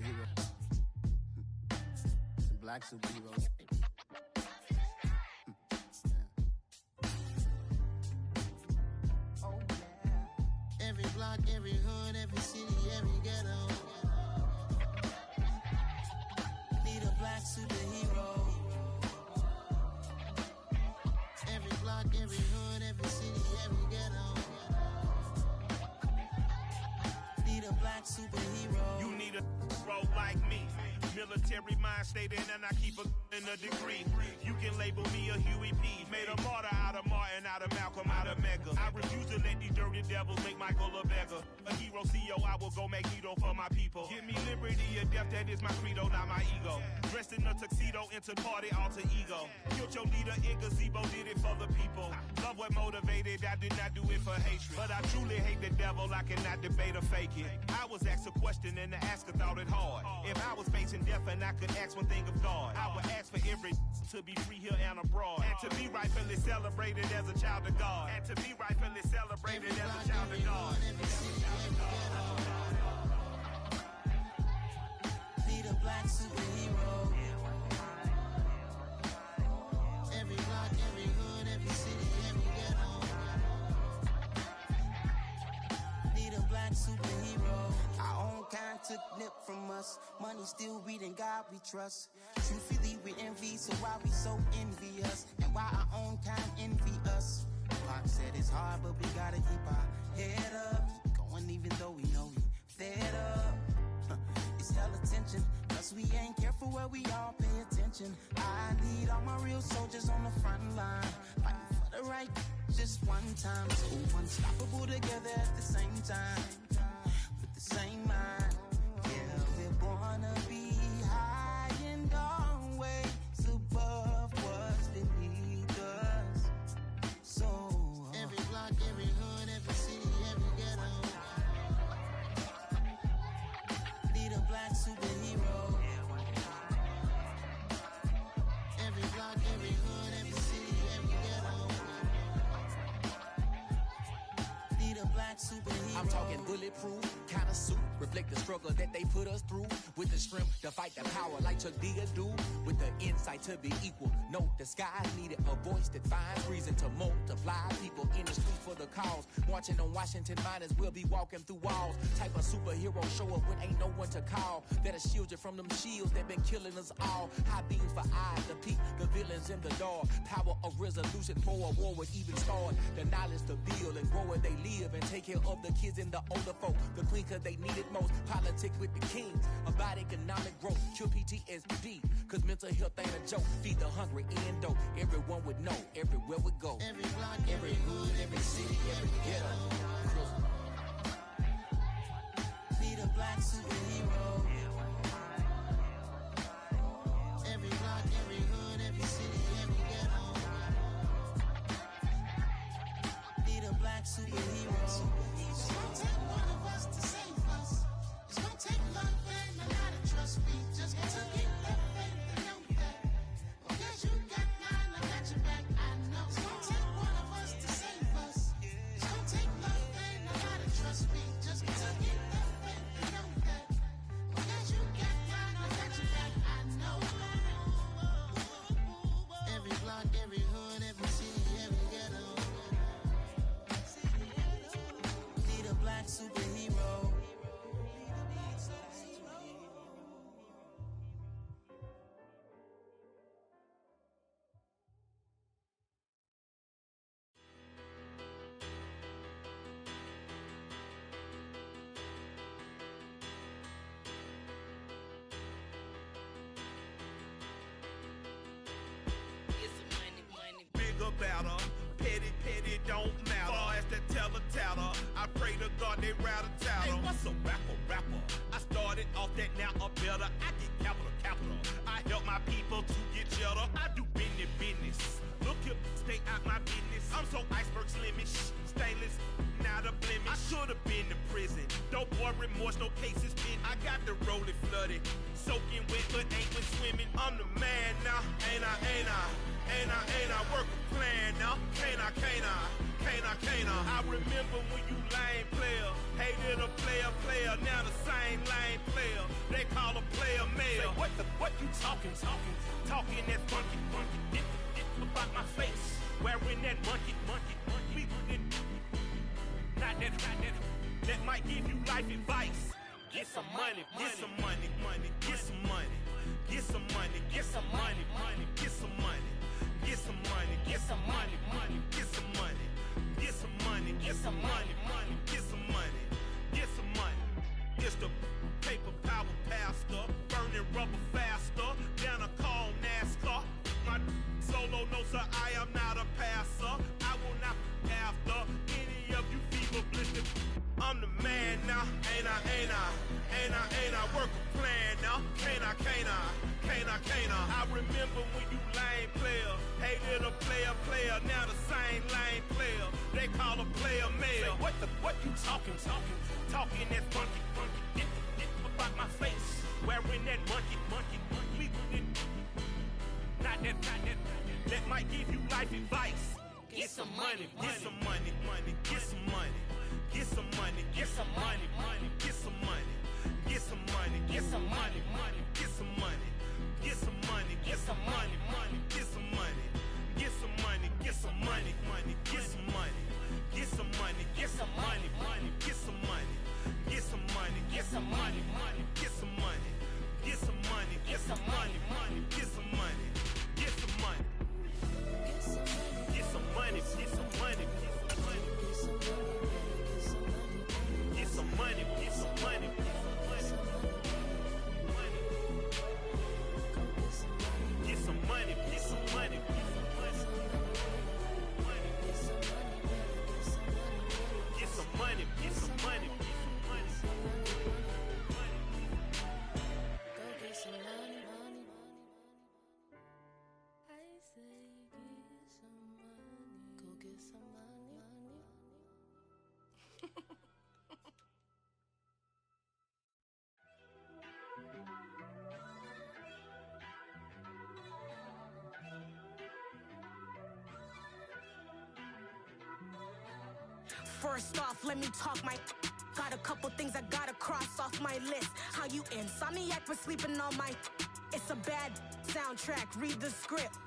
superhero. Some black superheroes. Oh yeah. Every block, every hood, every city, every ghetto. Need a black superhero. Every block, every hood, every city, every ghetto. Need a black superhero. You need a bro like me. Military mind stated, and I keep in a degree. You can label me a Huey P. Made a martyr out of Martin, out of Malcolm, out of Mega. I refuse to let these dirty devils make Michael a beggar. A hero CEO, I will go Magneto for my people. Give me liberty or death, that is my credo, not my ego. Dressed in a tuxedo, enter party, alter ego. Killed your leader in gazebo, did it for the people. Love what motivated, I did not do it for hatred. But I truly hate the devil, I cannot debate or fake it. I was asked a question and the asker thought it hard. If I was facing death and I could ask one thing of God, I would ask for every to be free here and abroad, and to be rightfully celebrated as a child of God, and to be rightfully celebrated as a child of God. Need a black superhero. Every block, every hood, every city, every ghetto. Need a black superhero. Our own kind took nip from us. Money still reading God we trust. Truthfully we envy, so why we so envious? And why our own kind envy us? Pac said it's hard, but we gotta keep our head up. Going even though we know we fed up. It's hell attention, cause we ain't careful where we all pay attention. I need all my real soldiers on the front line, fighting for the right just one time. So unstoppable together at the same time, with the same mind. Yeah, we're born to be high and always above what's beneath us. So every block, every hood, every city, every ghetto. Need a black superhero. Every block, every hood, every city, every ghetto. Need a black superhero. I'm talking bulletproof kind of suit, reflect the struggle that they put us through, with the strength to fight the power like Chuck D do, with the insight to be equal. Note the sky needed a voice that finds reason to multiply people in the streets for the cause. Marching on Washington miners will be walking through walls. Type of superhero show up when ain't no one to call, that'll shield you from them shields that been killing us all. High beams for eyes to peek the villains in the dark. Power of resolution for a war would even start. The knowledge to build and grow where they live, and take care of the kids and the older folk. The queen cause they need it most. Politics with the kings, about economic growth, cure PTSD, cause mental health ain't a joke. Feed the hungry and dope, everyone would know, everywhere we go. Every block, every hood, every city, every ghetto. Need a black superhero. Every block, every hood, every city, every ghetto. Need a black superhero. It's gonna take one of us to save us. It's gonna take love and a lot of trust. We just got to get that faith and know that. Because you got mine, I got your back, I know. It's gonna take one of us to save us. It's gonna take love and a lot of trust. We just got to get that faith and know that. Because you got mine, I got your back, I know. Every block, every hood, every city, every ghetto. Need a black superhero. Bigger, better, petty, petty, don't matter. Far as that teller, I pray to God they rattle tattle. Hey, what's a rapper? I started off that, now I'm better. I get capital. I help my people to get cheddar. I do business. Look here, stay out my business. I'm so iceberg slimish, stainless, not a blemish. I should've been in prison. Don't boy remorse, no cases pinned. I got the rolling flooded, soaking wet, but ain't been swimming. I'm the man now, ain't I? Work a plan now, can't I? I remember when you lame player Hated a player, now the same lame player. They call a player mayor. Say, what you talking? Talking that funky. Get about my face. Wearing that monkey. We not that. That might give you life advice. Get some money, get some money, get some money. Get some money, get some money, get some money. Get some money, get some money, get some money. Get some money, get some money, get some money. Get some money. It's the paper power pastor, burning rubber faster than a call NASCAR. My solo no sir, I am not a passer. I will not after any of you fever blistered. I'm the man now, ain't I? Work a plan now, can't I? I remember when you lame player, hated a player, now the same lame player. They call a player mayor. Say, what you talking? Talking that funky. Get about my face, wearing that monkey. We not that. That might give you life advice. Get some money, get some money, get some money. Get some money, get some money, get some money. Get some money, get some money, get some money. Get some money, get some money, get some money. Get some money, get some money, get some money. Get some money, get some money, get some money. Get some money, get some money, get some money. Get some money, get some money, get some money. Get some money. Get some money, get some money, get some money. Get some money. Get some money, get some money. Get some money, get some money. Go get some money. I say get some money. Go get some money. First off, let me talk my. Got a couple things I gotta cross off my list. How you insomniac for sleeping on my. It's a bad soundtrack, read the script.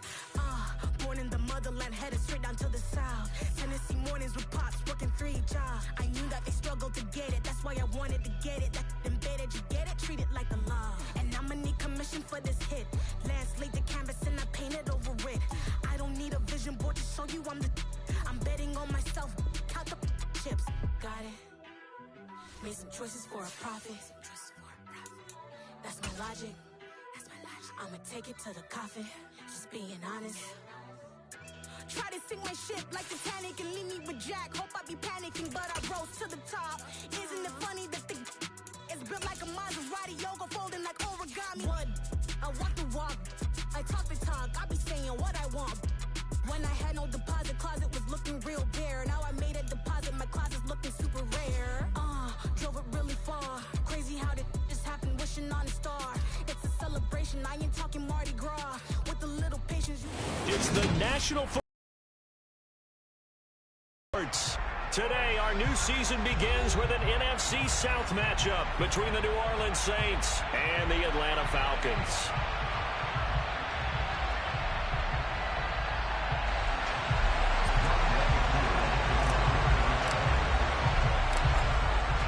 Born in the motherland, headed straight down to the south. Tennessee mornings with pops, working 3 jobs. I knew that they struggled to get it, that's why I wanted to get it. That embedded, you get it, treat it like the law. And I'ma need commission for this hit. Lance laid the canvas and I painted over it. I don't need a vision board to show you I'm betting on myself, count the chips. Got it. Made some choices for a profit. That's my logic. I'ma take it to the coffin. Just being honest. Try to sink my ship like Titanic and leave me with Jack. Hope I be panicking, but I rose to the top. Isn't it funny that the is built like a Maserati, yoga folding like origami? What? I walk the walk, I talk the talk. I be saying what I want. When I had no deposit, closet was looking real bare. Now I made a deposit, my closet's looking super rare. Drove it really far. Crazy how did just happen, wishing on a star. It's a celebration, I ain't talking Mardi Gras. With a little patience. It's the National Sports. Today, our new season begins with an NFC South matchup between the New Orleans Saints and the Atlanta Falcons.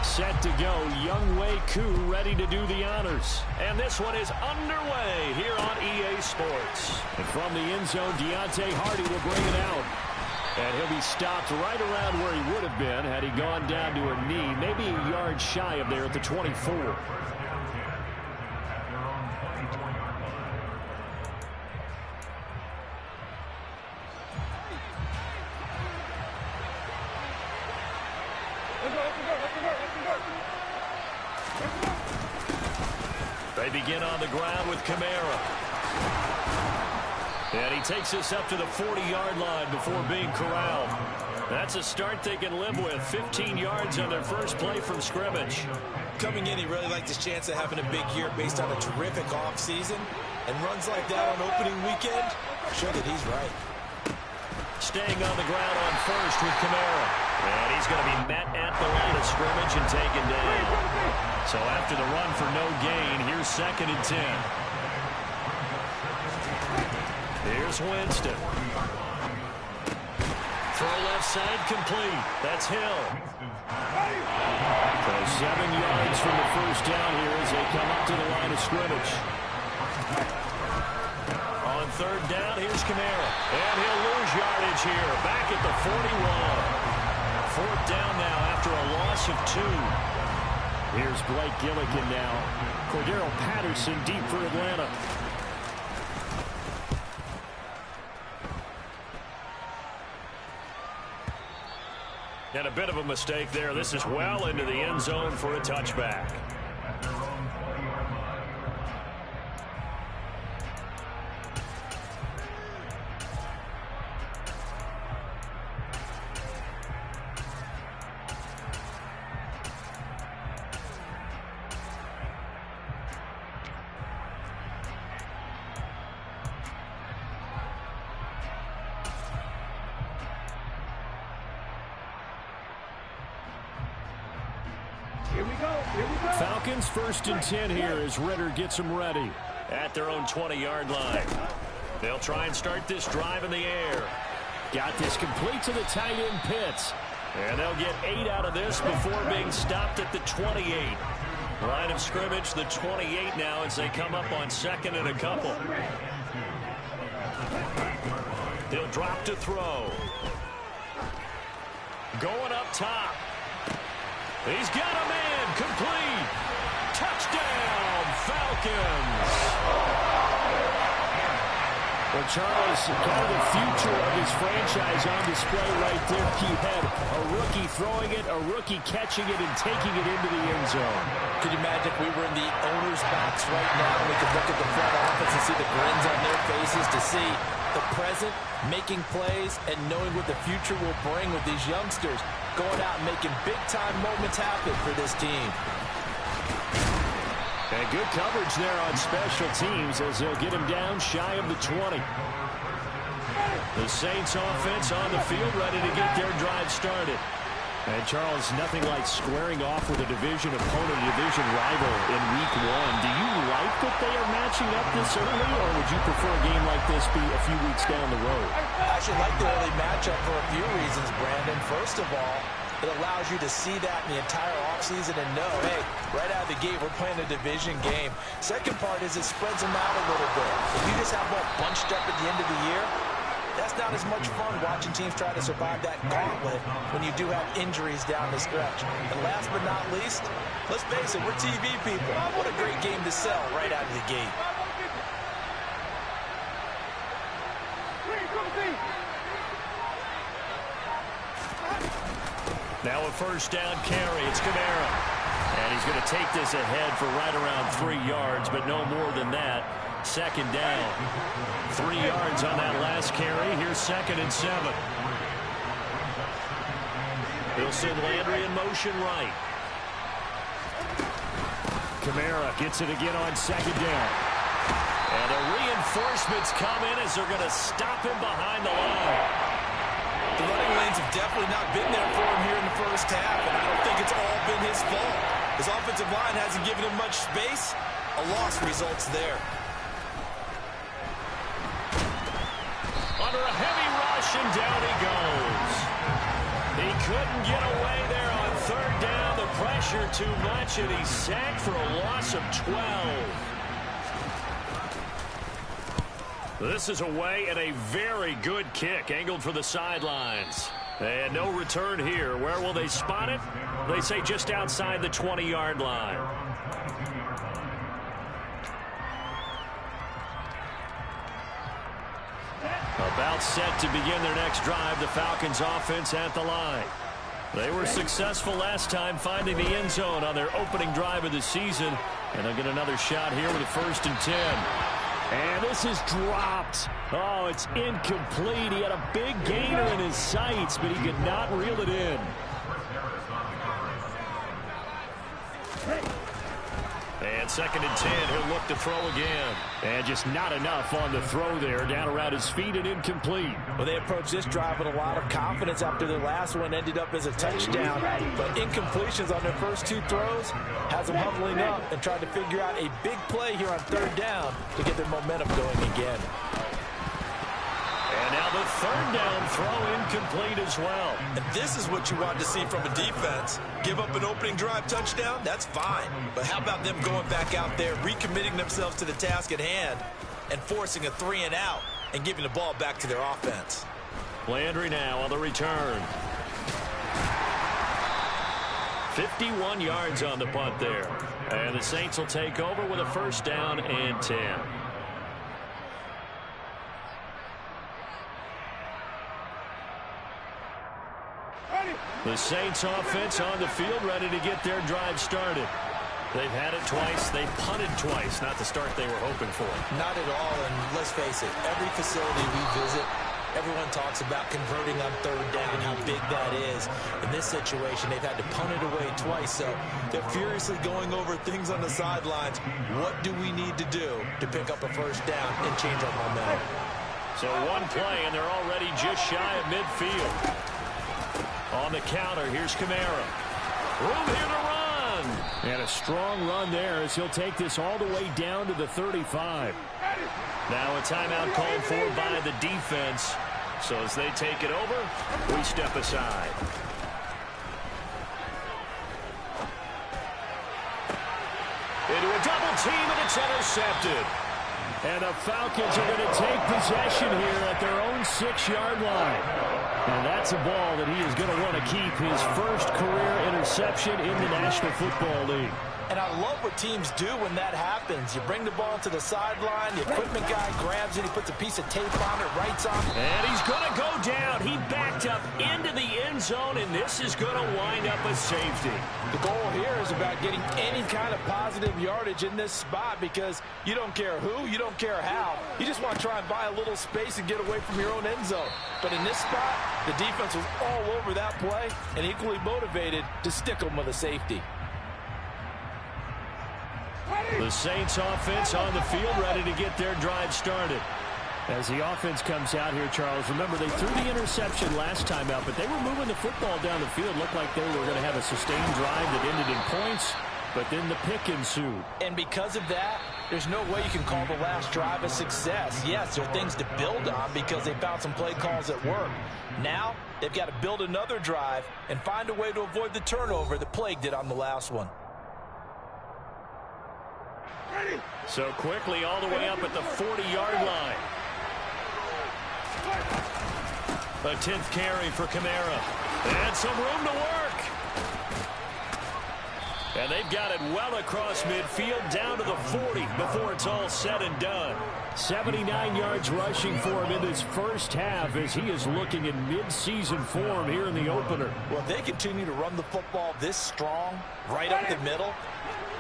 Set to go, Younghoe Koo ready to do the honors. And this one is underway here on EA Sports. And from the end zone, Deontay Hardy will bring it out. And he'll be stopped right around where he would have been had he gone down to a knee, maybe a yard shy of there at the 24. They begin on the ground with Kamara. And he takes us up to the 40-yard line before being corralled. That's a start they can live with. 15 yards on their first play from scrimmage. Coming in, he really liked his chance of having a big year based on a terrific offseason. And runs like that on opening weekend show that he's right. Staying on the ground on first with Kamara. And he's going to be met at the line of scrimmage and taken down. So after the run for no gain, here's 2nd and 10. Here's Winston. Throw left side complete. That's Hill. So 7 yards from the first down here as they come up to the line of scrimmage. On 3rd down, here's Kamara. And he'll lose yardage here. Back at the 41. 4th down now after a loss of 2. Here's Blake Gillikin now. Cordero Patterson deep for Atlanta. And a bit of a mistake there. This is well into the end zone for a touchback. Falcons 1st and 10 here as Ritter gets them ready at their own 20-yard line. They'll try and start this drive in the air. Got this complete to the tight end Pitts. And they'll get 8 out of this before being stopped at the 28. Line of scrimmage, the 28 now as they come up on 2nd and a couple. He'll drop to throw. Going up top. He's got a man, complete. Touchdown, Falcons. Well, Charles, kind of the future of his franchise on display right there. He had a rookie throwing it, a rookie catching it, and taking it into the end zone. Could you imagine if we were in the owner's box right now and we could look at the front office and see the grins on their faces, to see the present making plays and knowing what the future will bring with these youngsters going out and making big-time moments happen for this team. And good coverage there on special teams as they'll get him down shy of the 20. The Saints offense on the field ready to get their drive started. And Charles, nothing like squaring off with a division opponent, a division rival in week 1. Do you like that they are matching up this early, or would you prefer a game like this be a few weeks down the road? I actually like the early matchup for a few reasons, Brandon. First of all, it allows you to see that in the entire offseason and know, hey, right out of the gate, we're playing a division game. Second part is it spreads them out a little bit. If you just have one bunched up at the end of the year, that's not as much fun watching teams try to survive that gauntlet when you do have injuries down the stretch. And last but not least, let's face it, we're TV people. What a great game to sell right out of the gate. Now a first down carry. It's Kamara. And he's going to take this ahead for right around 3 yards, but no more than that. 2nd down. 3 yards on that last carry. Here's 2nd and 7. He'll send Landry in motion right. Kamara gets it again on 2nd down. And the reinforcements come in as they're going to stop him behind the line. The running lanes have definitely not been there for him here in the first half, and I don't think it's all been his fault. His offensive line hasn't given him much space. A loss results there. Under a heavy rush, and down he goes. He couldn't get away there on 3rd down. The pressure too much, and he's sacked for a loss of 12. This is away and a very good kick angled for the sidelines. And no return here. Where will they spot it? They say just outside the 20-yard line. About set to begin their next drive, the Falcons offense at the line. They were successful last time finding the end zone on their opening drive of the season. And they'll get another shot here with a 1st and 10. And this is dropped. Oh, it's incomplete. He had a big gainer in his sights, but he could not reel it in. And 2nd and 10, he'll look to throw again. And just not enough on the throw there, down around his feet and incomplete. Well, they approached this drive with a lot of confidence after their last one ended up as a touchdown. But incompletions on their first 2 throws has them huddling up and trying to figure out a big play here on 3rd down to get their momentum going again. And now the 3rd down throw incomplete as well. And this is what you want to see from a defense. Give up an opening drive touchdown, that's fine. But how about them going back out there, recommitting themselves to the task at hand, and forcing a 3 and out and giving the ball back to their offense. Landry now on the return. 51 yards on the punt there. And the Saints will take over with a 1st down and 10. The Saints offense on the field, ready to get their drive started. They've had it twice. They've punted twice. Not the start they were hoping for. Not at all, and let's face it, every facility we visit, everyone talks about converting on 3rd down, how big that is. In this situation, they've had to punt it away twice, so they're furiously going over things on the sidelines. What do we need to do to pick up a 1st down and change our momentum? So one play, and they're already just shy of midfield. On the counter, here's Kamara. Room here to run. And a strong run there as he'll take this all the way down to the 35. Now a timeout called for by the defense. So as they take it over, we step aside. Into a double team, and it's intercepted. And the Falcons are going to take possession here at their own 6-yard line. And that's a ball that he is going to want to keep, his first career interception in the National Football League. And I love what teams do when that happens. You bring the ball to the sideline, the equipment guy grabs it, he puts a piece of tape on it, writes on it. And he's going to go down. He backed up into the end zone, and this is going to wind up a safety. The goal here is about getting any kind of positive yardage in this spot because you don't care who, you don't care how. You just want to try and buy a little space and get away from your own end zone. But in this spot, the defense was all over that play and equally motivated to stick them with a safety. The Saints offense on the field, ready to get their drive started. As the offense comes out here, Charles, remember they threw the interception last time out, but they were moving the football down the field. Looked like they were going to have a sustained drive that ended in points, but then the pick ensued. And because of that, there's no way you can call the last drive a success. Yes, there are things to build on because they found some play calls that work. Now, they've got to build another drive and find a way to avoid the turnover that plagued it on the last one. So quickly all the way up at the 40-yard line. A 10th carry for Kamara. And some room to work. And they've got it well across midfield down to the 40 before it's all said and done. 79 yards rushing for him in this first half as he is looking in mid-season form here in the opener. Well, if they continue to run the football this strong, right up the middle,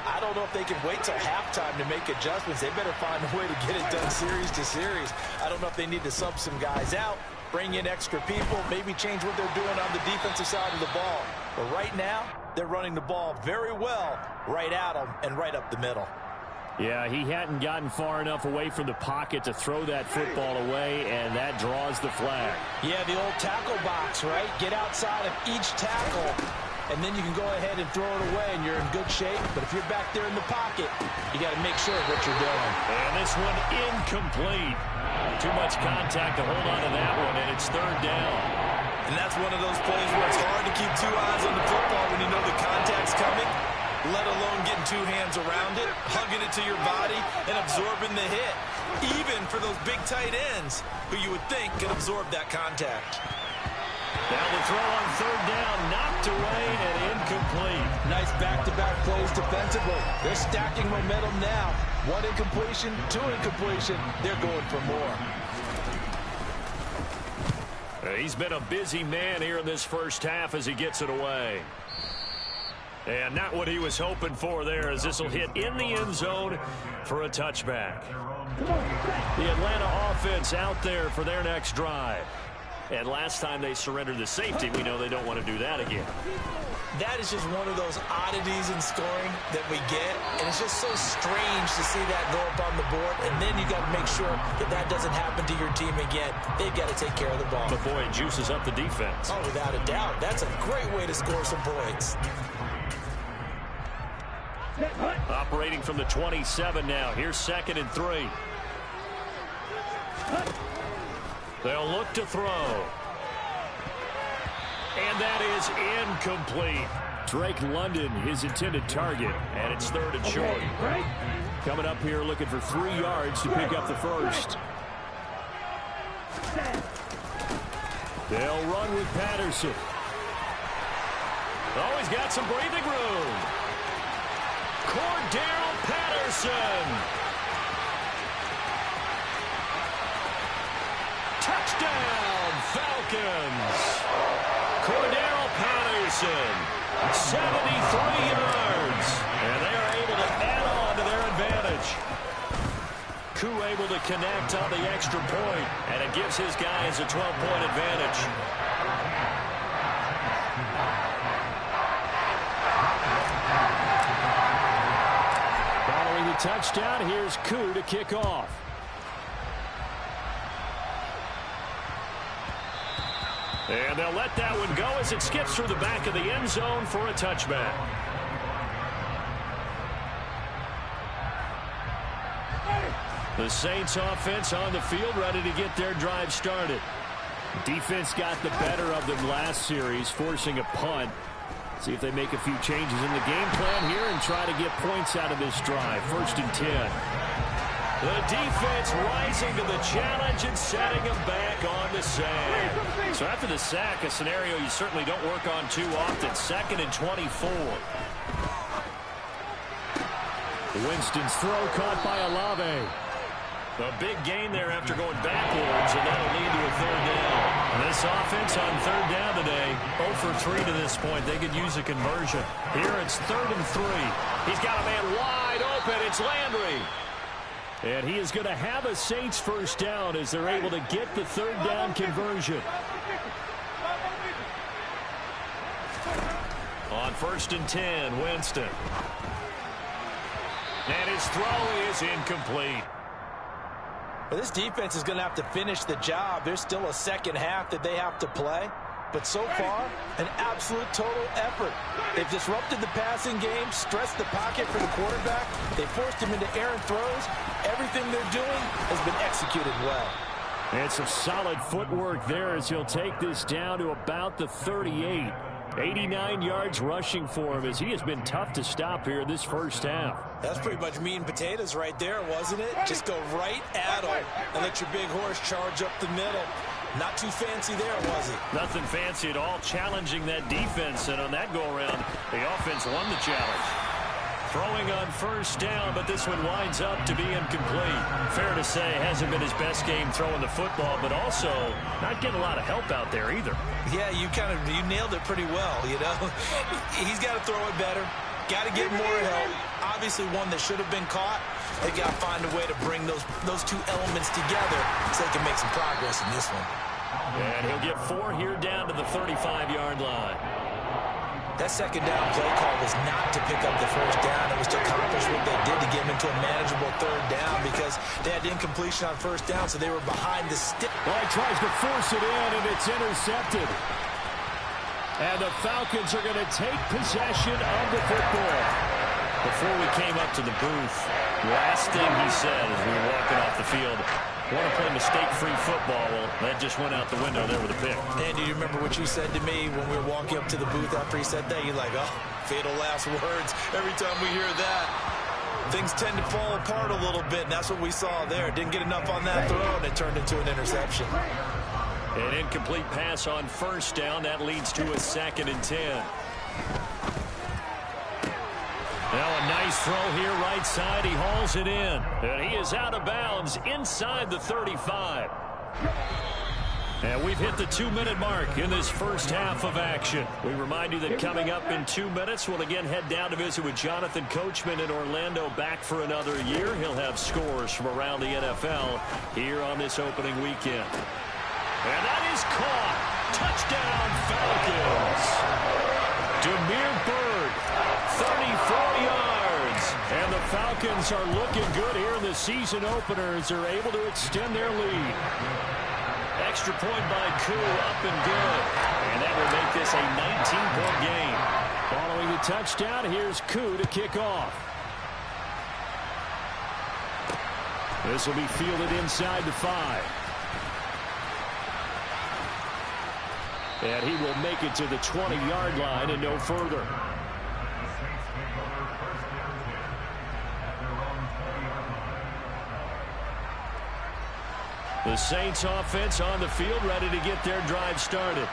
I don't know if they can wait till halftime to make adjustments. They better find a way to get it done series to series. I don't know if they need to sub some guys out, bring in extra people, maybe change what they're doing on the defensive side of the ball. But right now, they're running the ball very well right at them and right up the middle. Yeah, he hadn't gotten far enough away from the pocket to throw that football away, and that draws the flag. Yeah, the old tackle box, right? Get outside of each tackle, and then you can go ahead and throw it away, and you're in good shape. But if you're back there in the pocket, you got to make sure of what you're doing. And this one incomplete. Too much contact to hold on to that one, and it's 3rd down. And that's one of those plays where it's hard to keep 2 eyes on the football when you know the contact's coming, let alone getting 2 hands around it, hugging it to your body, and absorbing the hit. Even for those big tight ends who you would think could absorb that contact. Now the throw on 3rd down, knocked away and incomplete. Nice back-to-back plays defensively. They're stacking momentum now. 1 incompletion, 2 incompletion. They're going for more. He's been a busy man here in this first half as he gets it away. And not what he was hoping for there, as this will hit in the end zone for a touchback. The Atlanta offense out there for their next drive. And last time they surrendered the safety, we know they don't want to do that again. That is just one of those oddities in scoring that we get, and it's just so strange to see that go up on the board, and then you got to make sure that that doesn't happen to your team again. They've got to take care of the ball. But boy, it juices up the defense. Oh, without a doubt. That's a great way to score some points. Operating from the 27 now. Here's 2nd and 3. They'll look to throw. And that is incomplete. Drake London, his intended target, and it's 3rd and short. Coming up here looking for 3 yards to pick up the first. They'll run with Patterson. Oh, he's got some breathing room. Cordell Patterson. Touchdown, Falcons. Cordell Patterson, 73 yards. And they are able to add on to their advantage. Koo able to connect on the extra point, and it gives his guys a 12-point advantage. Following the touchdown, here's Koo to kick off. And they'll let that one go as it skips through the back of the end zone for a touchback. The Saints offense on the field ready to get their drive started. Defense got the better of them last series, forcing a punt. See if they make a few changes in the game plan here and try to get points out of this drive. 1st and 10. The defense rising to the challenge and setting them back on the sand. So after the sack, a scenario you certainly don't work on too often. 2nd and 24. Winston's throw caught by Olave. A big gain there after going backwards, and that'll lead to a 3rd down. This offense on 3rd down today, 0 for 3 to this point. They could use a conversion. Here it's 3rd and 3. He's got a man wide open. It's Landry. And he is going to have a Saints first down as they're able to get the 3rd down conversion. On 1st and 10, Winston. And his throw is incomplete. Well, this defense is going to have to finish the job. There's still a second half that they have to play. But so far, an absolute total effort. They've disrupted the passing game, stressed the pocket for the quarterback. They forced him into errant throws. Everything they're doing has been executed well. And some solid footwork there as he'll take this down to about the 38. 89 yards rushing for him as he has been tough to stop here this first half. That's pretty much meat and potatoes right there, wasn't it? Just go right at him and let your big horse charge up the middle. Not too fancy there, was it? Nothing fancy at all, challenging that defense, and on that go-around, the offense won the challenge. Throwing on 1st down, but this one winds up to be incomplete. Fair to say, hasn't been his best game throwing the football, but also not getting a lot of help out there either. Yeah, you nailed it pretty well, you know. He's got to throw it better. Got to get more help. Obviously one that should have been caught. They got to find a way to bring those two elements together so they can make some progress in this one. And he'll get 4 here down to the 35-yard line. That second down play call was not to pick up the first down. It was to accomplish what they did to get him into a manageable 3rd down because they had incompletion on 1st down, so they were behind the stick. Well, he tries to force it in, and it's intercepted. And the Falcons are going to take possession of the football. Before we came up to the booth, last thing he said as we were walking off the field, want to play mistake-free football. Well, that just went out the window there with a pick. And do you remember what you said to me when we were walking up to the booth after he said that? You're like, oh, fatal last words. Every time we hear that, things tend to fall apart a little bit, and that's what we saw there. Didn't get enough on that throw, and it turned into an interception. An incomplete pass on 1st down. That leads to a 2nd and 10. Now a nice throw here right side. He hauls it in. And he is out of bounds inside the 35. And we've hit the 2-minute mark in this first half of action. We remind you that coming up in 2 minutes, we'll again head down to visit with Jonathan Coachman in Orlando, back for another year. He'll have scores from around the NFL here on this opening weekend. And that is caught. Touchdown, Falcons. Demir Bird, 34 yards. And the Falcons are looking good here in the season opener as they're able to extend their lead. Extra point by Koo, up and good. And that will make this a 19-point game. Following the touchdown, here's Koo to kick off. This will be fielded inside the 5. And he will make it to the 20-yard line and no further. The Saints offense on the field, ready to get their drive started.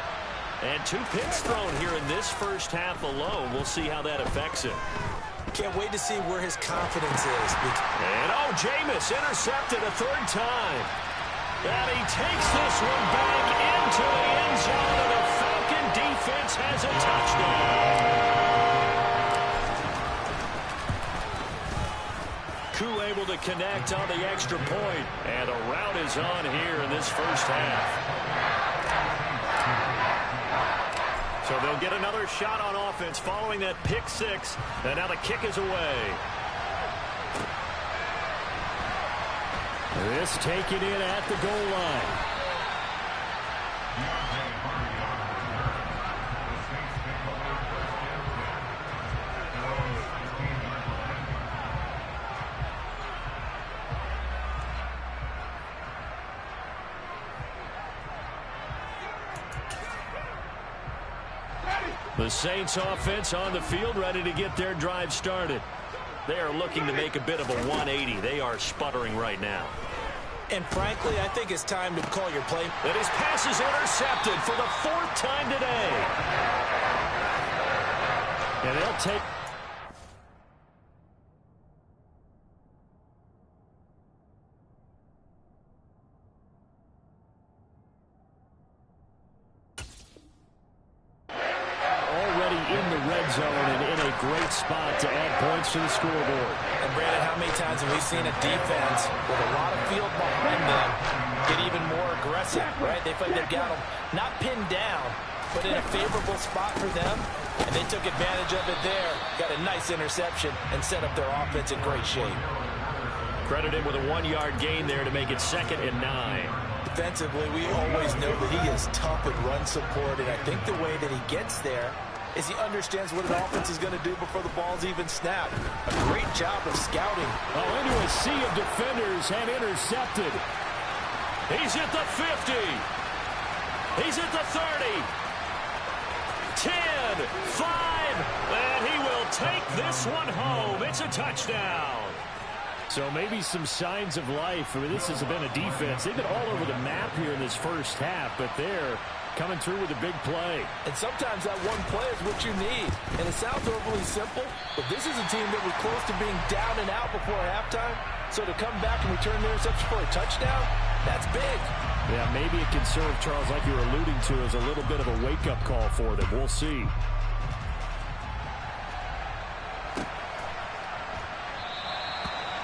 And 2 picks thrown here in this first half alone. We'll see how that affects him. Can't wait to see where his confidence is. And Jameis intercepted a 3rd time. And he takes this one back into the end zone, and the Falcon defense has a touchdown. Koo able to connect on the extra point, and a rout is on here in this first half. So they'll get another shot on offense following that pick 6, and now the kick is away. This taken in at the goal line. The Saints offense on the field, ready to get their drive started. They are looking to make a bit of a 180. They are sputtering right now. And frankly, I think it's time to call your play. And his pass is intercepted for the 4th time today. And they'll take... great spot to add points to the scoreboard. And Brandon, how many times have we seen a defense with a lot of field behind them get even more aggressive, right? They feel like they've got them not pinned down, but in a favorable spot for them, and they took advantage of it there, got a nice interception, and set up their offense in great shape. Credit him with a 1-yard gain there to make it 2nd and 9. Defensively, we always know that he is tough at run support, and I think the way that he gets there is he understands what an offense is going to do before the ball's even snapped. A great job of scouting. Into a sea of defenders and intercepted. He's at the 50. He's at the 30. 10, 5, and he will take this one home. It's a touchdown. So maybe some signs of life. I mean, this has been a defense. They've been all over the map here in this first half, but they're coming through with a big play. And sometimes that one play is what you need. And it sounds overly simple, but this is a team that was close to being down and out before halftime. So to come back and return the interception for a touchdown, that's big. Yeah, maybe it can serve, Charles, like you were alluding to, as a little bit of a wake-up call for them. We'll see.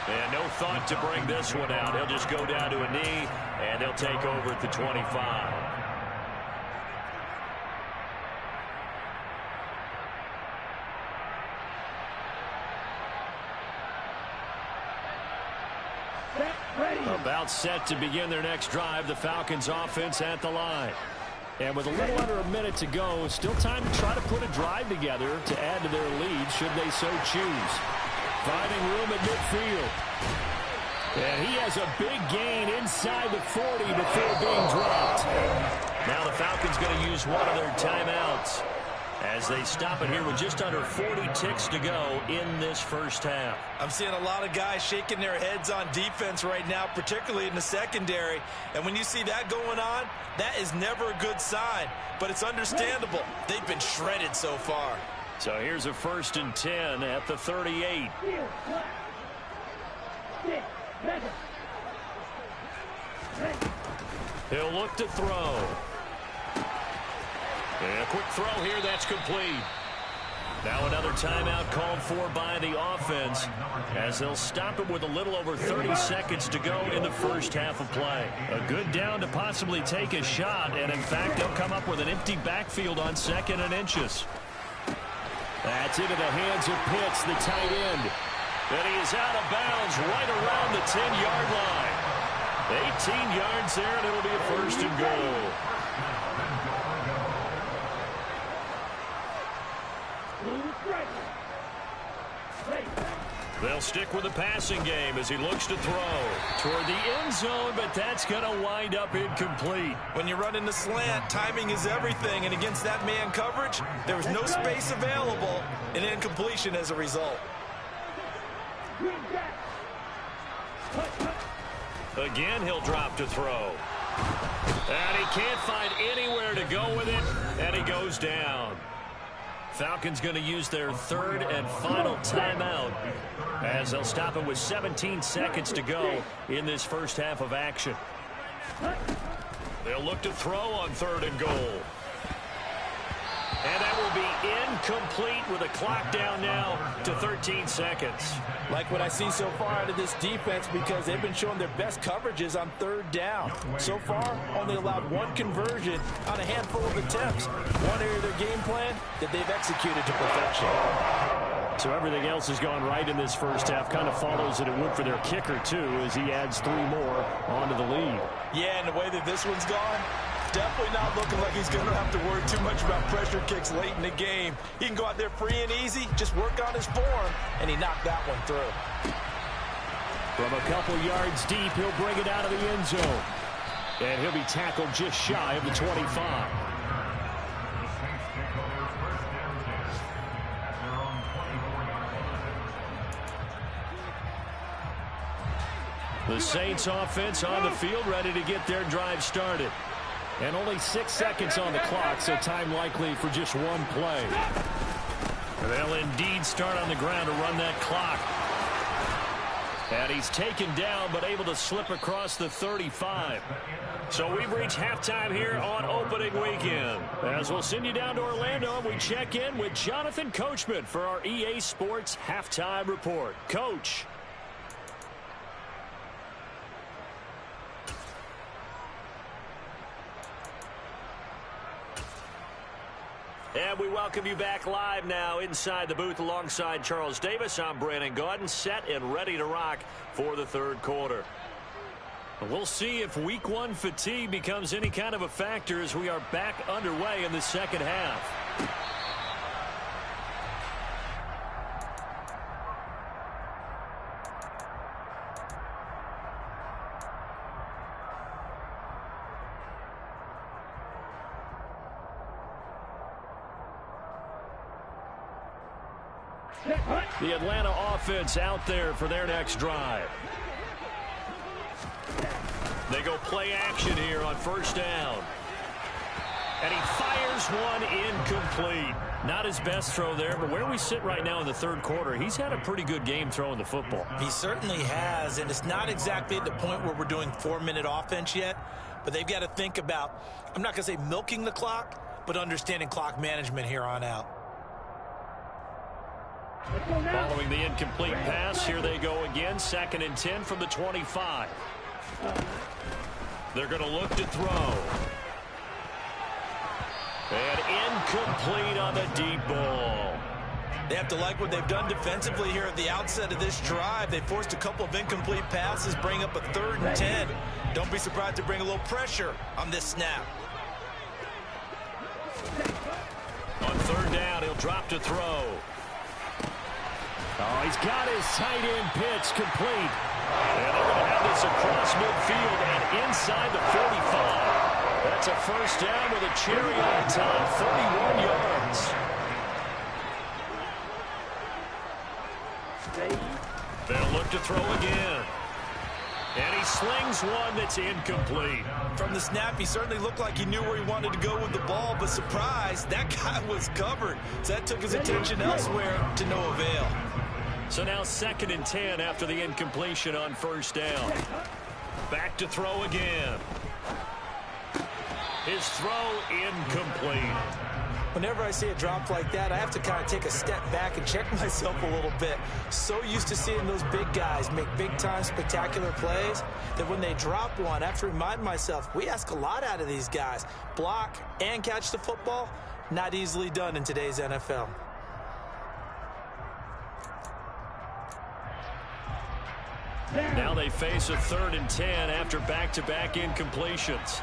And no thought to bring this one out. He'll just go down to a knee, and they'll take over at the 25. About set to begin their next drive. The Falcons offense at the line. And with a little under a minute to go, still time to try to put a drive together to add to their lead should they so choose. Finding room at midfield. And he has a big gain inside the 40 before being dropped. Now the Falcons going to use one of their timeouts as they stop it here with just under 40 ticks to go in this first half. I'm seeing a lot of guys shaking their heads on defense right now, particularly in the secondary. And when you see that going on, that is never a good sign. But it's understandable. They've been shredded so far. So here's a 1st and 10 at the 38. He'll look to throw. And a quick throw here, that's complete. Now another timeout called for by the offense as they'll stop it with a little over 30 seconds to go in the first half of play. A good down to possibly take a shot, and in fact, they'll come up with an empty backfield on 2nd and inches. That's into the hands of Pitts, the tight end. And he is out of bounds right around the 10-yard line. 18 yards there, and it'll be a 1st and goal. They'll stick with the passing game as he looks to throw toward the end zone, but that's going to wind up incomplete. When you run in the slant, timing is everything, and against that man coverage, there was no space available, and incompletion as a result. Again, he'll drop to throw. And he can't find anywhere to go with it, and he goes down. Falcons going to use their 3rd and final timeout as they'll stop it with 17 seconds to go in this first half of action. They'll look to throw on 3rd and goal. And that will be incomplete with the clock down now to 13 seconds. Like what I see so far out of this defense, because they've been showing their best coverages on 3rd down. So far, only allowed 1 conversion on a handful of attempts. One area of their game plan that they've executed to perfection. So everything else has gone right in this first half. Kind of follows that it would for their kicker, too, as he adds 3 more onto the lead. Yeah, and the way that this one's gone, definitely not looking like he's going to have to worry too much about pressure kicks late in the game. He can go out there free and easy, just work on his form, and he knocked that one through. From a couple yards deep, he'll bring it out of the end zone. And he'll be tackled just shy of the 25. The Saints offense on the field, ready to get their drive started. And only 6 seconds on the clock, so time likely for just 1 play. They'll indeed start on the ground to run that clock. And he's taken down, but able to slip across the 35. So we've reached halftime here on opening weekend. As we'll send you down to Orlando, we check in with Jonathan Coachman for our EA Sports Halftime Report. Coach. And we welcome you back live now inside the booth alongside Charles Davis. I'm Brandon Gaudin, set and ready to rock for the 3rd quarter. We'll see if week 1 fatigue becomes any kind of a factor as we are back underway in the 2nd half. The Atlanta offense out there for their next drive. They go play action here on 1st down. And he fires one incomplete. Not his best throw there, but where we sit right now in the 3rd quarter, he's had a pretty good game throwing the football. He certainly has, and it's not exactly at the point where we're doing 4-minute offense yet, but they've got to think about, I'm not going to say milking the clock, but understanding clock management here on out. Following the incomplete pass, here they go again. 2nd and 10 from the 25. They're going to look to throw. And incomplete on the deep ball. They have to like what they've done defensively here at the outset of this drive. They forced a couple of incomplete passes, bring up a 3rd and 10. Don't be surprised to bring a little pressure on this snap. On 3rd down, he'll drop to throw. Oh, he's got his tight end pitch complete. And they're going to have this across midfield and inside the 45. That's a 1st down with a cherry on top, 31 yards. They'll look to throw again. And he slings one that's incomplete. From the snap, he certainly looked like he knew where he wanted to go with the ball, but surprise, that guy was covered. So that took his attention elsewhere to no avail. So now 2nd and 10 after the incompletion on 1st down. Back to throw again. His throw incomplete. Whenever I see a drop like that, I have to kind of take a step back and check myself a little bit. So used to seeing those big guys make big-time spectacular plays that when they drop one, I have to remind myself, we ask a lot out of these guys. Block and catch the football, not easily done in today's NFL. Now they face a 3rd and 10 after back-to-back incompletions.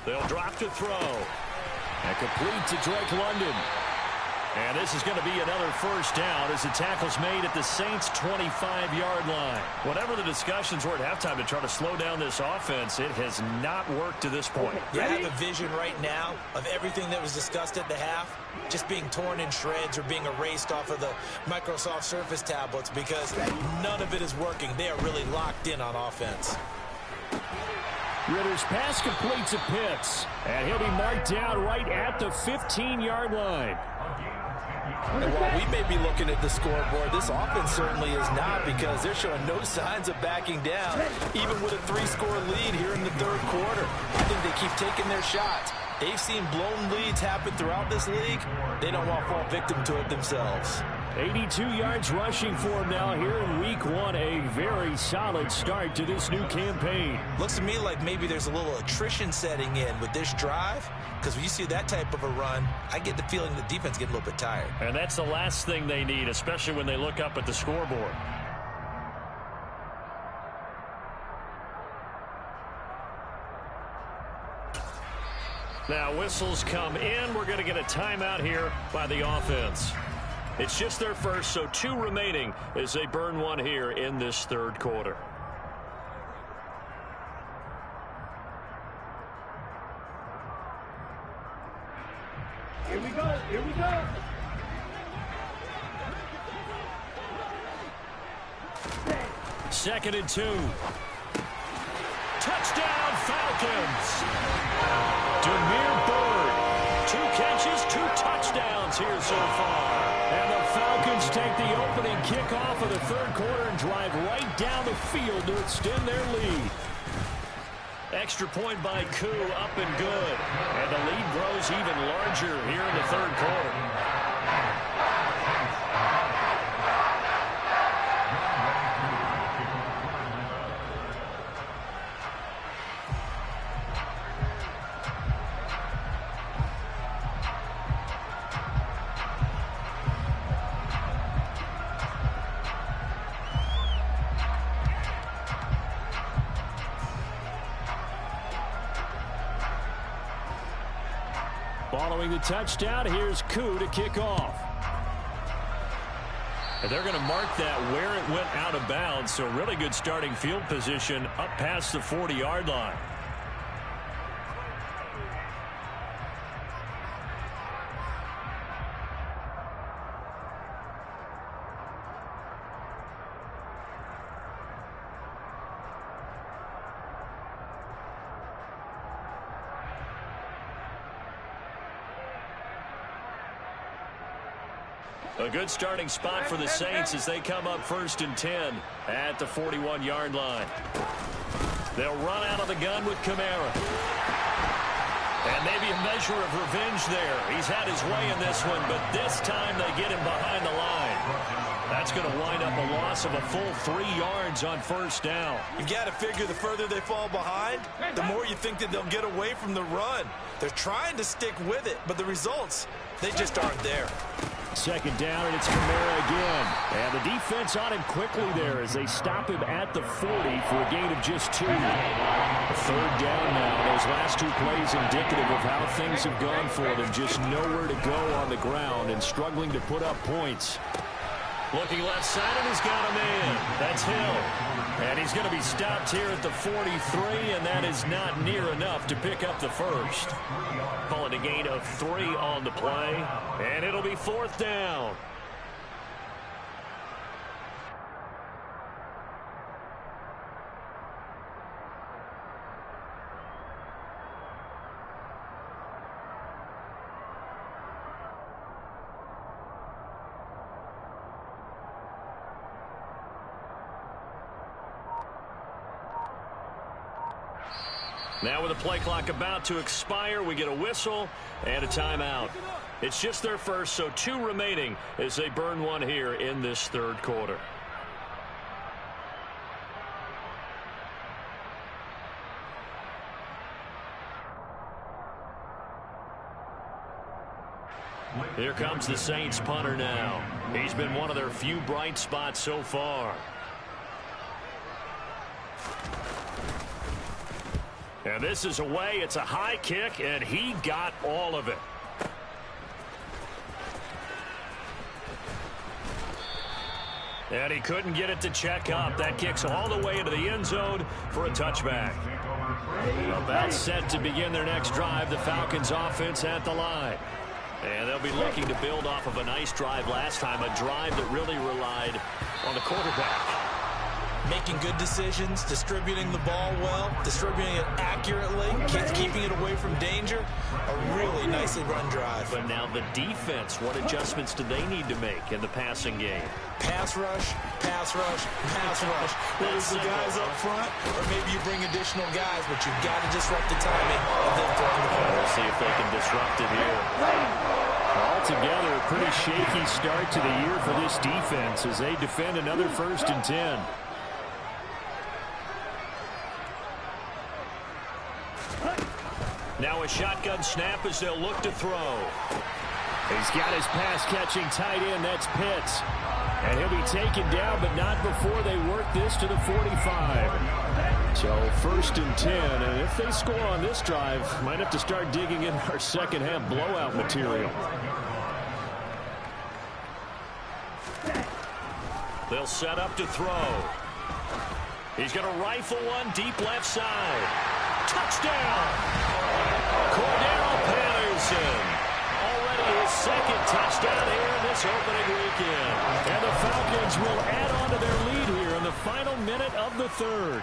They'll drop to throw. And complete to Drake London. And this is going to be another first down as the tackle's made at the Saints' 25-yard line. Whatever the discussions were at halftime to try to slow down this offense, it has not worked to this point. Yeah, I have a vision right now of everything that was discussed at the half just being torn in shreds or being erased off of the Microsoft Surface tablets because none of it is working. They are really locked in on offense. Ritter's pass completes to Pitts, and he'll be marked down right at the 15-yard line. And while we may be looking at the scoreboard, this offense certainly is not because they're showing no signs of backing down, even with a 3-score lead here in the 3rd quarter. I think they keep taking their shots. They've seen blown leads happen throughout this league. They don't want to fall victim to it themselves. 82 yards rushing for him now here in week 1. A very solid start to this new campaign. Looks to me like maybe there's a little attrition setting in with this drive, because when you see that type of a run, I get the feeling the defense getting a little bit tired. And that's the last thing they need, especially when they look up at the scoreboard. Now whistles come in. We're going to get a timeout here by the offense. It's just their first, so 2 remaining as they burn one here in this 3rd quarter. Here we go. Here we go. Second and 2. Touchdown, Falcons. Demir Bird. 2 catches, 2 touchdowns here so far. And the Falcons take the opening kickoff of the 3rd quarter and drive right down the field to extend their lead. Extra point by Koo, up and good. And the lead grows even larger here in the 3rd quarter. Following the touchdown, here's Koo to kick off. And they're going to mark that where it went out of bounds, so really good starting field position up past the 40-yard line. A good starting spot for the Saints as they come up 1st and 10 at the 41-yard line. They'll run out of the gun with Kamara. And maybe a measure of revenge there. He's had his way in this one, but this time they get him behind the line. That's going to wind up a loss of a full 3 yards on 1st down. You got to figure the further they fall behind, the more you think that they'll get away from the run. They're trying to stick with it, but the results, they just aren't there. 2nd down, and it's Kamara again. And the defense on him quickly there as they stop him at the 40 for a gain of just 2. 3rd down now. Those last 2 plays indicative of how things have gone for them. Just nowhere to go on the ground and struggling to put up points. Looking left side, and he's got a man. That's Hill. And he's going to be stopped here at the 43, and that is not near enough to pick up the first. Calling a gain of 3 on the play, and it'll be 4th down. Now with the play clock about to expire, we get a whistle and a timeout. It's just their first, so 2 remaining as they burn one here in this third quarter. Here comes the Saints punter now. He's been one of their few bright spots so far. And this is away. It's a high kick, and he got all of it. And he couldn't get it to check up. That kicks all the way into the end zone for a touchback. About set to begin their next drive. The Falcons offense at the line. And they'll be looking to build off of a nice drive last time, a drive that really relied on the quarterback. Making good decisions, distributing the ball well, distributing it accurately, keeping it away from danger. A really nicely run drive. But now the defense, what adjustments do they need to make in the passing game? Pass rush, pass rush, pass rush. Whether it's the guys up front, or maybe you bring additional guys, but you've got to disrupt the timing of them throwing the ball. We'll see if they can disrupt it here. Altogether, a pretty shaky start to the year for this defense as they defend another 1st and 10. Now a shotgun snap as they'll look to throw. He's got his pass-catching tight end. That's Pitts. And he'll be taken down, but not before they work this to the 45. So 1st and 10. And if they score on this drive, might have to start digging in our second-half blowout material. They'll set up to throw. He's going to rifle one deep left side. Touchdown! Cordero Patterson. Already his 2nd touchdown here in this opening weekend. And the Falcons will add on to their lead here in the final minute of the 3rd.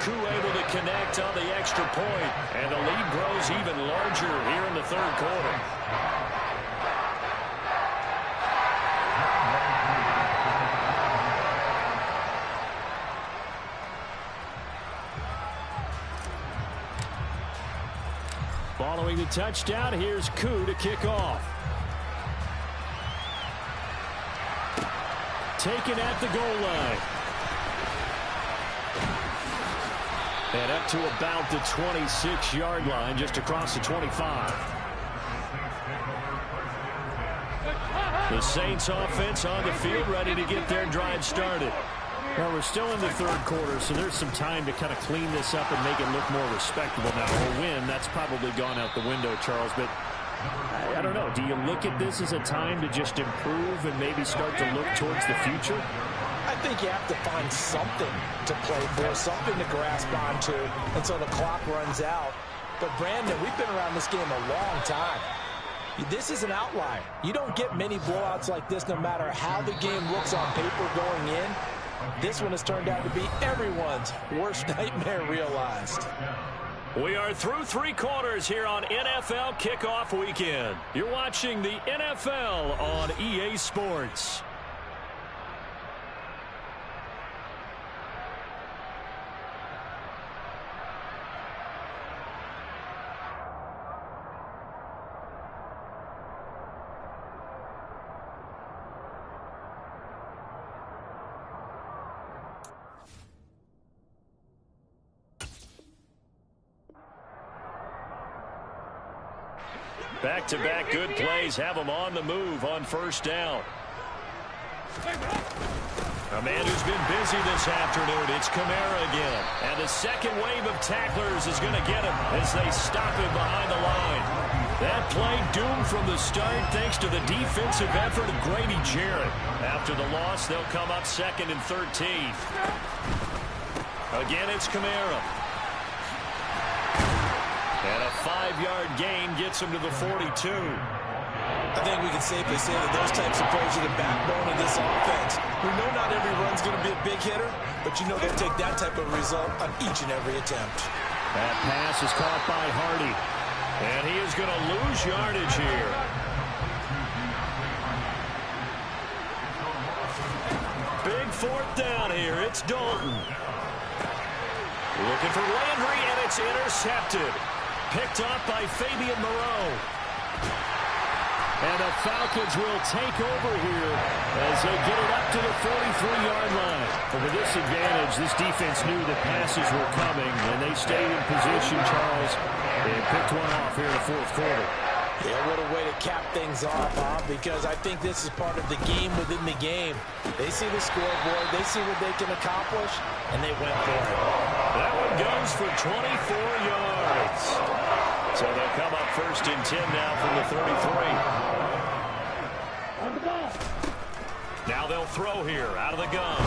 Koo able to connect on the extra point, and the lead grows even larger here in the 3rd quarter. Following the touchdown, here's Koo to kick off. Taken at the goal line. And up to about the 26-yard line, just across the 25. The Saints offense on the field, ready to get their drive started. Well, we're still in the 3rd quarter, so there's some time to kind of clean this up and make it look more respectable now. A win, that's probably gone out the window, Charles, but I don't know. Do you look at this as a time to just improve and maybe start to look towards the future? I think you have to find something to play for, something to grasp onto until the clock runs out. But, Brandon, we've been around this game a long time. This is an outlier. You don't get many blowouts like this no matter how the game looks on paper going in. This one has turned out to be everyone's worst nightmare realized. We are through 3 quarters here on NFL Kickoff Weekend. You're watching the NFL on EA Sports. Back-to-back good plays have them on the move on 1st down. A man who's been busy this afternoon, it's Kamara again. And the second wave of tacklers is going to get him as they stop him behind the line. That play doomed from the start thanks to the defensive effort of Grady Jarrett. After the loss, they'll come up 2nd and 13. Again, it's Kamara. And a 5-yard gain gets him to the 42. I think we can safely say that those types of plays are the backbone of this offense. We know not every run's going to be a big hitter, but you know they'll take that type of result on each and every attempt. That pass is caught by Hardy. And he is going to lose yardage here. Big 4th down here. It's Dalton. Looking for Landry, and it's intercepted. Picked off by Fabian Moreau. And the Falcons will take over here as they get it up to the 43-yard line. But with this advantage, this defense knew that passes were coming, and they stayed in position, Charles, and picked one off here in the fourth quarter. Yeah, what a way to cap things off, Bob, because I think this is part of the game within the game. They see the scoreboard, they see what they can accomplish, and they went for it. That one goes for 24 yards. So they'll come up first and 10 now from the 33. Now they'll throw here out of the gun.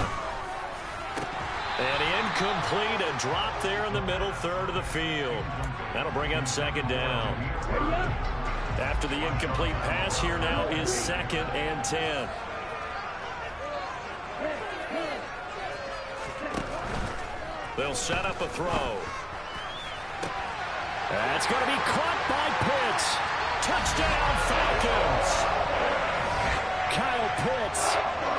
And incomplete, a drop there in the middle third of the field. That'll bring up second down. After the incomplete pass, here now is second and 10. They'll set up a throw. That's going to be caught by Pitts. Touchdown, Falcons. Kyle Pitts,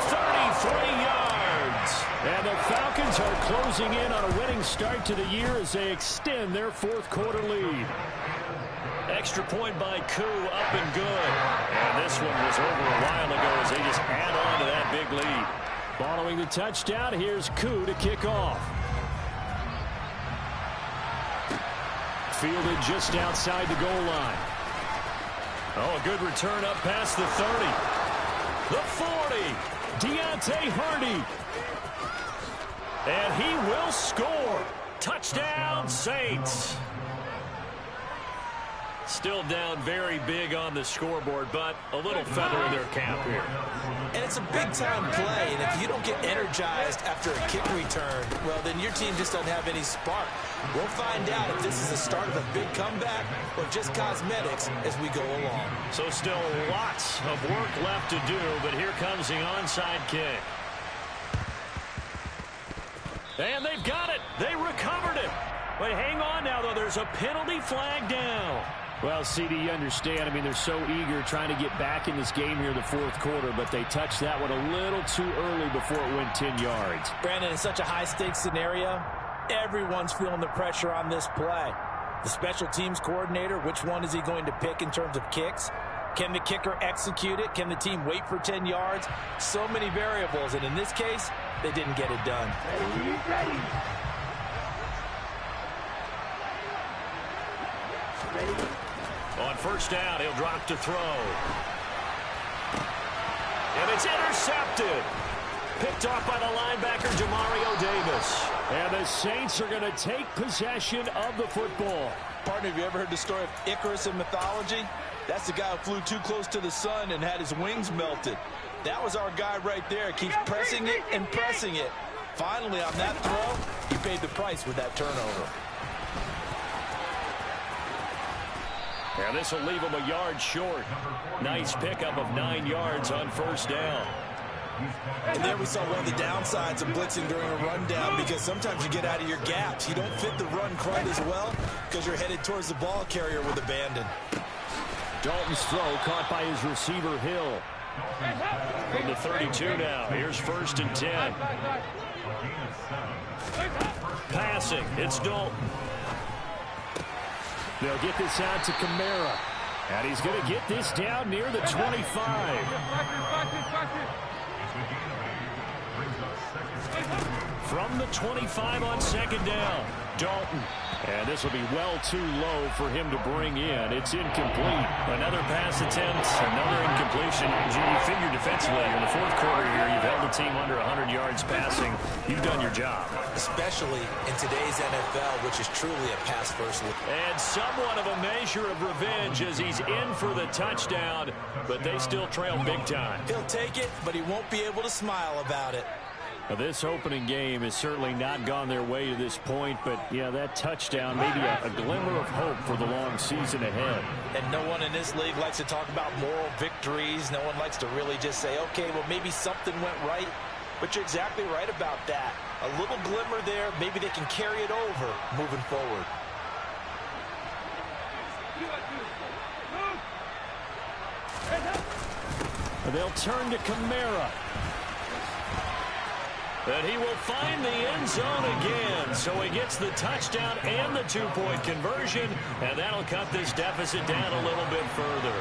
33 yards. And the Falcons are closing in on a winning start to the year as they extend their fourth quarter lead. Extra point by Koo, up and good. And this one was over a while ago as they just add on to that big lead. Following the touchdown, here's Koo to kick off. Fielded just outside the goal line. Oh, a good return up past the 30. The 40. Deontay Hardy. And he will score. Touchdown, Saints. Still down very big on the scoreboard, but a little feather in their cap here. And it's a big-time play, and if you don't get energized after a kick return, well, then your team just doesn't have any spark. We'll find out if this is the start of a big comeback or just cosmetics as we go along. So still lots of work left to do, but here comes the onside kick. And they've got it. They recovered it. But hang on now, though. There's a penalty flag down. Well, CD, you understand. I mean, they're so eager trying to get back in this game here in the fourth quarter, but they touched that one a little too early before it went 10 yards. Brandon, in such a high-stakes scenario, everyone's feeling the pressure on this play. The special teams coordinator, which one is he going to pick in terms of kicks? Can the kicker execute it? Can the team wait for 10 yards? So many variables, and in this case, they didn't get it done. Ready. On first down, he'll drop to throw. And it's intercepted. Picked off by the linebacker, Jamario Davis. And the Saints are going to take possession of the football. Partner, have you ever heard the story of Icarus in mythology? That's the guy who flew too close to the sun and had his wings melted. That was our guy right there. Keeps pressing it and pressing it. Finally, on that throw, he paid the price with that turnover. And this will leave him a yard short. Nice pickup of 9 yards on first down. And there we saw one of the downsides of blitzing during a rundown, because sometimes you get out of your gaps. You don't fit the run quite as well because you're headed towards the ball carrier with abandon. Dalton's throw caught by his receiver, Hill. From the 32 now. Here's first and 10. Passing. It's Dalton. They'll get this out to Kamara. And he's going to get this down near the 25. From the 25 on second down, Dalton. And this will be well too low for him to bring in. It's incomplete. Another pass attempt, another incompletion. You figure defensively in the fourth quarter here, you've held the team under 100 yards passing. You've done your job. Especially in today's NFL, which is truly a pass-first league. And somewhat of a measure of revenge as he's in for the touchdown, but they still trail big time. He'll take it, but he won't be able to smile about it. Now, this opening game has certainly not gone their way to this point, but, yeah, that touchdown, maybe a glimmer of hope for the long season ahead. And no one in this league likes to talk about moral victories. No one likes to really just say, okay, well, maybe something went right. But you're exactly right about that. A little glimmer there, maybe they can carry it over moving forward. They'll turn to Kamara. And he will find the end zone again. So he gets the touchdown and the two-point conversion, and that'll cut this deficit down a little bit further.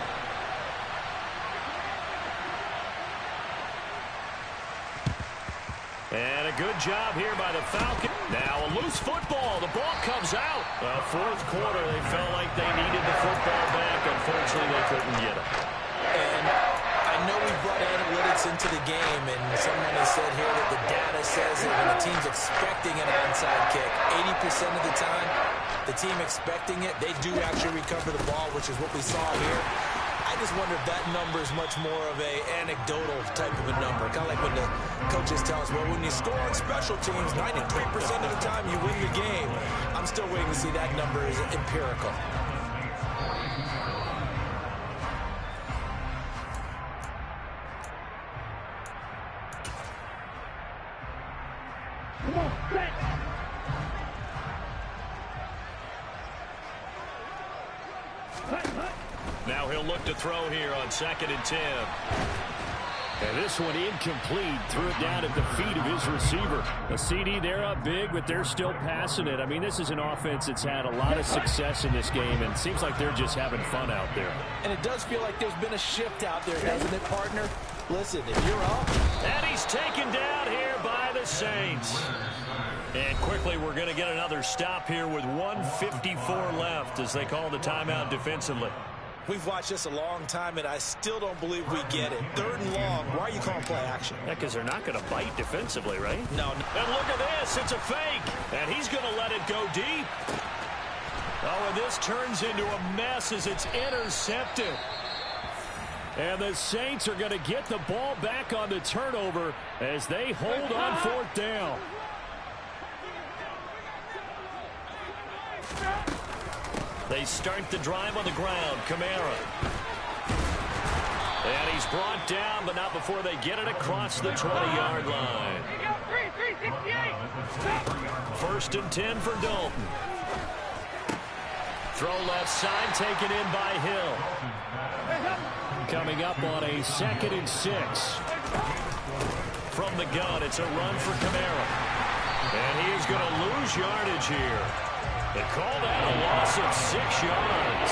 And a good job here by the Falcons. Now a loose football. The ball comes out. Well, fourth quarter, they felt like they needed the football back. Unfortunately, they couldn't get it. And I know we brought analytics into the game, and someone has said here that the data says that when the team's expecting an onside kick, 80% of the time, the team expecting it, they do actually recover the ball, which is what we saw here. I just wonder if that number is much more of a anecdotal type of a number. Kind of like when the coaches tell us, well, when you score on special teams, 93% of the time you win the game. I'm still waiting to see that number is empirical. Come on, set. Now he'll look to throw here on 2nd and 10. And this one incomplete. Threw it down at the feet of his receiver. A CD, they're up big, but they're still passing it. I mean, this is an offense that's had a lot of success in this game, and it seems like they're just having fun out there. And it does feel like there's been a shift out there, doesn't it, partner? Listen, if you're up. And he's taken down here by the Saints. And quickly, we're going to get another stop here with 1:54 left as they call the timeout defensively. We've watched this a long time, and I still don't believe we get it. 3rd and long. Why are you calling play action? Yeah, because they're not going to bite defensively, right? No. And look at this. It's a fake. And he's going to let it go deep. Oh, and this turns into a mess as it's intercepted. And the Saints are going to get the ball back on the turnover as they hold on 4th down. They start the drive on the ground. Kamara. And he's brought down, but not before they get it across the 20-yard line. 1st and 10 for Dalton. Throw left side, taken in by Hill. Coming up on a 2nd and 6. From the gun, it's a run for Kamara. And he is going to lose yardage here. They call that a loss of 6 yards.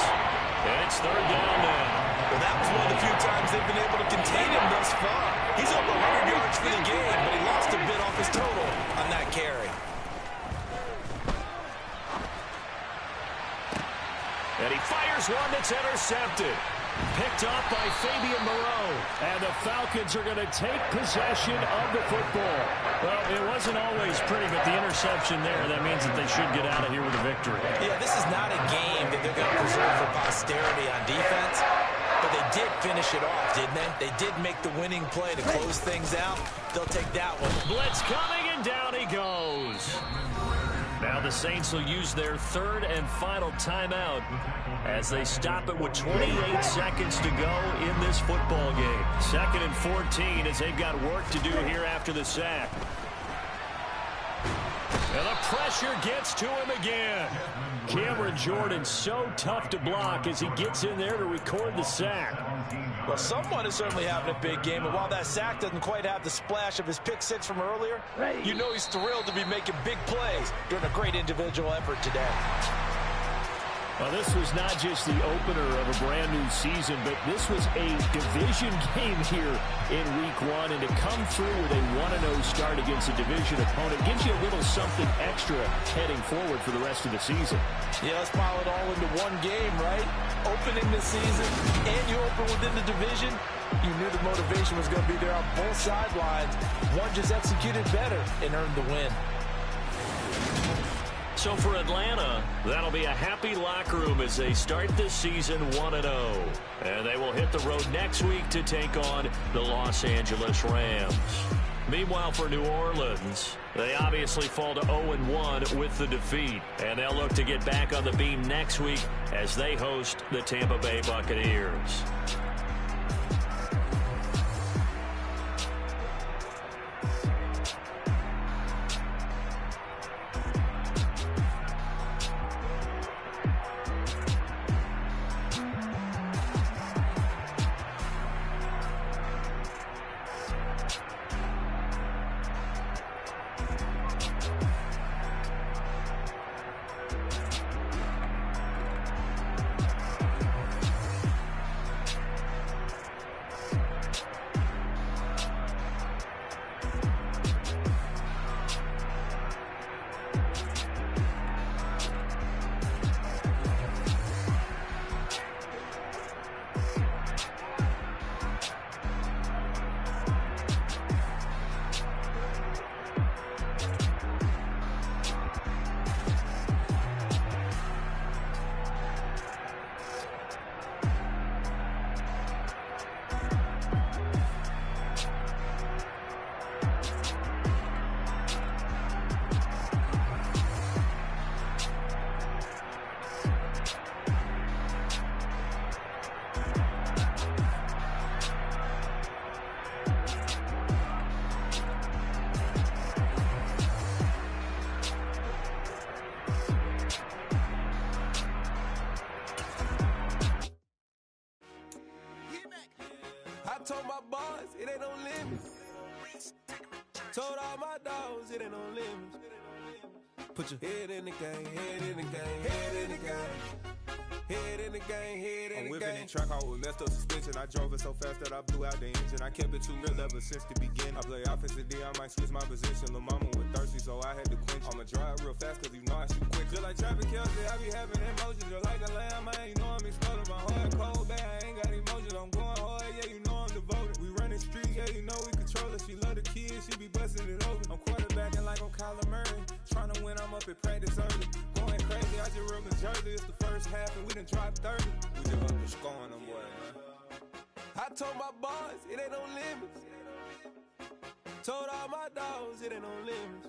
And it's 3rd down now. Well, that was one of the few times they've been able to contain him thus far. He's over 100 yards for the game, but he lost a bit off his total on that carry. And he fires one that's intercepted. Picked up by Fabian Moreau. And the Falcons are going to take possession of the football. Well, it wasn't always pretty, but the interception there, that means that they should get out of here with a victory. Yeah, this is not a game that they're going to preserve for posterity on defense, but they did finish it off, didn't they? They did make the winning play to close things out. They'll take that one. Blitz coming, and down he goes. Now the Saints will use their 3rd and final timeout as they stop it with 28 seconds to go in this football game. 2nd and 14 as they've got work to do here after the sack. And the pressure gets to him again. Cameron Jordan so tough to block as he gets in there to record the sack. Well, someone is certainly having a big game, and while that sack doesn't quite have the splash of his pick 6 from earlier, you know he's thrilled to be making big plays during a great individual effort today. Well, this was not just the opener of a brand new season, but this was a division game here in week 1. And to come through with a 1-0 start against a division opponent gives you a little something extra heading forward for the rest of the season. Yeah, let's pile it all into one game, right? Opening the season, and you open within the division. You knew the motivation was going to be there on both sidelines. One just executed better and earned the win. So for Atlanta, that'll be a happy locker room as they start this season 1-0. And they will hit the road next week to take on the Los Angeles Rams. Meanwhile, for New Orleans, they obviously fall to 0-1 with the defeat. And they'll look to get back on the beam next week as they host the Tampa Bay Buccaneers. Told all my dogs it ain't no limits. Put your head in the game, head in the game, head in the game. Head in the game, head in the game. I'm whipping in track out with messed up suspension. I drove it so fast that I blew out the engine. I kept it too real ever since the beginning. I play offensive D, I might switch my position. Lil' mama was thirsty, so I had to quench. I'ma drive real fast, cause you know I shoot quick. Just like traffic Kelsey, I be having emotions. Just like a lamb, man, you know I'm exploding. My heart cold, bad, I ain't got emotions. I'm going hard, yeah, you know I'm devoted. We running streets, yeah, you know we control it. She love the kids, she be busting it over. I'm quarterbacking like I'm Kyler Murray. Trying to win, I'm up at practice early. Going crazy, I just rub in Jersey. It's the first half and we done dropped 30. We just up and scoring them, boy, man. I told my boys, it ain't no limits. Told all my dogs, it ain't no limits.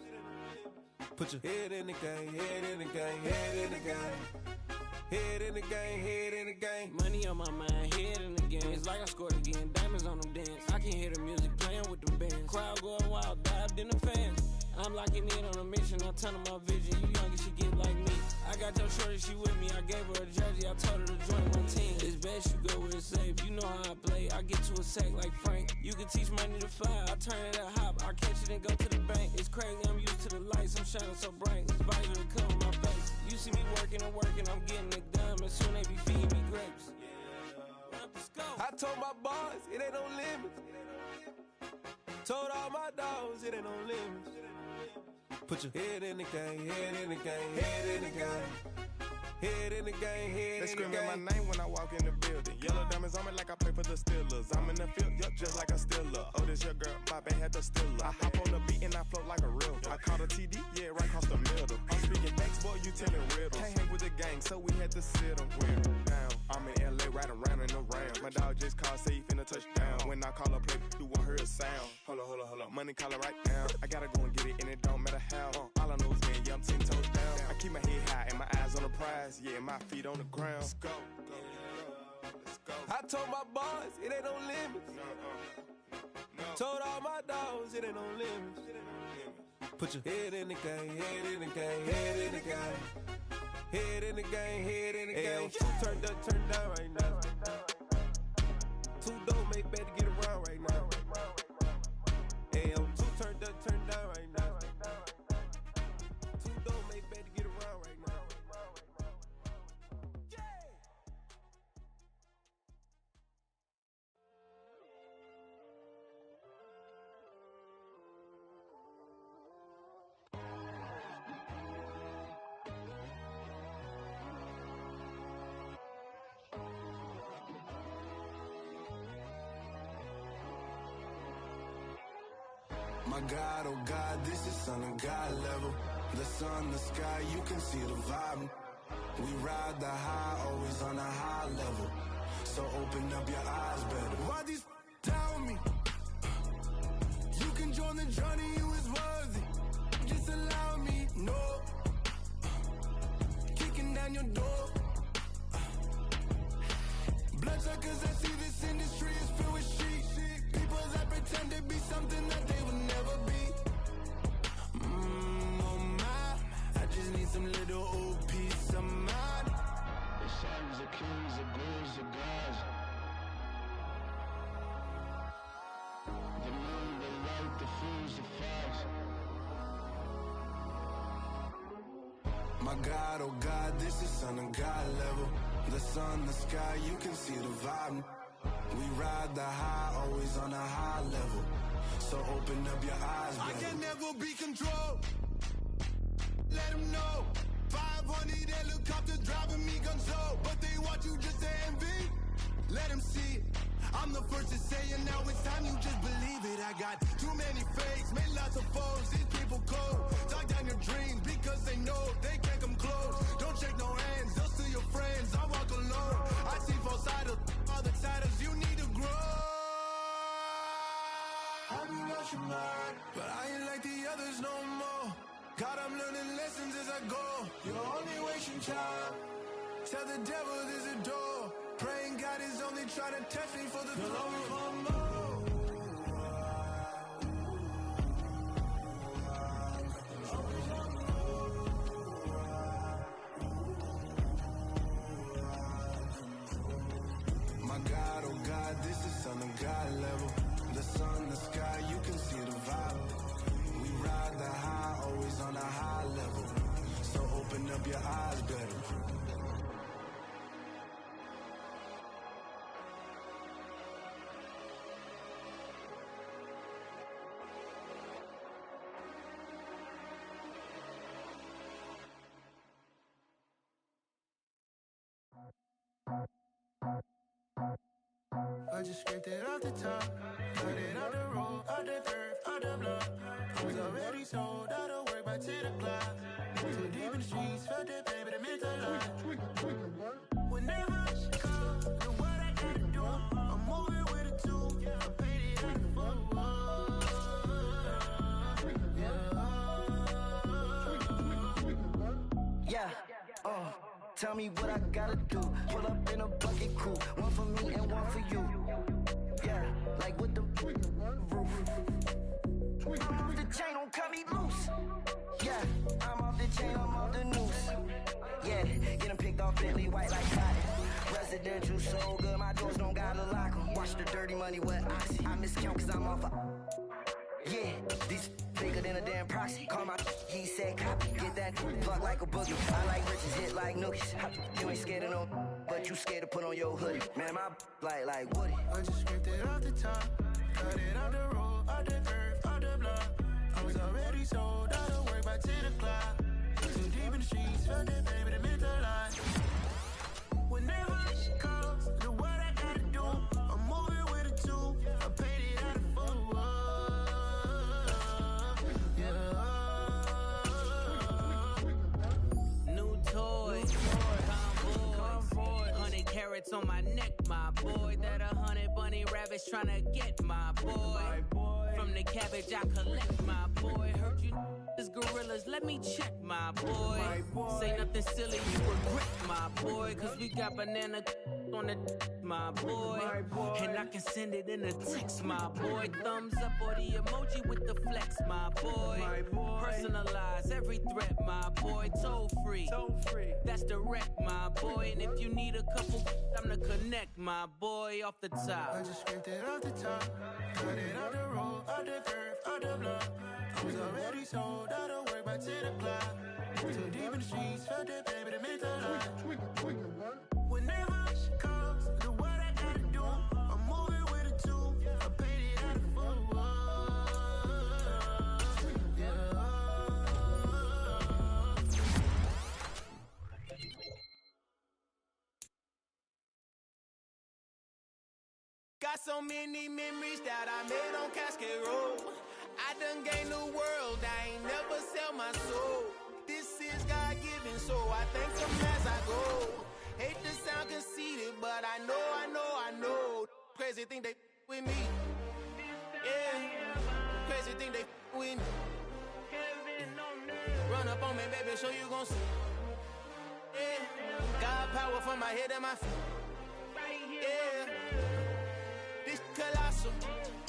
Put your head in the game, head in the game, head in the game. Head in the game, head in the game. Money on my mind, head in the game. It's like I scored again, diamonds on them dance. I can hear the music playing with them bands. Crowd going wild, dived in the fans. I'm locking in on a mission, I turn on my vision. You young and she get like me. I got your shorty, she with me. I gave her a jersey, I told her to join my team. It's best you go where it's safe. You know how I play. I get to a sack like Frank. You can teach money to fly. I turn it at hop. I catch it and go to the bank. It's crazy, I'm used to the lights. I'm shining so bright. This visor to come on my face. You see me working and working. I'm getting it done. But soon they be feeding me grapes. I told my boys, it ain't no limits. Told all my dogs, it ain't no limits. Put your head in the game, head in the game, head in the game. Head in the game, head in the game. They screaming my name when I walk in the building. Yellow diamonds on me like I play for the Steelers. I'm in the field, yup, just like a Steeler. Oh, this your girl, my band had the Steeler. I hop on the beat and I float like a real. I caught a TD, yeah, right across the middle. I'm speaking thanks, boy, you telling riddles. Can't hang with the gang, so we had to sit them down. I'm in LA, riding around in the Ram. My dog just called, say he finna touch down. When I call a play, you won't hear a sound. Hold up, money call it right now. I gotta go and get it, and it don't matter how. All I know is getting, yeah, I'm 10 toes down. I keep my head high and my eyes on the prize. Yeah, my feet on the ground. Let's go. Let's go. I told my boys, it ain't no limits. Told all my dogs, it ain't no limits. Put your head in the game, head in the game, head in the game. Head in the game, head in the game. Turned up, turned down right now. Too dope, make better get around right now. Hey, I'm too turned up, turned down right now. Too dope, make better get around right now. My God, oh God, this is Son of God level. The sun, the sky, you can see the vibe. We ride the high, always on a high level. So open up your eyes better. Why these tell me? You can join the journey, you is worthy. Just allow me, no. Kicking down your door. Bloodsuckers, I see this industry is filled with sheep. People that pretend to be something that they will never be. Oh my, I just need some little old peace of mind. The sons of kings, the ghouls, the gods. The moon, the light, the fools, the fogs. My God, oh God, this is Son of God level. The sun, the sky, you can see the vibe. We ride the high, always on a high level. So open up your eyes, baby. I can never be controlled. Let them know. 500 helicopters driving me gonzo. But they want you just to envy. Let them see it. I'm the first to say it, now it's time you just believe it. I got too many fakes, made lots of foes. These people cold. Talk down your dreams because they know they can't come close. Don't shake no hands, they'll steal your friends. I walk alone. I see false idols, other titles. You need to grow. Have you lost your mind? But I ain't like the others no more. God, I'm learning lessons as I go. You're only wasting time. Tell the devil there's a door. Praying God is only trying to test me for the glory for more. My God, oh God, this is Son of God level. The sun, the sky, you can see the vibe. up your eyes better. I just scraped it off the top, got it out the road, out the turf, out the block. I was already sold out of work by 10 o'clock. Too deep in the streets, felt that pain, but it meant a lot. Whenever she calls, know what I gotta do. I'm moving with a two, I paid it out the full. Yeah, tell me what I gotta do. Pull up in a bucket crew, one for me and one for you. Yeah, like with the roof. I'm off the chain, don't cut me loose. Yeah, I'm off the chain, I'm off the noose. Yeah, getting picked off Bentley white like cotton. Residential so good, my doors don't gotta lock 'em. Watch the dirty money with oxy. I miscount cause I'm off yeah, these bigger than a damn proxy. Call my he said copy. Get that plug like a boogie. I like riches, hit like nookies. You ain't scared of no, but you scared to put on your hoodie. Man, my like Woody. I just scraped it off the top, got it out the road, out the earth, out the block. I was already sold out of work by 10 o'clock. Too deep in the streets, felt that pain, but it meant a lot. Whenever she calls, know what I gotta do. I'm moving with a two, I paid it out of full. Convoy, 100 carats on my neck, my boy. That 100 bunny rabbits tryna get my boy. From the cabbage I collect, my boy. Heard you is gorillas, let me check, my boy. Say nothing silly, you regret, my boy. Cause we got banana on the my boy. And I can send it in a text, my boy. Thumbs up or the emoji with the flex, my boy. Personalize every threat, my boy. Toll free. That's direct, my boy. And if you need a couple, I'm the connect, my boy, off the top. I just scraped it off the top, got it out the road, out the turf, out the block. I was already sold out of work by 10 o'clock. Too deep in the streets, felt that pain, but it meant a lot. Whenever she calls, know what I gotta do. I'm moving with a two, I paid it out of full. Got so many memories that I made on Cascade Road. I done gained the world, I ain't never sell my soul. This is God-given, so I thank him as I go. Hate to sound conceited, but I know. Crazy thing they with me. Yeah, crazy thing they with me. Run up on me, baby, show you gon' see. Yeah, God power from my head and my feet. Yeah. This colossal,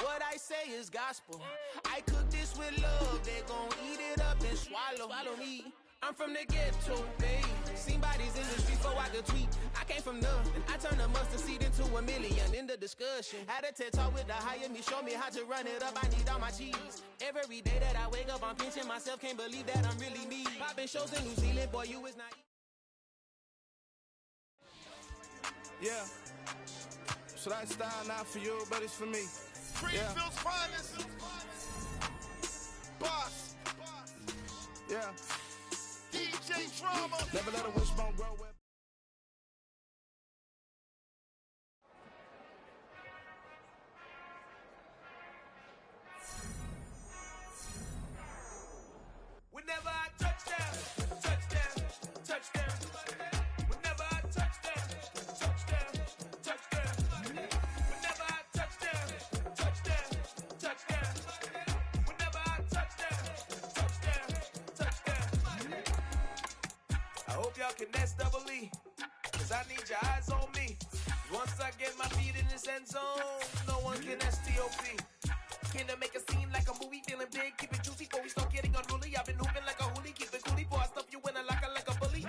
what I say is gospel. I cook this with love, they gon' eat it up and swallow me. I'm from the ghetto, babe. Seen bodies in the streets before I could tweet. I came from nothing, I turned a mustard seed into a million in the discussion. Had a TED talk with the higher me, show me how to run it up, I need all my cheese. Every day that I wake up, I'm pinching myself, can't believe that I'm really me. Popping shows in New Zealand, boy, you is not. Yeah. So that style not for you, but it's for me. Greenfield's finest. Boss. Yeah. DJ Drama. Never let a wishbone grow web. Whenever I touch down, touchdown. Whenever I touch down, touchdown. Whenever I touch down, touchdown. Whenever I touch down, touchdown. I hope y'all can nest double E, cause I need your eyes on me. Once I get my feet in this end zone, no one can STOP. Can to make a scene like a movie, feeling big, keep it juicy before we start getting unruly. I've been hooping like a hoolie, keep it coolie before I stuff you in a locker like a bully.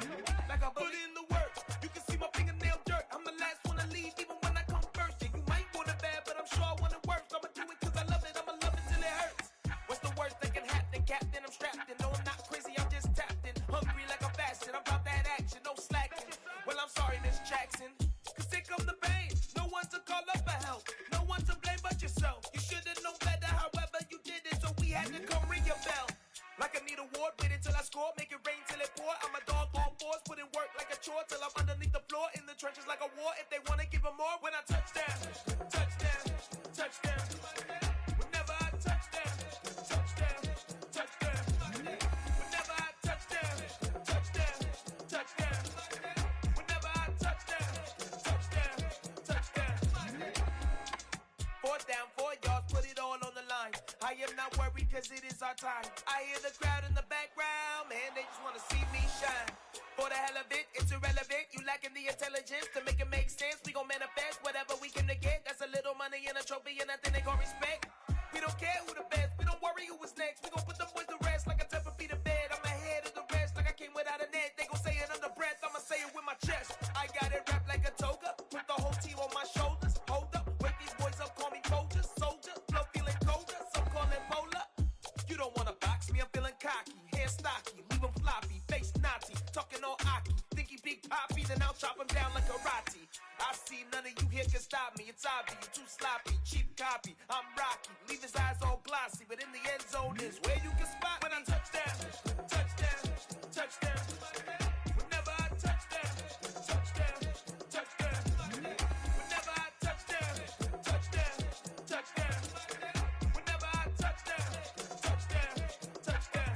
Like a bully. Put in the work, you can see my fingernail dirt. I'm the last one to leave, even when I come first. Yeah, you might want it bad, but I'm sure I want it worse. I'ma do it cause I love it, I'ma love it till it hurts. What's the worst that can happen, Captain? I'm strapped in, no I'm not crazy, I'm just tapped in. Hungry like I'm fasting, I'm score, make it rain till it pour. I'm a dog on force, put in work like a chore till I'm underneath the floor, in the trenches like a war. If they wanna give them more, when I touch down, touchdown, touchdown. Whenever I touch down, touchdown, touchdown. Whenever I touch down, touchdown, touchdown. Whenever I touch down, touchdown, touchdown. 4th down, 4 yards, put it all on the line. I am not worried cause it is our time. I hear the crowd in the background, man, they just wanna see me shine. For the hell of it, it's irrelevant. You lacking the intelligence to make it make sense. We gon' manifest whatever we came to get. That's a little money and a trophy and nothing they gon' respect. We don't care who the best, we don't worry who was next. We gon' put them boys to rest like a type of feet of bed. I'm ahead of the rest like I came without a net. They gon' say it under breath, I'ma say it with my chest. I got it wrapped like a toga, put the whole team on my shoulders. Hold up, wake these boys up, call me Folger, soldier. Flow feeling colder, some call it polar. You don't wanna box me, I'm feeling cocky. Hair stocky, leave him floppy, face naughty. Talking all aki, think he big poppy, then I'll chop him down like karate. I see none of you here can stop me. It's obvious, you too sloppy, cheap copy. I'm Rocky, leave his eyes all glossy, but in the end zone is where you can spot when I touch down, touchdown, touchdown. Whenever I touch down, touchdown, touchdown. Whenever I touch down, touchdown, touchdown. Whenever I touch down, touchdown, touchdown.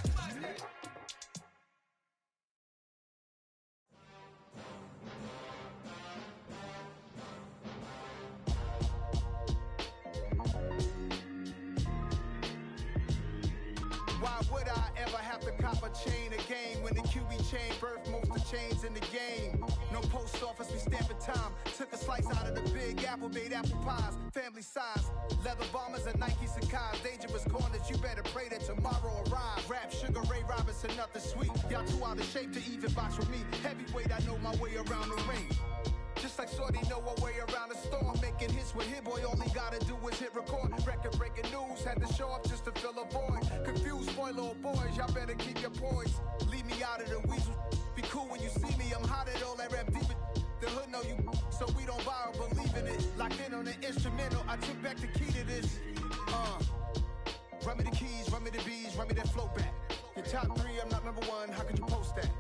Why would I ever have to cop a chain again when the QB chain birthed most of chains in the game? No post office, we stamping time. Took a slice out of the big apple, made apple pies, family size. Leather bombers and Nike Sakai's. Dangerous corners, you better pray that tomorrow arrives. Rap, Sugar Ray Robinson, nothing sweet. Y'all too out of shape to even box with me. Heavyweight, I know my way around the ring. Just like Shorty know her way around the storm. Making hits with Hit Boy, all he gotta do is hit record. Record breaking news, had to show up just to fill a void. Confused boy, little boys, y'all better keep your poise. Leave me out of the weasel. Be cool when you see me, I'm hot at all that rap deep. The hood know you, so we don't borrow, believe in it. Locked in on the instrumental, I took back the key to this. Run me the keys, run me the bees, run me that flow back. Your top 3, I'm not number 1, how could you post that?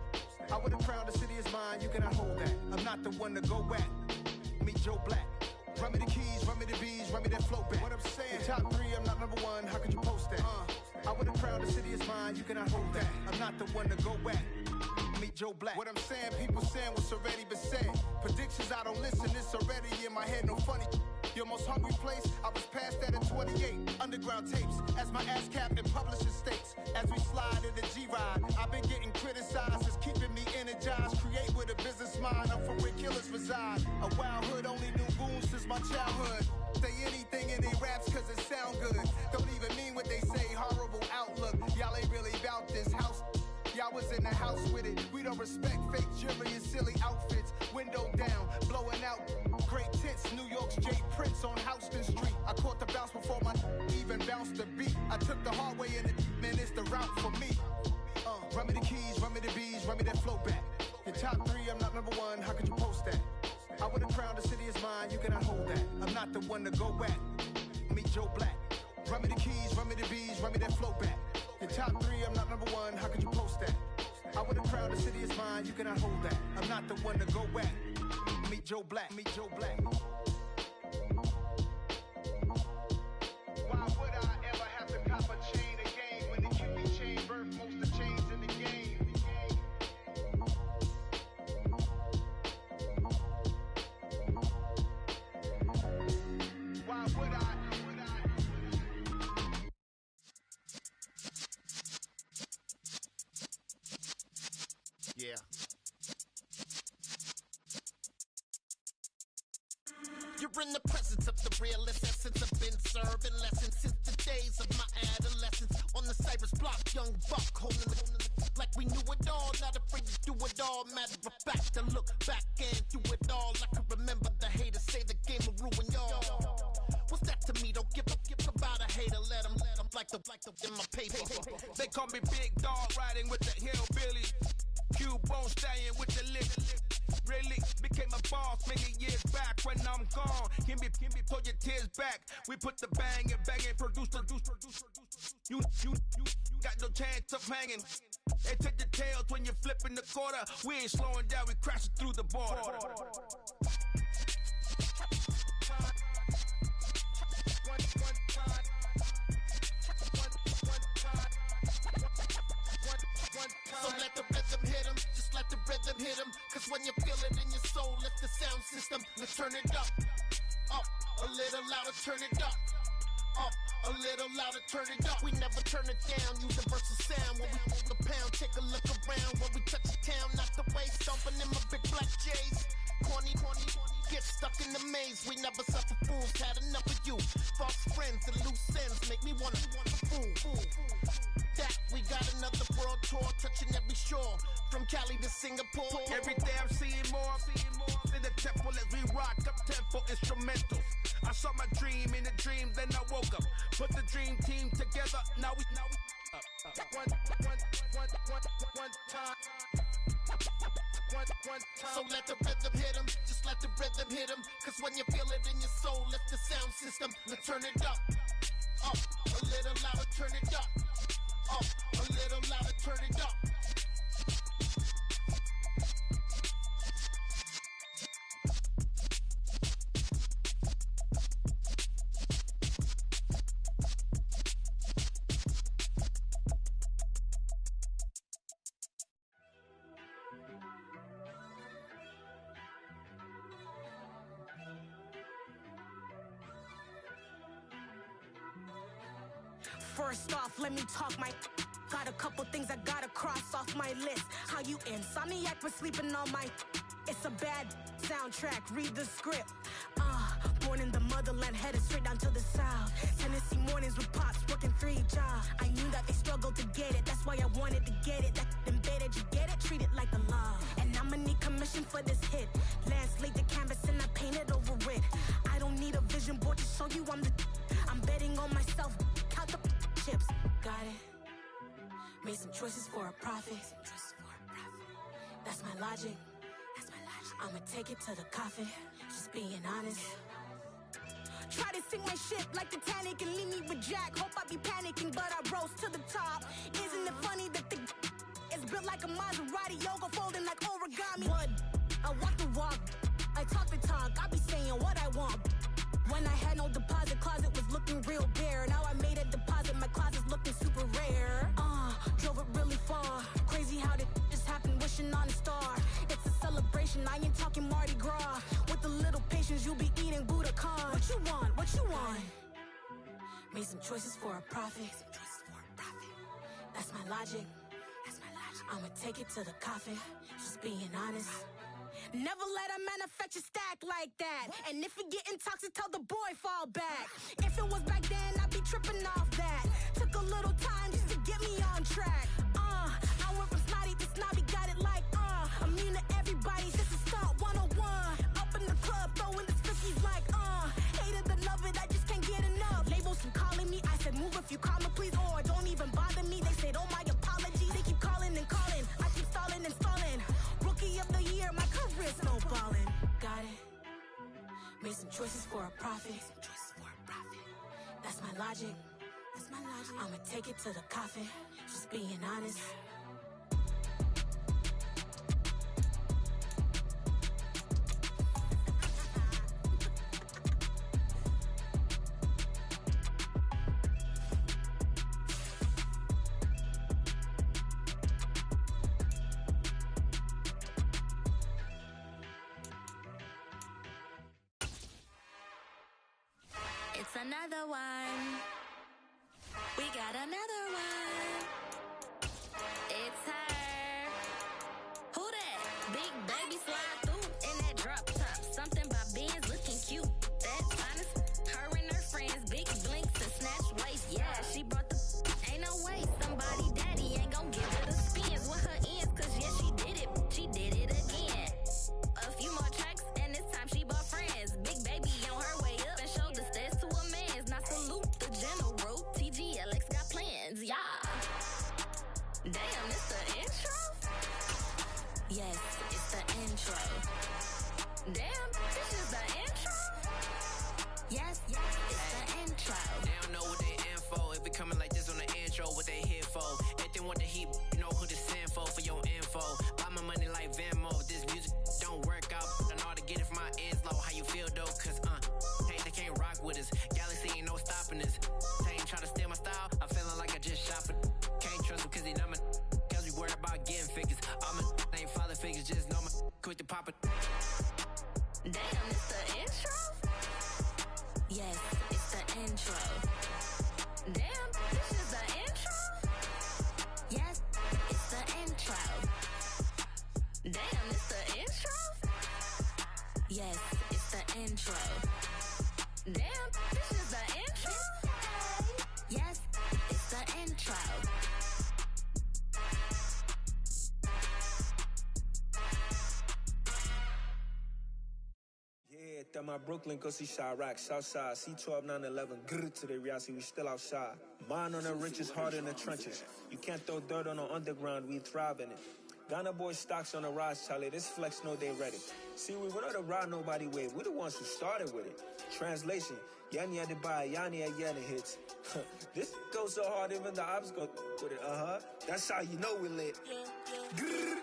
I would've crowned the city is mine, you cannot hold that. I'm not the one to go back. Meet Joe Black. Run me the keys, run me the bees, run me that flow back. What I'm saying, your top 3, I'm not number 1, how could you post that? I would've crowned the city is mine, you cannot hold that. I'm not the one to go back. Meet Joe Black. What I'm saying, people saying what's already been said. Predictions, I don't listen, it's already in my head, no funny. Your most hungry place, I was past that at 28. Underground tapes, as my ass cap in publishing states. As we slide in the G-Ride, I've been getting criticized, it's keeping me energized. Create with a business mind, I'm from where killers reside. A wild hood, only knew goons since my childhood. Say anything in they raps cause it sound good. Don't even mean what they say, horrible outlook. Y'all ain't really about this house. Y'all was in the house with it. We don't respect fake jewelry and silly outfits. Window down, blowing out. Great tits, New York's J. Prince on Houston Street. I caught the bounce before my even bounced the beat. I took the hard way in it, man, it's the route for me. Run me the keys, run me the bees, run me that flow back. Your top 3, I'm not number 1, how could you post that? I would've crowned the city is mine, you cannot hold that. I'm not the one to go back. Meet Joe Black. Run me the keys, run me the bees, run me that flow back. Your top 3, I'm not number 1, how could you post that? I would've crowned the city is mine, you cannot hold that. I'm not the one to go back. Meet Joe Black, meet Joe Black. Why would I ever have to cop a chain again when the QB chain birthed most of chains in the game? Why would I? Yeah. You're in the presence of the realest essence. I've been serving lessons since the days of my adolescence. On the Cypress block, young buck holding the like we knew it all. Not afraid to do it all. Matter of fact, to look back and do it all. I can remember the haters say the game will ruin y'all. What's that to me? Don't give about a hater. Let them like the in my paper. They call me Big Dog, riding with the hillbilly. Cubone staying with the lick. Really became a boss many years back when I'm gone. pull your tears back. We put the bang and produce. You got no chance of hanging. They take your tails when you're flipping the quarter. We ain't slowing down, we crashing through the border. So let the rhythm hit 'em, just let the rhythm hit 'em. Cause when you feel it in your soul, lift the sound system. Let's turn it up, a little louder, turn it up. A little louder, turn it up. We never turn it down, universal sound. When we move the pound, take a look around. When we touch the town, knock the way, stomping in my big black J's. Corny, get stuck in the maze. We never suffer fools, had enough of you. False friends and loose ends make me wanna fool. That we got another world tour, touching every shore, from Cali to Singapore. Every day I'm seeing more in the temple as we rock up tempo instrumentals. I saw my dream in a dream, then I woke up. Put the dream team together, now we one time. So let the rhythm hit 'em, just let the rhythm hit 'em. Cause when you feel it in your soul, lift the sound system. Let's turn it up, a little louder, turn it up. A little louder, turn it up. First off, let me talk my. Got a couple things I gotta cross off my list. How you insomniac for sleeping on my. It's a bad soundtrack, read the script. Born in the motherland, headed straight down to the south. Tennessee mornings with pops, working 3 jobs. I knew that they struggled to get it, that's why I wanted to get it. That embedded, you get it, treat it like a law. And I'ma need commission for this hit. Lance laid the canvas and I painted over it. I don't need a vision board to show you I'm betting on myself, count the chips. Got it. Made some choices for a profit. That's my logic. I'ma take it to the coffin. Just being honest. Try to sink my ship like Titanic and leave me with Jack. Hope I be panicking, but I rose to the top. Isn't it funny that the is built like a Maserati, yoga folding like origami? What? I walk the walk, I talk the talk. I be saying what I want. When I had no deposit, closet was looking real bare. Now I made a deposit, my closet's looking super rare. Drove it really far. Crazy how did just happen, wishing on a star. It's a celebration, I ain't talking Mardi Gras. With a little patience, you'll be eating Budokan. What you want? What you want? Made some choices for a profit. That's my logic. I'ma take it to the coffin. Just being honest. Never let a manufacture stack like that. And if it getting toxic, tell the boy fall back. If it was back then, I'd be tripping off that. Took a little time just to get me on track. I went from snotty to snobby, got it like immune to everybody, this is Stunt 101. Up in the club, throwing the cookies like hate it or love it, I just can't get enough. Labels keep calling me, I said move if you call me please, or don't even bother me. They said oh my apologies, they keep calling and calling. I keep stalling and stalling. Rookie of the year, my career snowballing. Got it. Made some choices for a profit. That's my logic. I'ma take it to the coffin. Just being honest. It's another one. We got another one. It's her. Who that? Big baby slide through in that drop top. Something by Benz looking cute. That's honest. Her and her friends, big blinks and snatch waist. Yeah, she brought the. Ain't no way somebody daddy ain't gon' give her the spins with her ends. Cause yeah, she did it. She did it again. A few more tracks and this time she bought friends. Big baby on her way up and showed the stairs to a man's. Now salute the general. TGLX got plans, yeah. Quit the pop it. Damn, it's the intro? Yes, it's the intro. Damn, this is the intro? Yes, it's the intro. Damn, it's the intro? Yes, it's the intro. Damn, this is the intro? Yes, it's the intro. Yeah, that my Brooklyn, go see Chirac, Southside, C12, 911, grrr to the reality, we still outside. Mine on the riches, hard in the trenches. You can't throw dirt on the underground, we thrive in it. Ghana boys stocks on the rise, Charlie, this flex know they ready. See, we don't ride nobody with, we the ones who started with it. Translation, Yanni had to buy, Yanni had Yanni hits. This goes so hard, even the ops go with it, That's how you know we lit. Grrr.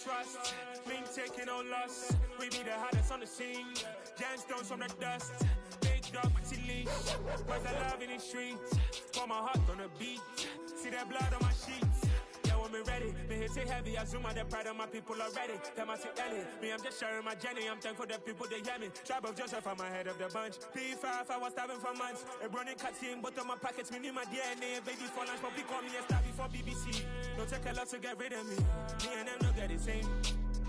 Trust, been taking no loss. We be the hottest on the scene. Gemstones from the dust. Big dog, pretty leash. Where's the love in the streets? Pour my heart on the beat. See that blood on my sheets. Yeah, when me ready, me hit it heavy. I zoom out the pride of my people already. Tell my Ellie, me I'm just sharing my journey. I'm thankful the people they hear me. Tribe of Joseph, I'm ahead of the bunch. P5, I was starving for months. A running cut seeing but on my pockets. Me need my DNA, baby for lunch. But call me a star before BBC. Don't take a lot to get rid of me. Me and them don't get the same.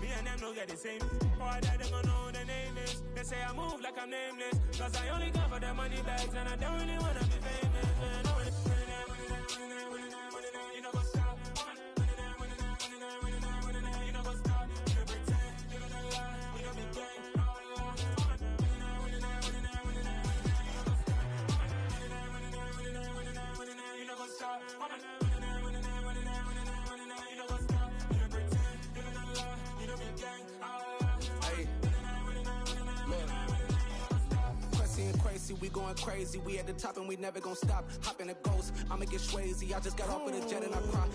Me and them don't get the same. Boy, that them gonna know the name is. They say I move like I'm nameless. Cause I only come for the money bags and I don't really wanna be famous, man. You know what's up? You know what's up? You pretend, you don't lie, you don't be gang. You know what's up? We going crazy, we at the top and we never gonna stop. Hop in a ghost, I'ma get swayzy. I just got off of the jet and I cry.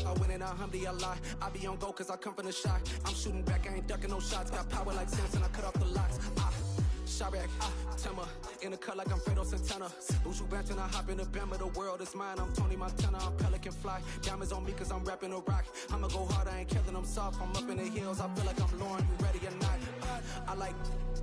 I win in a Humvee, I lie. I be on go cause I come from the shot. I'm shooting back, I ain't ducking no shots. Got power like Samson, I cut off the locks. Chirac, Timmer, in the cut like I'm Fredo Santana. Buju Banton, I hop in the Bama, the world is mine. I'm Tony Montana, I'm Pelican Fly. Diamonds on me cause I'm rapping a rock. I'ma go hard, I ain't killing them soft. I'm up in the hills, I feel like I'm Lauren, you ready or not? I like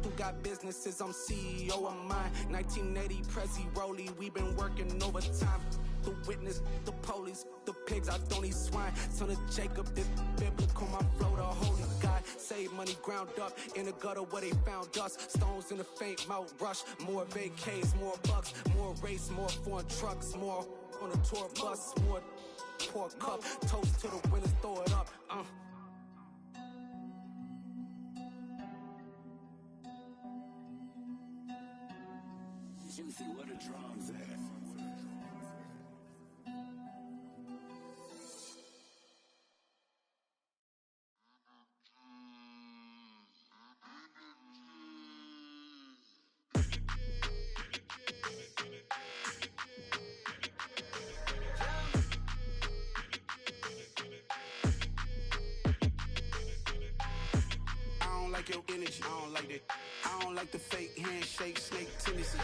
who got businesses, I'm CEO of mine. 1980, Prezi Rolly, we been working overtime. The witness, the police, the pigs, I don't eat swine. Son of Jacob, this biblical, my flow, the holy God. Save money ground up in the gutter where they found us. Stones in the faint mouth rush. More vacays, more bucks, more race, more foreign trucks, more on a tour bus, more pour cup. Toast to the winners, throw it up. Juicy, what a drums at? Your energy, I don't like that. I don't like the fake handshake, snake tendency.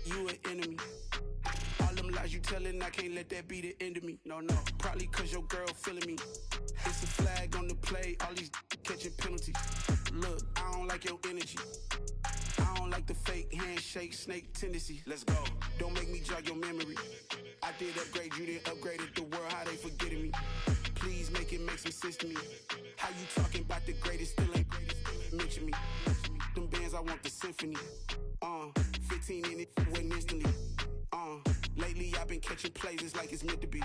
You an enemy. All them lies you telling, I can't let that be the end of me. No, probably cause your girl feeling me. It's a flag on the play, all these catching penalties. Look, I don't like your energy. I don't like the fake handshake, snake tendency. Let's go. Don't make me jog your memory. I did upgrade, you didn't upgrade it. The world, how they forgetting me. Please make it make some sense to me. How you talking about the greatest, still ain't greatest, mention me. Them bands, I want the symphony. 15 in it, went instantly. Lately I've been catching plays, it's like it's meant to be.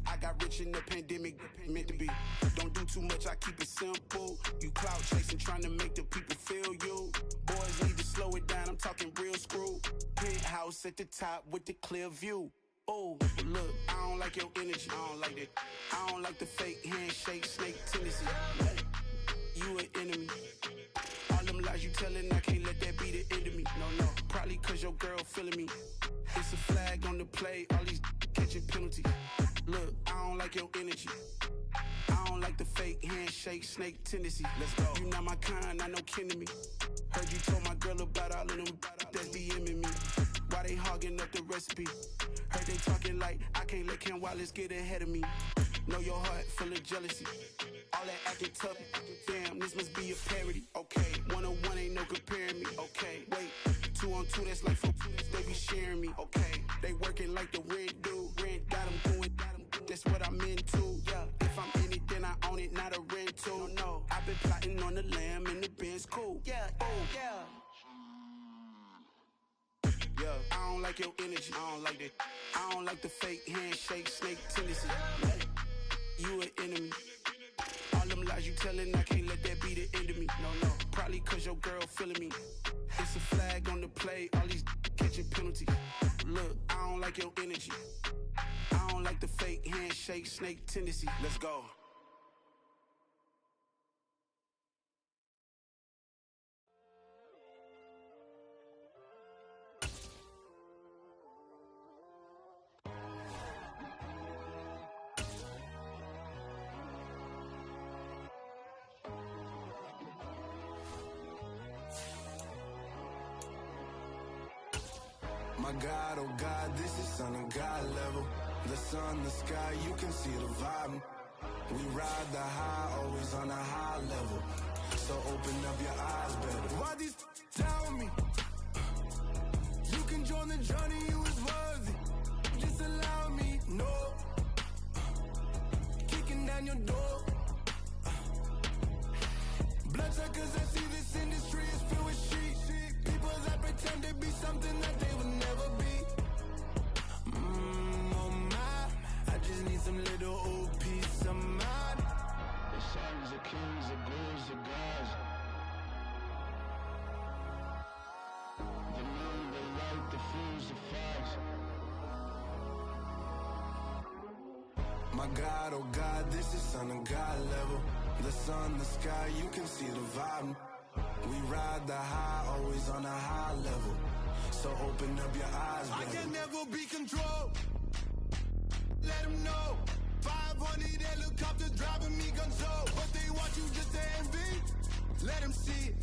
I got rich in the pandemic, meant to be. Don't do too much, I keep it simple. You clout chasing, trying to make the people feel you. Boys need to slow it down, I'm talking real screw. Penthouse at the top with the clear view. Oh, look, I don't like your energy. I don't like that. I don't like the fake handshake, snake tendency. You an enemy. All them lies you telling, I can't let that be the end of me. No, probably cause your girl feeling me. It's a flag on the play, all these catching penalties. Look, I don't like your energy. I don't like the fake handshake, snake tendency. Let's go. You not my kind, I know kin to me. Heard you told my girl about all of them that's DMing me. Why they hogging up the recipe? Heard they talking like I can't let Ken Wallace get ahead of me. Know your heart full of jealousy. All that acting tough, damn, this must be a parody. Okay, 1-on-1 ain't no comparing me. Okay, wait, 2-on-2, that's like for they be sharing me. Okay, they working like the rent do. Rent got them going, that's what I'm into. Yeah, if I'm in it, then I own it, not a rental. No, I've been plotting on the lamb and the Benz cool. Yeah, oh, yeah. Yeah, I don't like your energy. I don't like that. I don't like the fake handshake, snake tendency. You an enemy. All them lies you telling, I can't let that be the end of me. No, probably cause your girl feeling me. It's a flag on the play, all these catching penalties. Look, I don't like your energy. I don't like the fake handshake, snake tendency. Let's go. My God, oh God, this is son of God level. The sun, the sky, you can see the vibe. We ride the high, always on a high level. So open up your eyes better. Why these tell me? You can join the journey, you is worthy. Just allow me, no. Kicking down your door. Bloodsuckers, I see this industry is filled with shit. People that pretend to be something that they would never be. Oh my, I just need some little old peace of mind. The sons of kings, the gurus, the gods. The moon, the light, the fools, the fogs. My God, oh God, this is son of God level. The sun, the sky, you can see the vibe. We ride the high, always on a high level. So open up your eyes, baby. I can never be controlled. Let them know. 500 helicopters driving me gonzo. But they want you just to envy. Let them see it.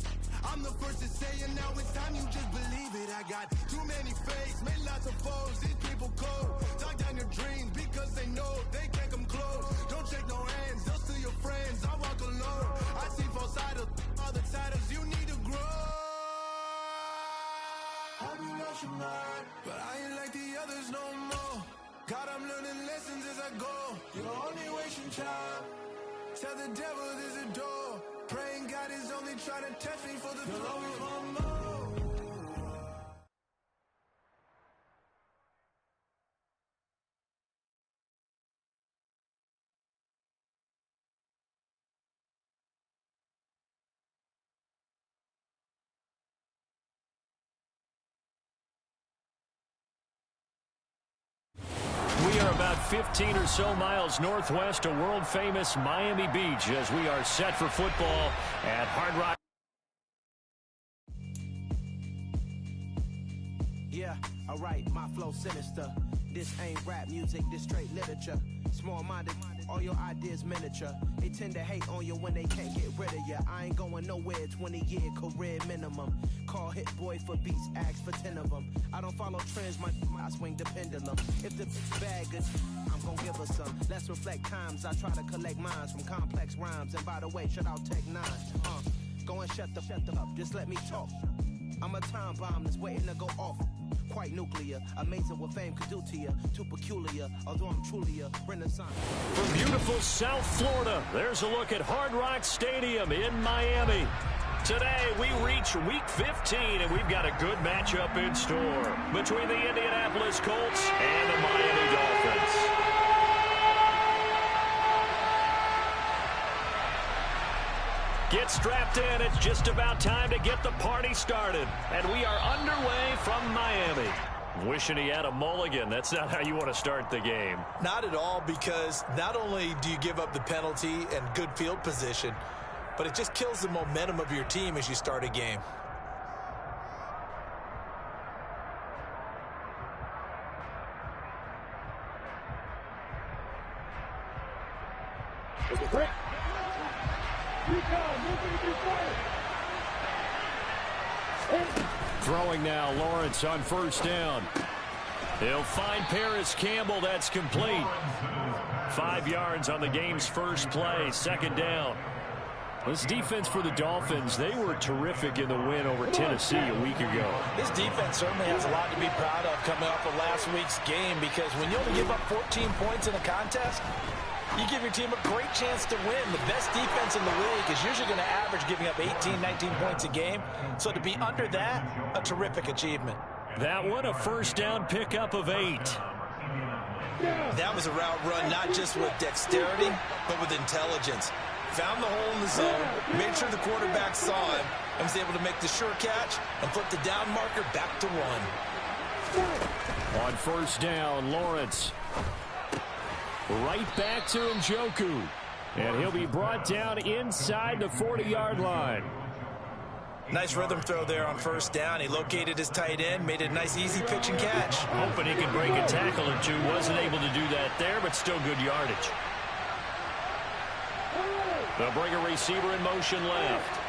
I'm the first to say it, now it's time you just believe it. I got too many fakes, made lots of foes. These people cold. Talk down your dreams because they know they can't come close. Don't shake no hands, they'll steal your friends. I walk alone. I see false idols, other titles, you need to grow. Have you lost your mind? But I ain't like the others no more. God, I'm learning lessons as I go. You're only wasting time. Tell the devil there's a door. Praying God is only trying to test me for the flow. We are about 15 or so miles northwest of world-famous Miami Beach as we are set for football at Hard Rock. Yeah, alright, my flow sinister. This ain't rap music, this straight literature. Small-minded, all your ideas miniature. They tend to hate on you when they can't get rid of you. I ain't going nowhere, 20-year career minimum. Call Hit Boy for beats, ask for 10 of them. I don't follow trends, I swing the pendulum. If the bag is, I'm gonna give her some. Let's reflect times, I try to collect minds from complex rhymes. And by the way, shout out Tech 9. Go and shut the up, just let me talk. I'm a time bomb that's waiting to go off. Quite nuclear, amazing what fame could do to you. Too peculiar, although I'm truly a renaissance. From beautiful South Florida, there's a look at Hard Rock Stadium in Miami. Today, we reach Week 15, and we've got a good matchup in store between the Indianapolis Colts and the Miami Dolphins. Get strapped in. It's just about time to get the party started. And we are underway from Miami. Wishing he had a mulligan. That's not how you want to start the game. Not at all, because not only do you give up the penalty and good field position, but it just kills the momentum of your team as you start a game. Throwing now, Lawrence on first down. He'll find Paris Campbell. That's complete. 5 yards on the game's first play. Second down. This defense for the Dolphins, they were terrific in the win over Tennessee a week ago. This defense certainly has a lot to be proud of coming off of last week's game, because when you only give up 14 points in a contest, you give your team a great chance to win. The best defense in the league is usually going to average giving up 18, 19 points a game. So to be under that, a terrific achievement. That one, a first down pickup of 8. That was a route run not just with dexterity, but with intelligence. Found the hole in the zone, made sure the quarterback saw him, and was able to make the sure catch and flip the down marker back to 1. On first down, Lawrence. Right back to Njoku. And he'll be brought down inside the 40-yard line. Nice rhythm throw there on first down. He located his tight end, made a nice easy pitch and catch. Hoping he could break a tackle or two. Wasn't able to do that there, but still good yardage. They'll bring a receiver in motion left.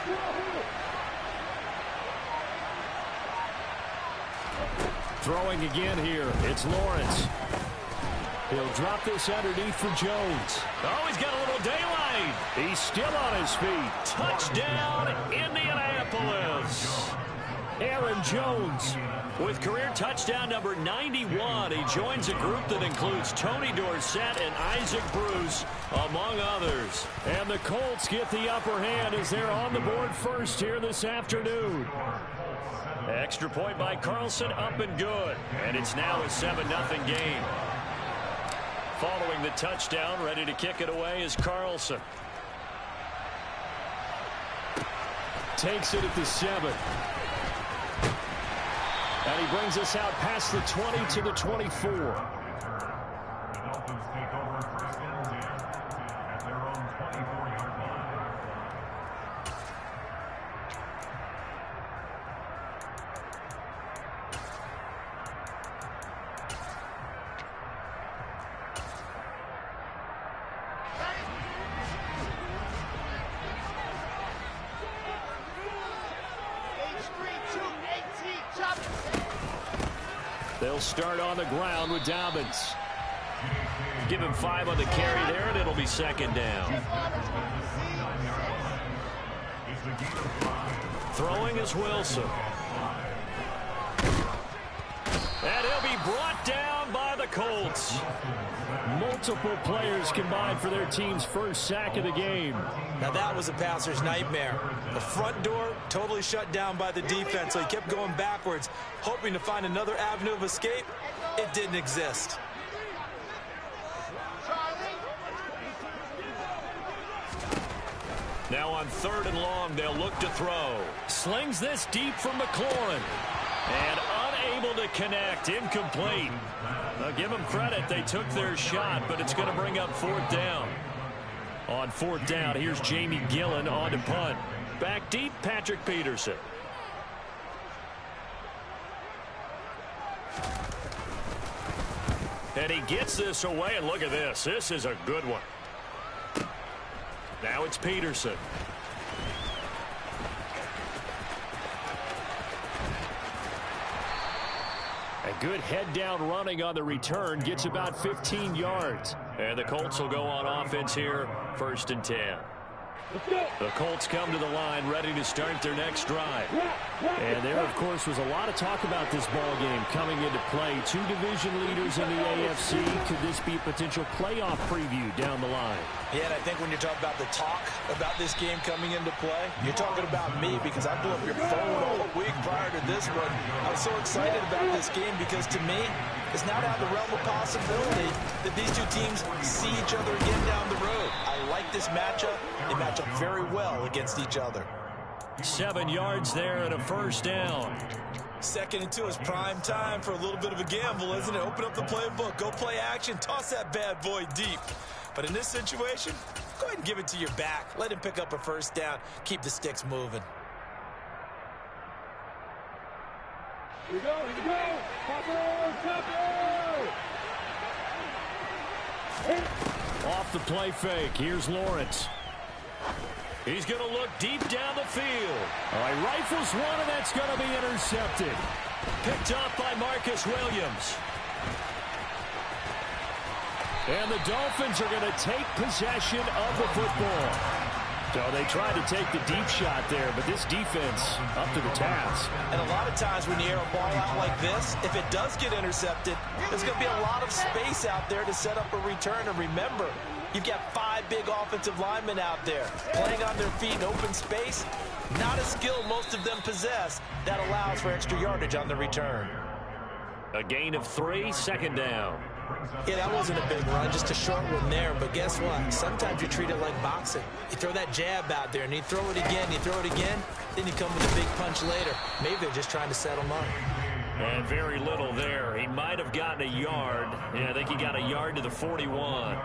Throwing again here. It's Lawrence. He'll drop this underneath for Jones. Oh, he's got a little daylight. He's still on his feet. Touchdown, Indianapolis. Aaron Jones with career touchdown number 91. He joins a group that includes Tony Dorsett and Isaac Bruce, among others. And the Colts get the upper hand as they're on the board first here this afternoon. Extra point by Carlson, up and good. And it's now a 7-0 game. Following the touchdown, ready to kick it away is Carlson. Takes it at the 7. And he brings us out past the 20 to the 24. The Dolphins take over first and 10 at their own 24-yard line. They'll start on the ground with Dobbins. Give him 5 on the carry there, and it'll be second down. Throwing is Wilson. And he'll be brought down by the Colts. Multiple players combined for their team's first sack of the game. Now that was a passer's nightmare. The front door totally shut down by the defense, so he kept going backwards, hoping to find another avenue of escape. It didn't exist. Now on 3rd and long, they'll look to throw. Slings this deep from McLaurin. And unable to connect. Incomplete. Now give them credit. They took their shot, but it's going to bring up 4th down. On 4th down, here's Jamie Gillen on to punt. Back deep, Patrick Peterson. And he gets this away, and look at this. This is a good one. Now it's Peterson. A good head-down running on the return. Gets about 15 yards. And the Colts will go on offense here, 1st and 10. The Colts come to the line ready to start their next drive. And there, of course, was a lot of talk about this ball game coming into play. 2 division leaders in the AFC. Could this be a potential playoff preview down the line? Yeah, and I think when you're talking about the talk about this game coming into play, you're talking about me, because I blew up your phone all week prior to this one. I was so excited about this game because, to me, it's now out of the realm of possibility that these two teams see each other again down the road. I like this matchup. They match up very well against each other. 7 yards there and a 1st down. 2nd and 2 is prime time for a little bit of a gamble, isn't it? Open up the playbook, go play action, toss that bad boy deep. But in this situation, go ahead and give it to your back. Let him pick up a first down. Keep the sticks moving. Here we go, here we go. Off the play fake, here's Lawrence. He's going to look deep down the field. All right, rifles one, and that's going to be intercepted. Picked up by Marcus Williams. And the Dolphins are going to take possession of the football. So they tried to take the deep shot there, but this defense up to the task. And a lot of times when you air a ball out like this, if it does get intercepted, there's going to be a lot of space out there to set up a return. And remember, you've got 5 big offensive linemen out there playing on their feet in open space. Not a skill most of them possess. That allows for extra yardage on the return. A gain of 3, 2nd down. Yeah, that wasn't a big run, just a short one there. But guess what? Sometimes you treat it like boxing. You throw that jab out there, and you throw it again, you throw it again, then you come with a big punch later. Maybe they're just trying to set them up. And very little there. He might have gotten a yard. Yeah, I think he got a yard to the 41.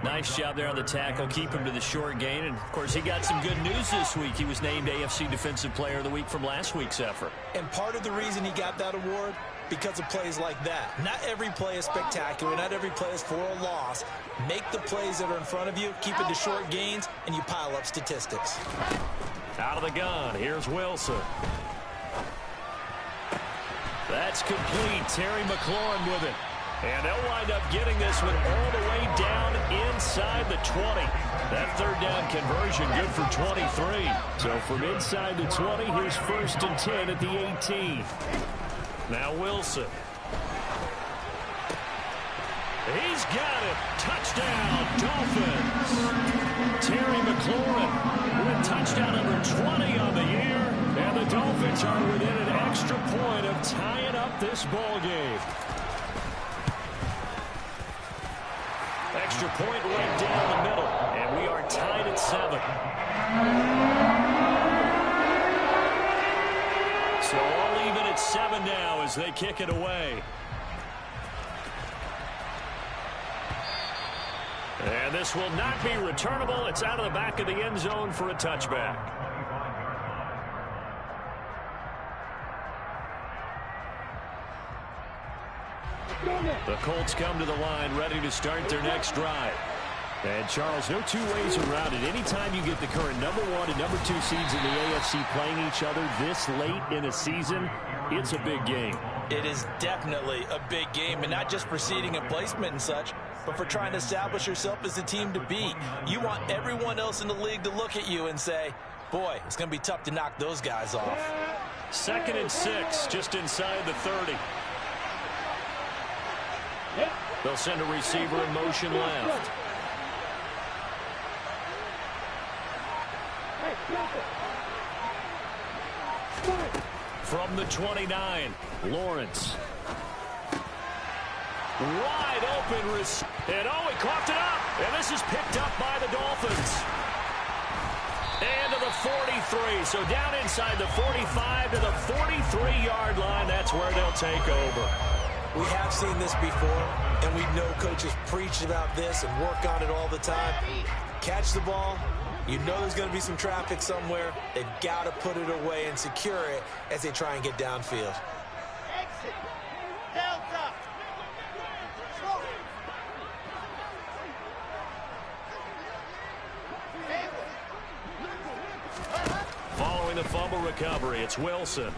Nice job there on the tackle. Keep him to the short gain. And, of course, he got some good news this week. He was named AFC Defensive Player of the Week from last week's effort. And part of the reason he got that award, because of plays like that. Not every play is spectacular. Not every play is for a loss. Make the plays that are in front of you, keep it to short gains, and you pile up statistics. Out of the gun, here's Wilson. That's complete. Terry McLaurin with it. And they'll wind up getting this one all the way down inside the 20. That 3rd down conversion good for 23. So from inside the 20, here's 1st and 10 at the 18. Now Wilson. He's got it. Touchdown, Dolphins. Terry McLaurin with touchdown number 20 on the year. And the Dolphins are within an extra point of tying up this ball game. Extra point right down the middle. And we are tied at 7. So all even at 7 now as they kick it away. And this will not be returnable. It's out of the back of the end zone for a touchback. The Colts come to the line ready to start their next drive. And, Charles, no 2 ways around it. Anytime you get the current number 1 and number 2 seeds in the AFC playing each other this late in a season, it's a big game. It is definitely a big game, and not just for seeding and placement and such, but for trying to establish yourself as a team to beat. You want everyone else in the league to look at you and say, boy, it's going to be tough to knock those guys off. 2nd and 6, just inside the 30. They'll send a receiver in motion left. From the 29, Lawrence. Wide open. And he coughed it up. And this is picked up by the Dolphins. And to the 43. So down inside the 45 to the 43-yard line. That's where they'll take over. We have seen this before, and we know coaches preach about this and work on it all the time. Catch the ball. You know there's going to be some traffic somewhere. They've got to put it away and secure it as they try and get downfield. Exit. Delta. Following the fumble recovery, it's Wilson.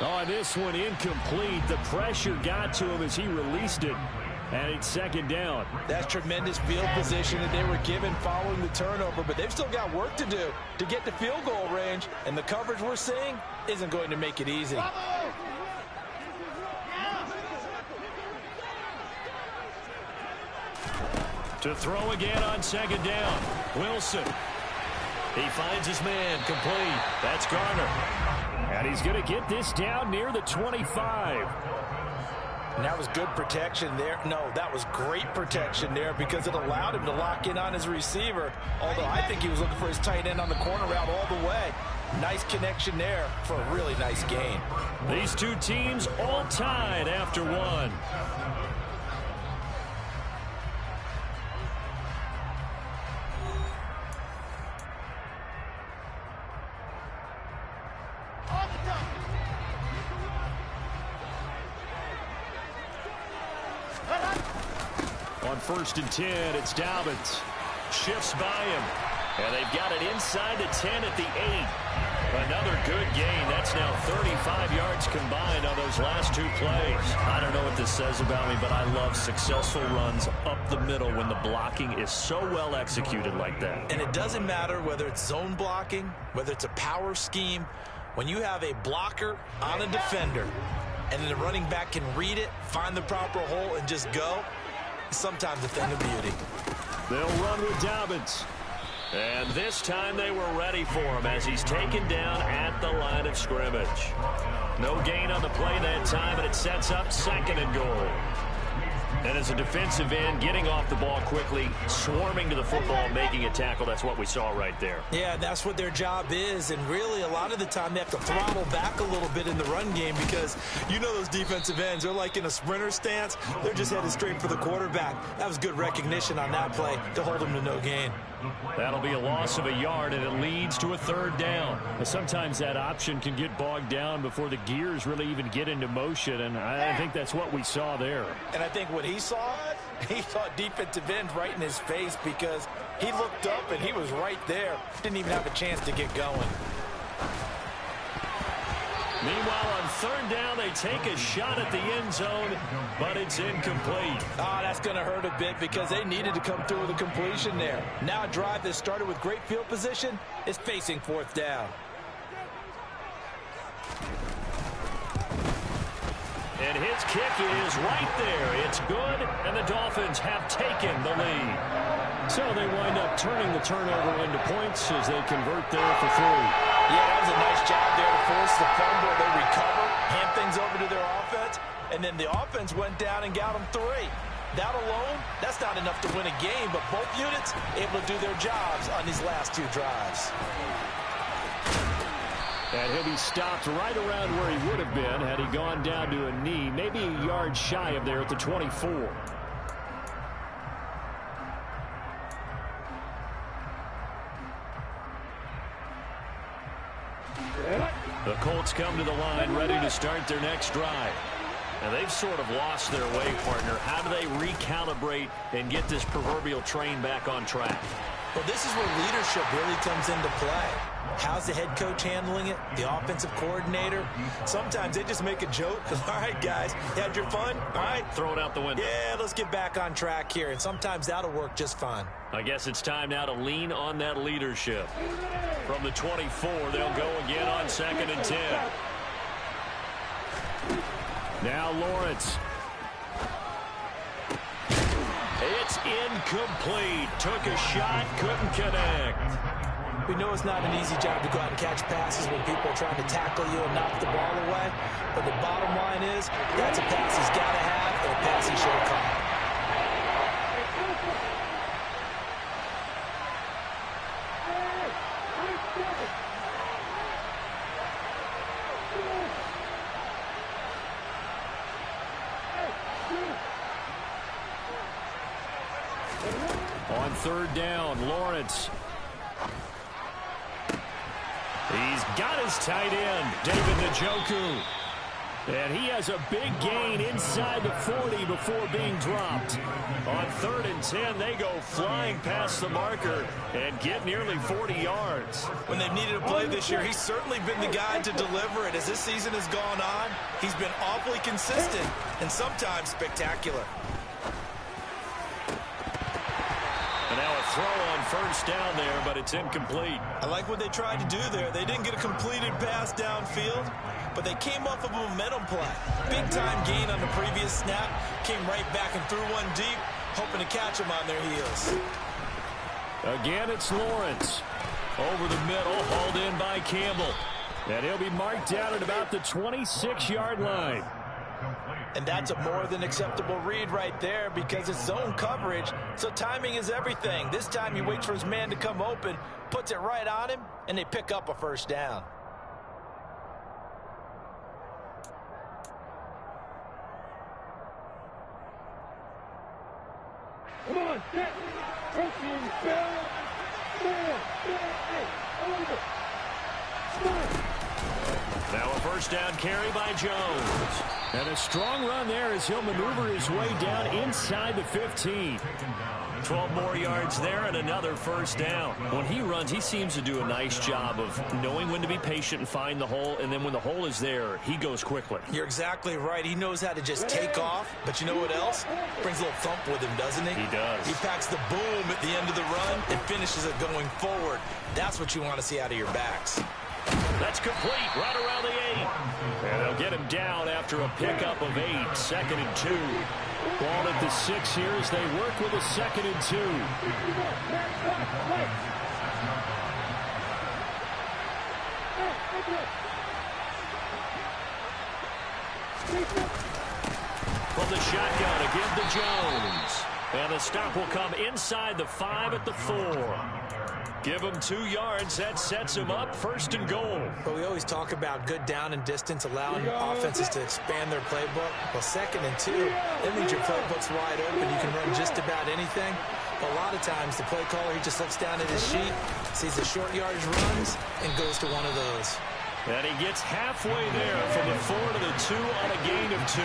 Oh, this one incomplete. The pressure got to him as he released it. And it's 2nd down. That's tremendous field position that they were given following the turnover, but they've still got work to do to get to field goal range, and the coverage we're seeing isn't going to make it easy. To throw again on 2nd down. Wilson. He finds his man complete. That's Garner. And he's going to get this down near the 25. And that was good protection there. No, that was great protection there because it allowed him to lock in on his receiver. Although I think he was looking for his tight end on the corner route all the way. Nice connection there for a really nice gain. These two teams all tied after one. On 1st and 10, it's Dobbins. Shifts by him. And they've got it inside the 10 at the 8. Another good gain. That's now 35 yards combined on those last two plays. I don't know what this says about me, but I love successful runs up the middle when the blocking is so well executed like that. And it doesn't matter whether it's zone blocking, whether it's a power scheme. When you have a blocker on a defender and then the running back can read it, find the proper hole, and just go, it's sometimes a thing of beauty. They'll run with Dobbins. And this time they were ready for him as he's taken down at the line of scrimmage. No gain on the play that time, and it sets up 2nd and goal. And as a defensive end, getting off the ball quickly, swarming to the football, making a tackle, that's what we saw right there. Yeah, that's what their job is, and really a lot of the time they have to throttle back a little bit in the run game because you know those defensive ends, they're like in a sprinter stance. They're just headed straight for the quarterback. That was good recognition on that play to hold them to no gain. That'll be a loss of a yard, and it leads to a 3rd down. Sometimes that option can get bogged down before the gears really even get into motion, and I think that's what we saw there. And I think what he saw defensive end right in his face because he looked up and he was right there. Didn't even have a chance to get going. Meanwhile, on 3rd down, they take a shot at the end zone, but it's incomplete. That's going to hurt a bit because they needed to come through with a completion there. Now a drive that started with great field position is facing 4th down. And his kick is right there. It's good, and the Dolphins have taken the lead. So they wind up turning the turnover into points as they convert there for 3. Yeah, that was a nice job there to force the fumble. They recover, hand things over to their offense, and then the offense went down and got them 3. That alone, that's not enough to win a game, but both units able to do their jobs on these last 2 drives. And he'll be stopped right around where he would have been had he gone down to a knee, maybe a yard shy of there at the 24. The Colts come to the line ready to start their next drive. And they've sort of lost their way, partner. How do they recalibrate and get this proverbial train back on track? Well, this is where leadership really comes into play. How's the head coach handling it? The offensive coordinator? Sometimes they just make a joke. All right, guys, you had your fun? All right. Throw it out the window. Yeah, let's get back on track here. And sometimes that'll work just fine. I guess it's time now to lean on that leadership. From the 24, they'll go again on 2nd and 10. Now Lawrence. It's incomplete. Took a shot, couldn't connect. We know it's not an easy job to go out and catch passes when people are trying to tackle you and knock the ball away. But the bottom line is, that's a pass he's got to have and a pass he should have caught. On 3rd down, Lawrence. He's got his tight end, David Njoku. And he has a big gain inside the 40 before being dropped. On 3rd and 10, they go flying past the marker and get nearly 40 yards. When they've needed a play this year, he's certainly been the guy to deliver it. As this season has gone on, he's been awfully consistent and sometimes spectacular. And now a throw on 1st down there, but it's incomplete. I like what they tried to do there. They didn't get a completed pass downfield, but they came off of a momentum play. Big-time gain on the previous snap. Came right back and threw one deep, hoping to catch them on their heels. Again, it's Lawrence. Over the middle, hauled in by Campbell. And he'll be marked down at about the 26-yard line. And that's a more than acceptable read right there because it's zone coverage, so timing is everything. This time he waits for his man to come open, puts it right on him, and they pick up a first down. Come on, set. Protein, spell. Over. Now a first down carry by Jones. And a strong run there as he'll maneuver his way down inside the 15. 12 more yards there and another first down. When he runs, he seems to do a nice job of knowing when to be patient and find the hole, and then when the hole is there, he goes quickly. You're exactly right. He knows how to just take off, but you know what else? Brings a little thump with him, doesn't he? He does. He packs the boom at the end of the run and finishes it going forward. That's what you want to see out of your backs. That's complete, right around the 8. And they'll get him down after a pickup of 8, 2nd and 2. Ball at the 6 here as they work with a 2nd and 2. From the shotgun, again to Jones. And the stop will come inside the 5 at the 4. Give him 2 yards. That sets him up 1st and goal. But we always talk about good down and distance, allowing offenses to expand their playbook. Well, 2nd and 2, that means your playbook's wide open. You can run just about anything. But a lot of times, the play caller, he just looks down at his sheet, sees the short yardage runs, and goes to one of those. And he gets halfway there from the 4 to the 2 on a gain of 2.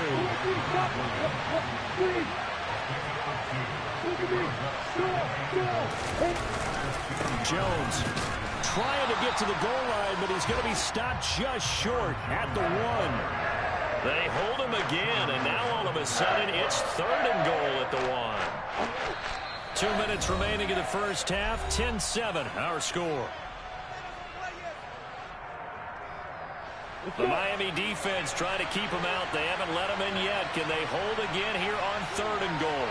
Jones trying to get to the goal line, but he's going to be stopped just short at the 1. They hold him again, and now all of a sudden it's 3rd and goal at the 1. 2 minutes remaining in the first half, 10-7 our score. The Miami defense trying to keep him out. They haven't let him in yet. Can they hold again here on 3rd and goal?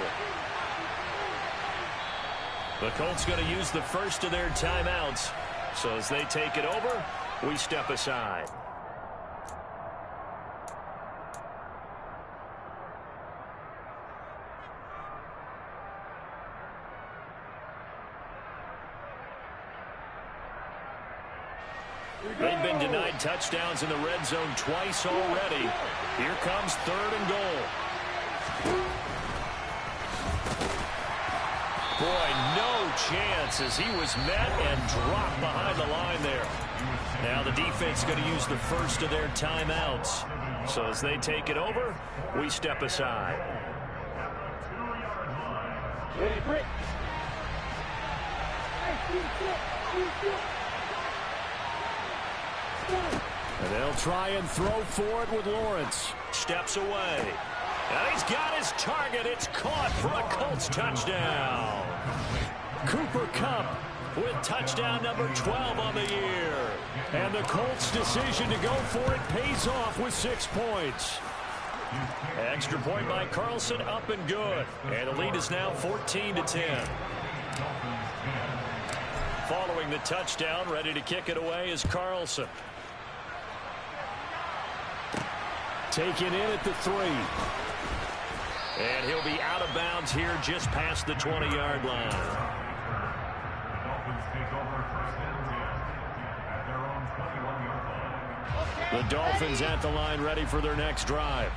The Colts going to use the first of their timeouts. So as they take it over, we step aside. They've been denied touchdowns in the red zone twice already. Here comes 3rd and goal. Boy, no chance as he was met and dropped behind the line there. Now the defense going to use the first of their timeouts. So as they take it over, we step aside. And they'll try and throw for it with Lawrence. Steps away. And he's got his target. It's caught for a Colts touchdown. Cooper Kupp with touchdown number 12 on the year. And the Colts' decision to go for it pays off with 6 points. Extra point by Carlson, up and good. And the lead is now 14-10. Following the touchdown, ready to kick it away is Carlson. Taken in at the 3. And he'll be out of bounds here just past the 20-yard line. The Dolphins at the line ready for their next drive.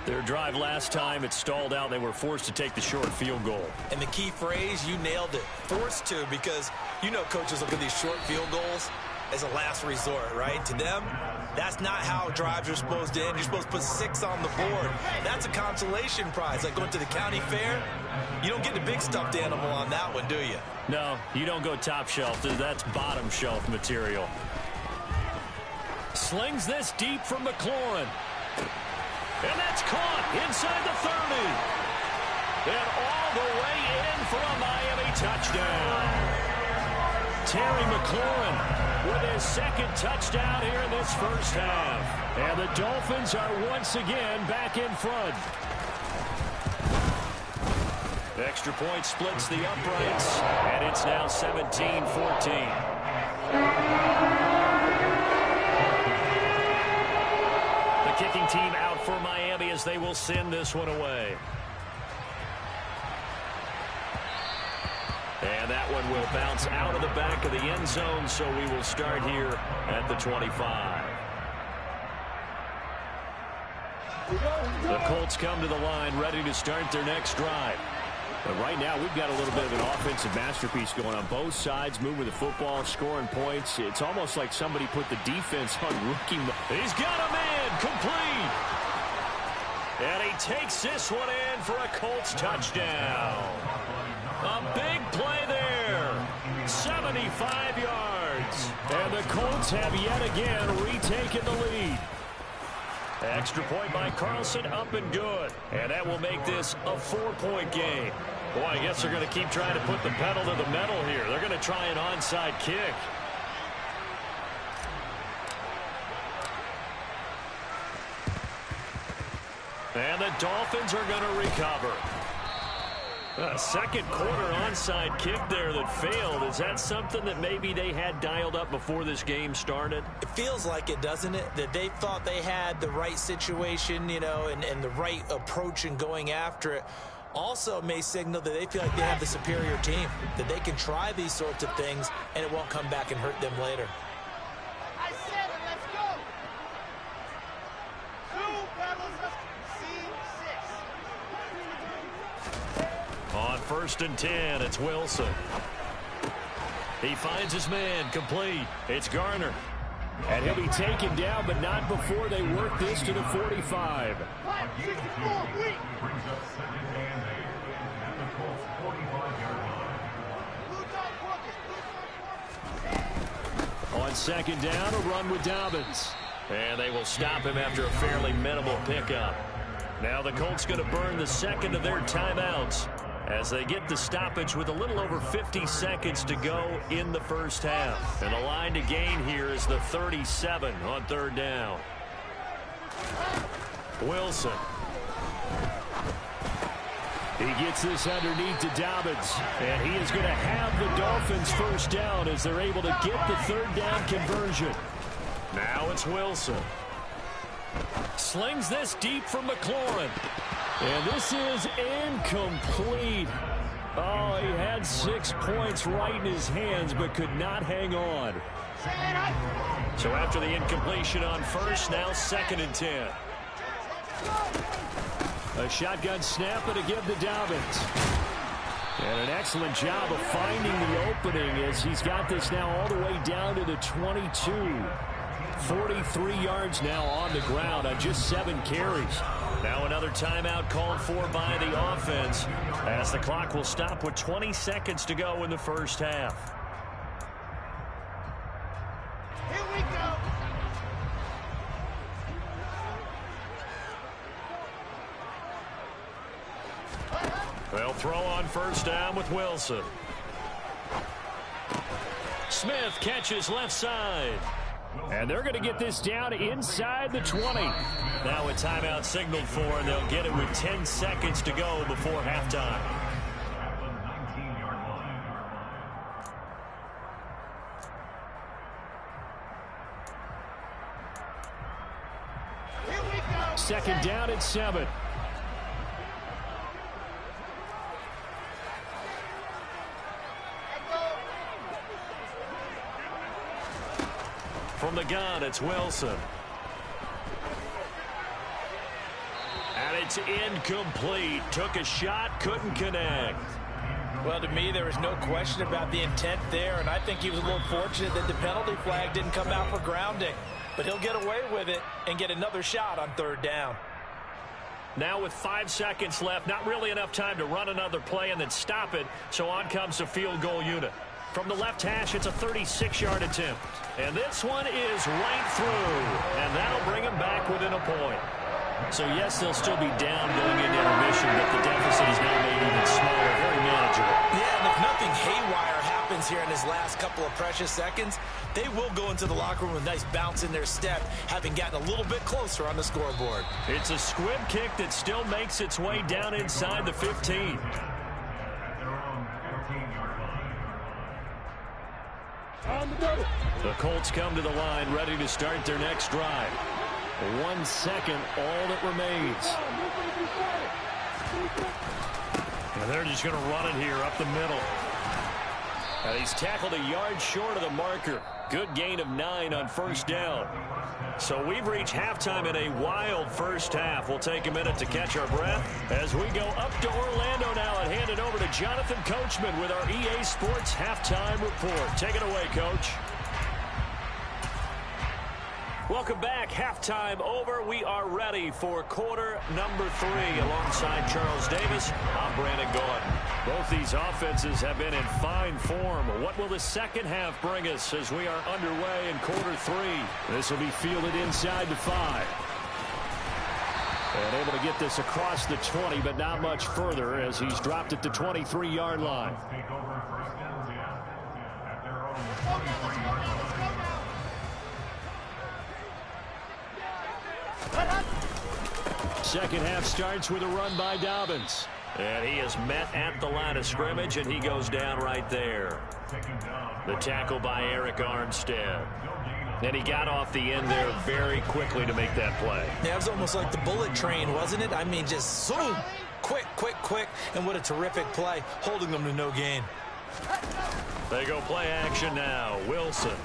Their drive last time, it stalled out. They were forced to take the short field goal. And the key phrase, you nailed it. Forced to, because you know coaches look at these short field goals as a last resort, right? To them, that's not how drives are supposed to end. You're supposed to put 6 on the board. That's a consolation prize. Like going to the county fair, you don't get the big stuffed animal on that one, do you? No, you don't go top shelf. That's bottom shelf material. Slings this deep from McLaurin. And that's caught inside the 30. And all the way in for a Miami touchdown. Terry McLaurin with his 2nd touchdown here in this first half. And the Dolphins are once again back in front. The extra point splits the uprights, and it's now 17-14. The kick kicking team out for Miami as they will send this one away. And that one will bounce out of the back of the end zone, so we will start here at the 25. The Colts come to the line, ready to start their next drive. But right now, we've got a little bit of an offensive masterpiece going on both sides, moving the football, scoring points. It's almost like somebody put the defense on rookie mode. He's got a man, complete. And he takes this one in for a Colts touchdown. A big play there. 75 yards. And the Colts have yet again retaken the lead. Extra point by Carlson, up and good. And that will make this a 4-point game. Boy, I guess they're going to keep trying to put the pedal to the metal here. They're going to try an onside kick. And the Dolphins are going to recover. A second quarter onside kick there that failed. Is that something that maybe they had dialed up before this game started? It feels like it, doesn't it? That they thought they had the right situation, you know, and the right approach in going after it. Also may signal that they feel like they have the superior team, that they can try these sorts of things and it won't come back and hurt them later. I said it, let's go. Two fellas, C6. On 1st and 10, it's Wilson. He finds his man, complete. It's Garner. And he'll be taken down, but not before they work this to the 45. 564, weak. Brings up 2nd and 8 at the Colts 45-yard line. On 2nd down, a run with Dobbins. And they will stop him after a fairly minimal pickup. Now the Colts going to burn the second of their timeouts as they get the stoppage with a little over 50 seconds to go in the first half. And the line to gain here is the 37 on 3rd down. Wilson. He gets this underneath to Dobbins, and he is going to have the Dolphins first down as they're able to get the 3rd down conversion. Now it's Wilson. Slings this deep from McLaurin. And this is incomplete. Oh, he had 6 points right in his hands, but could not hang on. So after the incompletion on first, now 2nd and 10. A shotgun snap and a give to Dobbins. And an excellent job of finding the opening as he's got this now all the way down to the 22. 43 yards now on the ground on just 7 carries. Now another timeout called for by the offense as the clock will stop with 20 seconds to go in the first half. Here we go. They'll throw on 1st down with Wilson. Smith catches left side. And they're going to get this down inside the 20. Now a timeout signaled for, and they'll get it with 10 seconds to go before halftime. At the 19-yard line. 2nd down at 7. From the gun, it's Wilson. And it's incomplete. Took a shot, couldn't connect. Well, to me, there was no question about the intent there, and I think he was a little fortunate that the penalty flag didn't come out for grounding. But he'll get away with it and get another shot on 3rd down. Now with 5 seconds left, not really enough time to run another play and then stop it, so on comes the field goal unit. From the left hash, it's a 36-yard attempt. And this one is right through. And that'll bring him back within a point. So, yes, they'll still be down going into intermission, but the deficit is now made even smaller, very manageable. Yeah, and if nothing haywire happens here in his last couple of precious seconds, they will go into the locker room with a nice bounce in their step, having gotten a little bit closer on the scoreboard. It's a squib kick that still makes its way down inside the 15. On the double. The Colts come to the line ready to start their next drive. 1 second, all that remains. And they're just going to run it here up the middle. And he's tackled a yard short of the marker. Good gain of 9 on first down. So we've reached halftime in a wild first half. We'll take a minute to catch our breath as we go up to Orlando now and hand it over to Jonathan Coachman with our EA Sports Halftime Report. Take it away, Coach. Welcome back. Halftime over. We are ready for quarter number 3. Alongside Charles Davis, I'm Brandon Gordon. Both these offenses have been in fine form. What will the second half bring us as we are underway in quarter 3? This will be fielded inside the 5. And able to get this across the 20, but not much further as he's dropped it to 23-yard line. Second half starts with a run by Dobbins. And he is met at the line of scrimmage, and he goes down right there. The tackle by Eric Armstead. And he got off the end there very quickly to make that play. Yeah, it was almost like the bullet train, wasn't it? I mean, just zoom, quick, quick, quick. And what a terrific play, holding them to no gain. They go play action now. Wilson.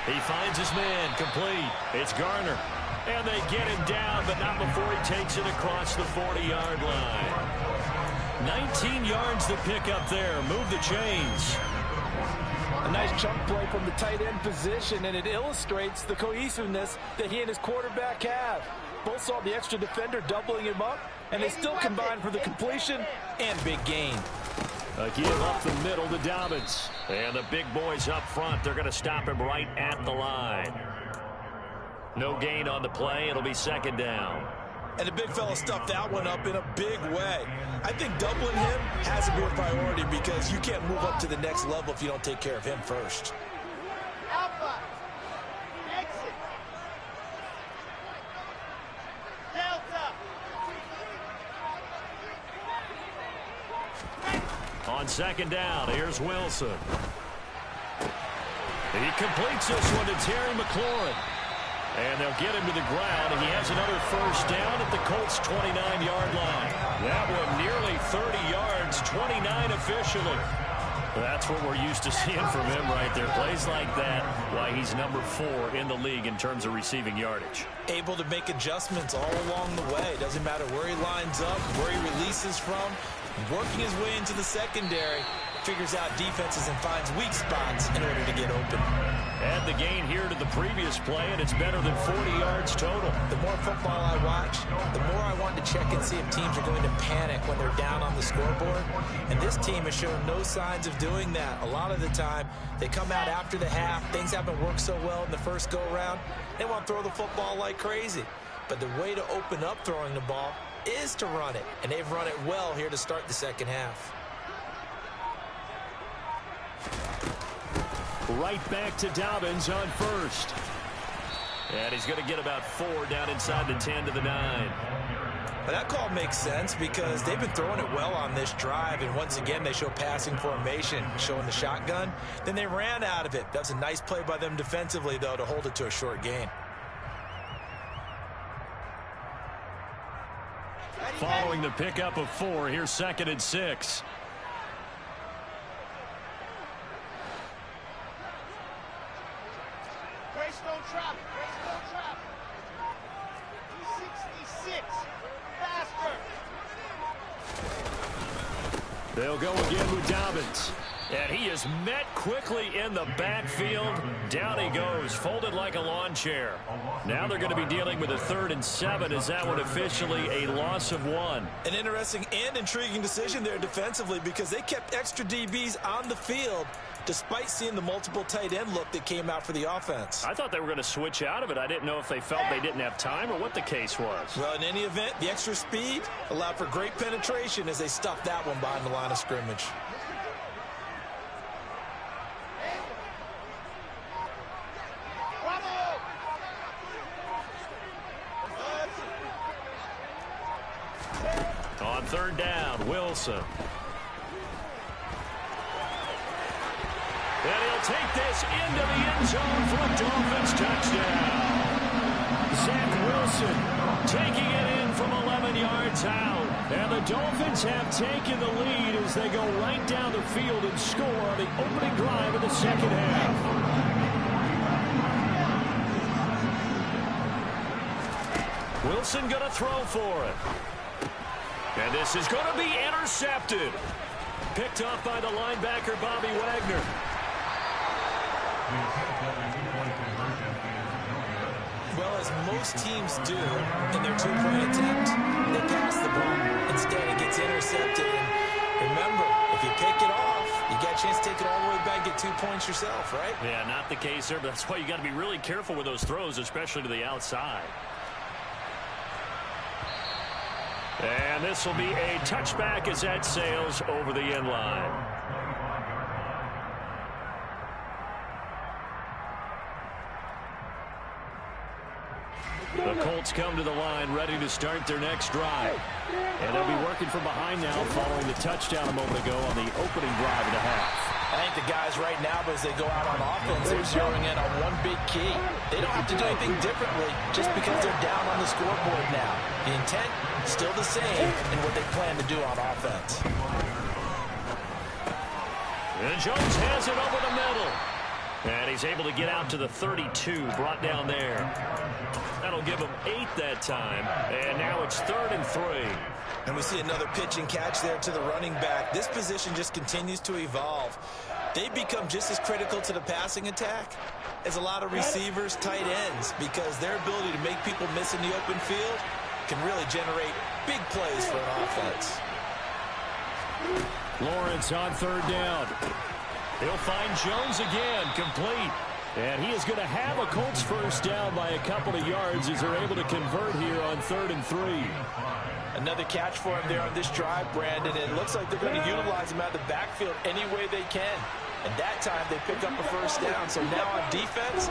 He finds his man, complete. It's Garner. And they get him down, but not before he takes it across the 40-yard line. 19 yards to pick up there. Move the chains. A nice chunk play from the tight end position, and it illustrates the cohesiveness that he and his quarterback have. Both saw the extra defender doubling him up, and they still combined for the completion and big gain. A give up the middle to Dobbins. And the big boys up front, they're going to stop him right at the line. No gain on the play. It'll be second down. And the big fella stuffed that one up in a big way. I think doubling him has to be a priority because you can't move up to the next level if you don't take care of him first. Alpha. Exit. Delta. On second down, here's Wilson. He completes this one to Terry McLaurin. And they'll get him to the ground, and he has another first down at the Colts' 29-yard line. That one nearly 30 yards, 29 officially. That's what we're used to seeing from him right there. Plays like that, why he's number 4 in the league in terms of receiving yardage. Able to make adjustments all along the way. Doesn't matter where he lines up, where he releases from. Working his way into the secondary, figures out defenses and finds weak spots in order to get open. Add the gain here to the previous play, and it's better than 40 yards total. The more football I watch, the more I want to check and see if teams are going to panic when they're down on the scoreboard. And this team has shown no signs of doing that. A lot of the time, they come out after the half. Things haven't worked so well in the first go-around. They want to throw the football like crazy. But the way to open up throwing the ball is to run it. And they've run it well here to start the second half. Right back to Dobbins on first. And he's going to get about 4 down inside the 10 to the 9. But that call makes sense because they've been throwing it well on this drive. And once again, they show passing formation, showing the shotgun. Then they ran out of it. That's a nice play by them defensively, though, to hold it to a short gain. Following the pickup of 4, here's 2nd and 6. Greystone trap. Greystone trap. 66. Faster. They'll go again with Dobbins. And he is met quickly in the backfield. Down he goes, folded like a lawn chair. Now they're going to be dealing with a 3rd and 7. Is that one officially a loss of 1? An interesting and intriguing decision there defensively because they kept extra DBs on the field despite seeing the multiple tight end look that came out for the offense. I thought they were going to switch out of it. I didn't know if they felt they didn't have time or what the case was. Well, in any event, the extra speed allowed for great penetration as they stuffed that one behind the line of scrimmage. On 3rd down, Wilson. And he'll take this into the end zone for a Dolphins touchdown. Zach Wilson taking it in from 11 yards out. And the Dolphins have taken the lead as they go right down the field and score on the opening drive of the second half. Wilson going to throw for it. And this is going to be intercepted. Picked off by the linebacker, Bobby Wagner. Well, as most teams do in their two-point attempt, they pass the ball. Instead, it gets intercepted. And remember, if you pick it off, you get a chance to take it all the way back, get 2 points yourself, right? Yeah, not the case there, but that's why you got to be really careful with those throws, especially to the outside. And this will be a touchback as that sails over the end line. The Colts come to the line ready to start their next drive. And they'll be working from behind now following the touchdown a moment ago on the opening drive of the half. I think the guys right now, as they go out on offense, they're zeroing in on one big key. They don't have to do anything differently just because they're down on the scoreboard now. The intent, still the same in what they plan to do on offense. And Jones has it over the middle. And he's able to get out to the 32, brought down there. That'll give him 8 that time. And now it's 3rd and 3. And we see another pitch and catch there to the running back. This position just continues to evolve. They become just as critical to the passing attack as a lot of receivers, tight ends, because their ability to make people miss in the open field can really generate big plays for an offense. Lawrence on 3rd down. He'll find Jones again, complete. And he is going to have a Colts first down by a couple of yards as they're able to convert here on 3rd and 3. Another catch for him there on this drive, Brandon. It looks like they're going to utilize him out of the backfield any way they can. And that time they pick up a first down. So now on defense,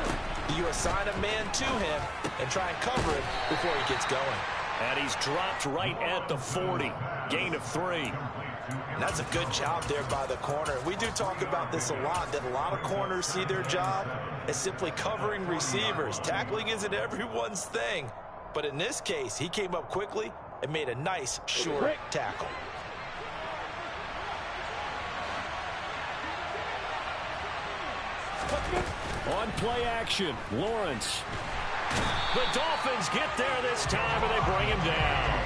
you assign a man to him and try and cover it before he gets going. And he's dropped right at the 40. Gain of 3. And that's a good job there by the corner. We do talk about this a lot, that a lot of corners see their job as simply covering receivers. Tackling isn't everyone's thing. But in this case, he came up quickly and made a nice, short tackle. On play action, Lawrence. The Dolphins get there this time, and they bring him down.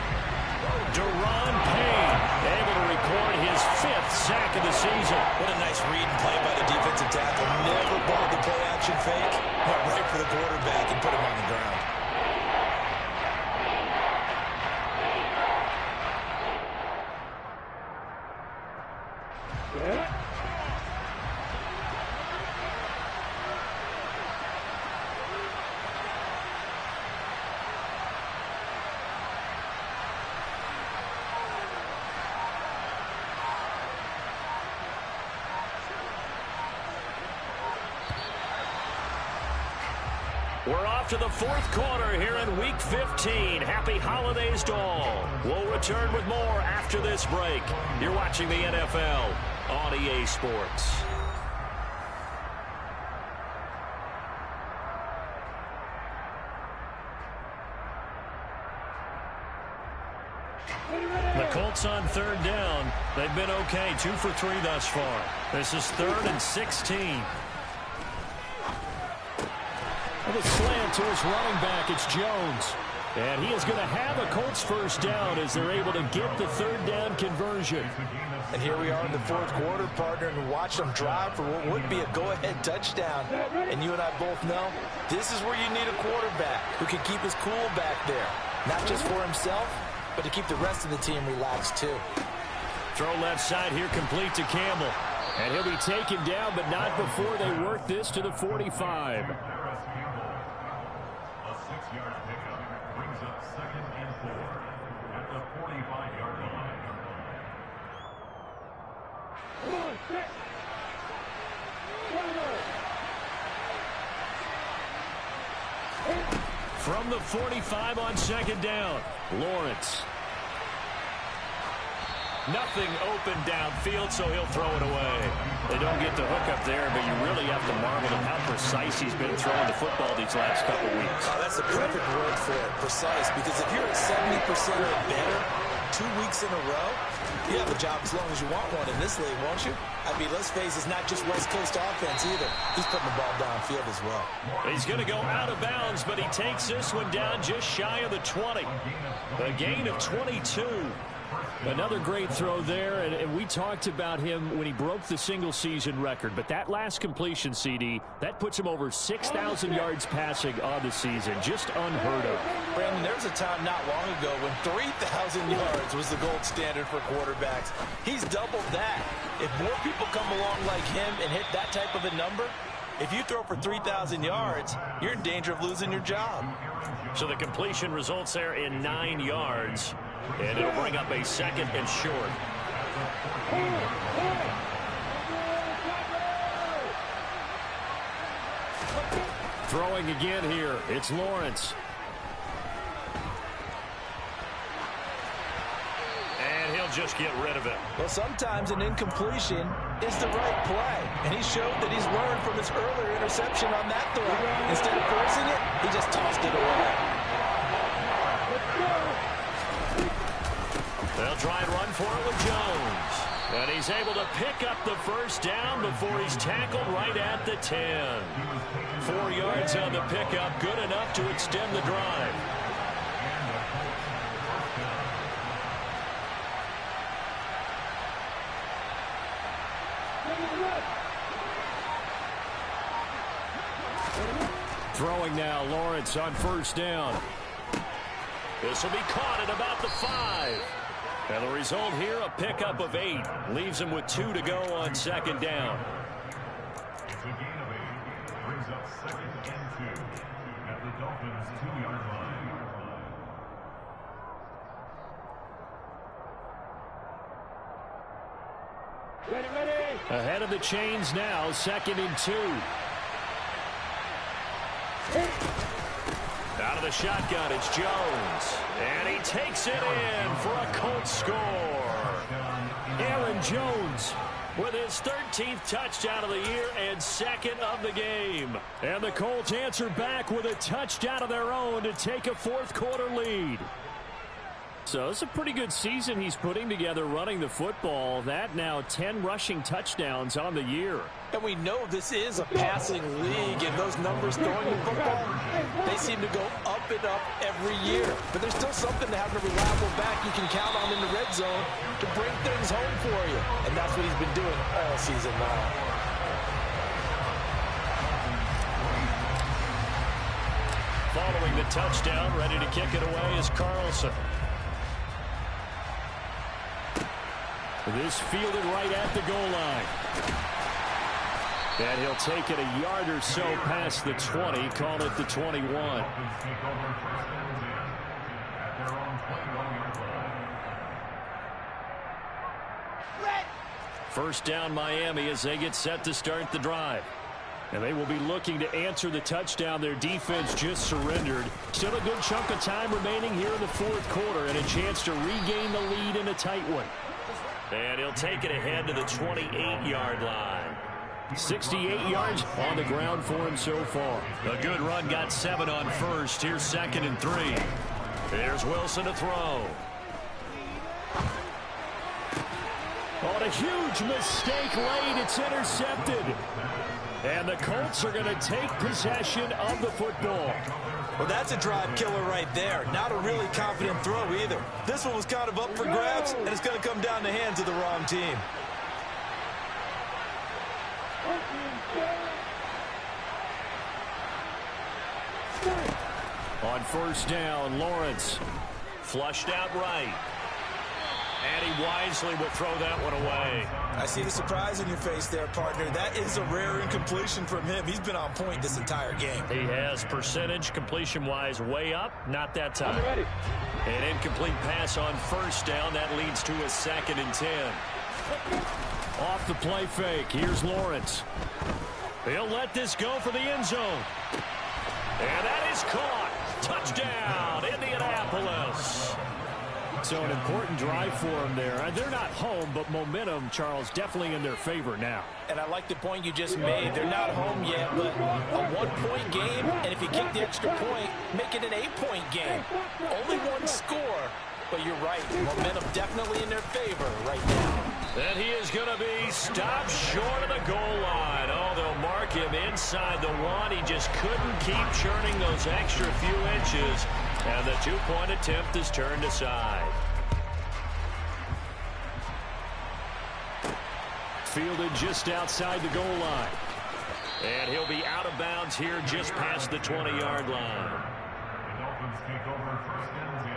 Deron Payne able to record his 5th sack of the season. What a nice read and play by the defensive tackle. Never bought the play action fake. Went right for the quarterback and put him on the ground. We're off to the 4th quarter here in Week 15. Happy holidays to all. We'll return with more after this break. You're watching the NFL on EA Sports. The Colts on 3rd down. They've been okay, 2 for 3 thus far. This is 3rd and 16. And a slant to his running back, it's Jones. And he is going to have a Colts first down as they're able to get the 3rd down conversion. And here we are in the 4th quarter, partner, and watch them drive for what would be a go-ahead touchdown. And you and I both know this is where you need a quarterback who can keep his cool back there. Not just for himself, but to keep the rest of the team relaxed too. Throw left side here, complete to Campbell. And he'll be taken down, but not before they work this to the 45. From the 45 on 2nd down, Lawrence. Nothing open downfield, so he'll throw it away. They don't get the hook up there, but you really have to marvel at how precise he's been throwing the football these last couple weeks. Oh, that's the perfect word for it, precise, because if you're at 70% or better 2 weeks in a row, you have a job as long as you want one in this league, won't you? I mean, let's face it, it's not just West Coast offense either. He's putting the ball downfield as well. He's going to go out of bounds, but he takes this one down just shy of the 20. A gain of 22. Another great throw there, and we talked about him when he broke the single-season record. But that last completion, CD, that puts him over 6,000 yards passing on the season. Just unheard of. Brandon, there was a time not long ago when 3,000 yards was the gold standard for quarterbacks. He's doubled that. If more people come along like him and hit that type of a number, if you throw for 3,000 yards, you're in danger of losing your job. So the completion results there in 9 yards. And it'll bring up a second and short. Throwing again here. It's Lawrence. And he'll just get rid of it. Well, sometimes an incompletion is the right play. And he showed that he's learned from his earlier interception on that throw. Instead of forcing it, he just tossed it away. They'll try and run for it with Jones. And he's able to pick up the first down before he's tackled right at the 10. 4 yards on the pickup, good enough to extend the drive. Throwing now, Lawrence on first down. This will be caught at about the 5. And the result here, a pickup of 8. Leaves him with 2 to go on second down. It's a gain of 8. Brings up second and 2 at the Dolphins' 2-yard line. Ready. Ahead of the chains now, second and 2. Out of the shotgun, it's Jones. And he takes it in for a Colts score. Aaron Jones with his 13th touchdown of the year and second of the game. And the Colts answer back with a touchdown of their own to take a fourth-quarter lead. So it's a pretty good season he's putting together running the football. That now 10 rushing touchdowns on the year. And we know this is a passing league, and those numbers throwing the football, they seem to go up and up every year. But there's still something to having a reliable back you can count on in the red zone to bring things home for you. And that's what he's been doing all season long. Following the touchdown, ready to kick it away is Carlson. This fielded right at the goal line. And he'll take it a yard or so past the 20, call it the 21. First down Miami as they get set to start the drive. And they will be looking to answer the touchdown their defense just surrendered. Still a good chunk of time remaining here in the fourth quarter and a chance to regain the lead in a tight one. And he'll take it ahead to the 28-yard line. 68 yards on the ground for him so far. A good run, got 7 on first. Here's second and 3. There's Wilson to throw. On a huge mistake late, it's intercepted. And the Colts are going to take possession of the football. Well, that's a drive killer right there. Not a really confident throw either. This one was kind of up for grabs, and it's going to come down the hands of the wrong team. On first down, Lawrence flushed out right. And he wisely will throw that one away. I see the surprise in your face there, partner. That is a rare incompletion from him. He's been on point this entire game. He has percentage completion-wise way up. Not that time. An incomplete pass on first down. That leads to a second and 10. Off the play fake. Here's Lawrence. He'll let this go for the end zone. And that is caught. Touchdown, Indianapolis. So an important drive for them there. They're not home, but momentum, Charles, definitely in their favor now. And I like the point you just made. They're not home yet, but a 1-point game, and if you kick the extra point, make it an 8-point game. Only one score, but you're right. Momentum definitely in their favor right now. And he is going to be stopped short of the goal line. Oh, they'll mark him inside the one. He just couldn't keep churning those extra few inches. And the two-point attempt is turned aside. Fielded just outside the goal line. And he'll be out of bounds here just past the 20-yard line. The Dolphins take over first and 10